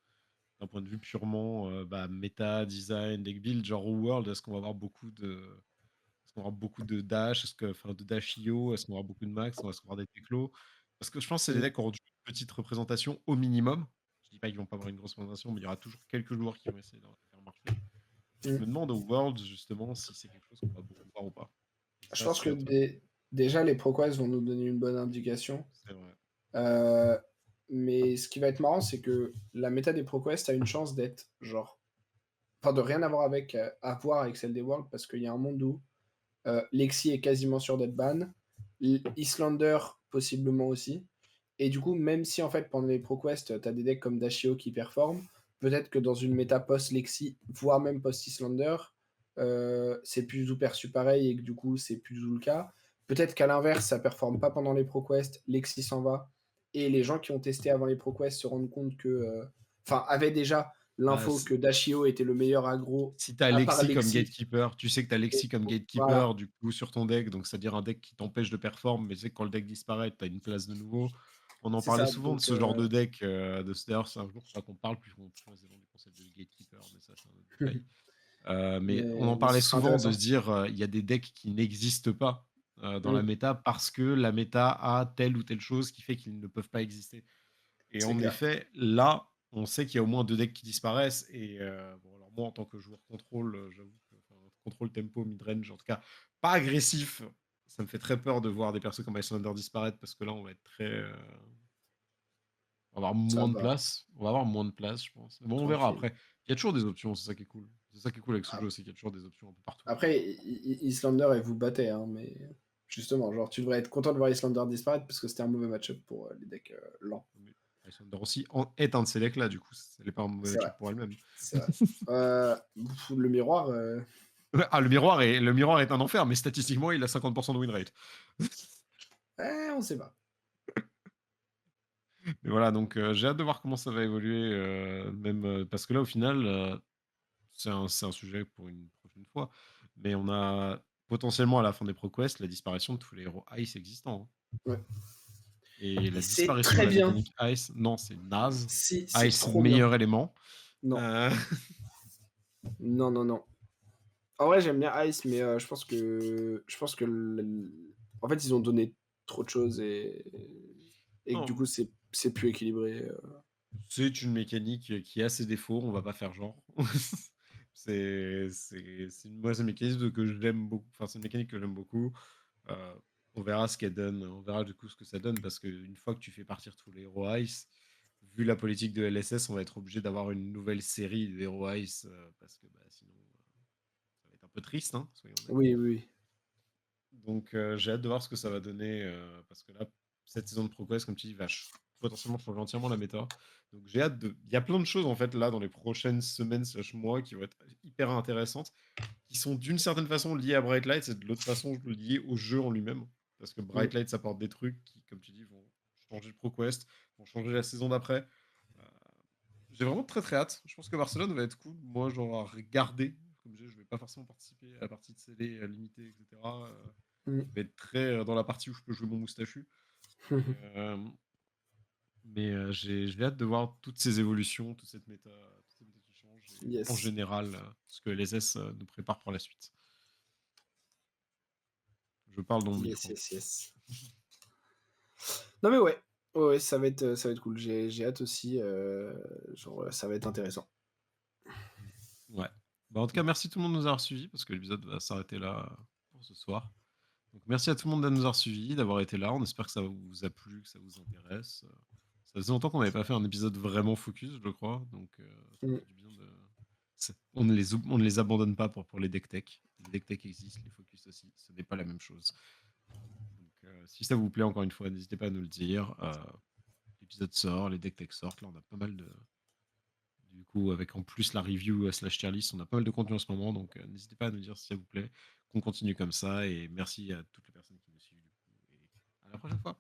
d'un point de vue purement bah, méta, design, deck build, genre au World, est-ce qu'on aura beaucoup de dash, enfin de dash IO, est-ce qu'on aura beaucoup de max, est-ce qu'on aura des techlos? Parce que je pense que c'est des Mmh. decks qui auront une petite représentation au minimum. Je dis pas qu'ils vont pas avoir une grosse représentation, mais il y aura toujours quelques joueurs qui vont essayer de faire marcher. Et je Mmh. me demande au World, justement, si c'est quelque chose qu'on va beaucoup voir ou pas. Et Je ça, pense que sur déjà les ProQuest vont nous donner une bonne indication. c'est vrai. Heu, mais ce qui va être marrant, c'est que la méta des ProQuest a une chance d'être genre enfin de rien avoir avec, à voir avec celle des Worlds parce qu'il y a un monde où, Lexi est quasiment sûr d'être ban, Islander possiblement aussi et du coup, même si en fait pendant les ProQuest, tu as des decks comme Dashio qui performent, peut-être que dans une méta post-Lexi, voire même post-Islander, c'est plus ou perçu pareil et que du coup, c'est plus ou le cas. Peut-être qu'à l'inverse, ça performe pas pendant les ProQuest, Lexi s'en va et les gens qui ont testé avant les ProQuest se rendent compte que, enfin, avaient déjà Bah, l'info que Dashio était le meilleur aggro si tu as à part Lexi comme Lexi gatekeeper, tu sais que tu as et Lexi comme voilà, gatekeeper, du coup, sur ton deck, donc c'est-à-dire un deck qui t'empêche de performer, mais tu sais que quand le deck disparaît, tu as une place de nouveau. On en c'est parlait ça souvent de donc ce genre de deck, d'ailleurs, c'est un jour, ça qu'on parle plus précisément du concept de gatekeeper, mais ça, c'est un autre détail. Mais on en mais parlait ce sera souvent de se intéressant. dire, il y a des decks qui n'existent pas dans la Mmh, méta parce que la méta a telle ou telle chose qui fait qu'ils ne peuvent pas exister. Et c'est en clair. effet, là, on sait qu'il y a au moins 2 decks qui disparaissent et bon, alors moi, en tant que joueur contrôle, j'avoue que enfin, contrôle tempo, mid-range, en tout cas pas agressif, ça me fait très peur de voir des persos comme Icelander disparaître parce que là, on va être très, on va avoir Ça moins de va, place. On va avoir moins de place, je pense. Mais bon, on verra tranquille. après. Il y a toujours des options, c'est ça qui est cool. C'est ça qui est cool avec ce Ap jeu, c'est qu'il y a toujours des options un peu partout. après Islander, elle vous battait, hein, mais justement, genre, tu devrais être content de voir Islander disparaître parce que c'était un mauvais match-up pour, les decks, lents. Mais Icelander aussi est un de ces decks-là, du coup, elle est pas un mauvais C'est vrai, match pour elle-même. c'est vrai. Le miroir, Ah, le miroir est un enfer, mais statistiquement, il a 50% de win rate. on sait pas. Mais voilà, donc j'ai hâte de voir comment ça va évoluer, même parce que là, au final, c'est un sujet pour une prochaine fois. Mais on a potentiellement à la fin des ProQuest la disparition de tous les héros Ice existants, hein. Ouais Et et la c'est disparition de très la bien. mécanique Ice, non, c'est naze. Si, c'est Ice, trop bien. meilleur élément. Non, Euh, non, non, non. En vrai, j'aime bien Ice, mais je pense que en fait, ils ont donné trop de choses et que du coup, non, c'est plus équilibré, c'est une mécanique qui a ses défauts, on va pas faire genre. Moi, c'est une mécanique que j'aime beaucoup. Enfin, c'est une mécanique que j'aime beaucoup. Euh, on verra ce qu'elle donne. On verra du coup ce que ça donne parce qu'une fois que tu fais partir tous les héros Ice, vu la politique de LSS, on va être obligé d'avoir une nouvelle série de héros Ice parce que bah, sinon ça va être un peu triste, hein, soyons honnêtes. Oui, oui, oui. Donc j'ai hâte de voir ce que ça va donner parce que là, cette saison de ProQuest, comme tu dis, potentiellement changer entièrement la méta. Donc j'ai hâte de. Il y a plein de choses en fait là dans les prochaines semaines slash mois qui vont être hyper intéressantes, qui sont d'une certaine façon liées à Bright Lights et de l'autre façon liées au jeu en lui-même. Parce que Mmh. Bright Lights apporte des trucs qui, comme tu dis, vont changer le ProQuest, vont changer la saison d'après. Euh, j'ai vraiment très très hâte. Je pense que Barcelone va être cool. Moi, genre à regarder. Comme je vais pas forcément participer à la partie de scellé limitée, etc. Mmh. Je vais être très dans la partie où je peux jouer mon moustachu. Mais, j'ai hâte de voir toutes ces évolutions, toute cette méta qui change et en Yes. général ce que les S nous préparent pour la suite. Je parle dans mon Yes, micro. yes, yes. Non mais ouais, ouais, ouais, ça va être cool. J'ai hâte aussi, genre, ça va être intéressant. Ouais. Bah, en tout cas, merci tout le monde de nous avoir suivis parce que l'épisode va s'arrêter là pour ce soir. Donc merci à tout le monde de nous avoir suivis, d'avoir été là. On espère que ça vous a plu, que ça vous intéresse. Ça faisait longtemps qu'on n'avait pas fait un épisode vraiment focus, je crois. Donc ça Mmh. fait du bien de. On ne les abandonne pas pour les deck tech. Les deck tech existent, les focus aussi. Ce n'est pas la même chose. Donc si ça vous plaît, encore une fois, n'hésitez pas à nous le dire. L'épisode sort, les deck tech sortent. Là, on a pas mal de. Du coup, avec en plus la review slash tier list, on a pas mal de contenu en ce moment. Donc n'hésitez pas à nous dire si ça vous plaît, qu'on continue comme ça. Et merci à toutes les personnes qui nous suivent. Du coup, et à la prochaine fois.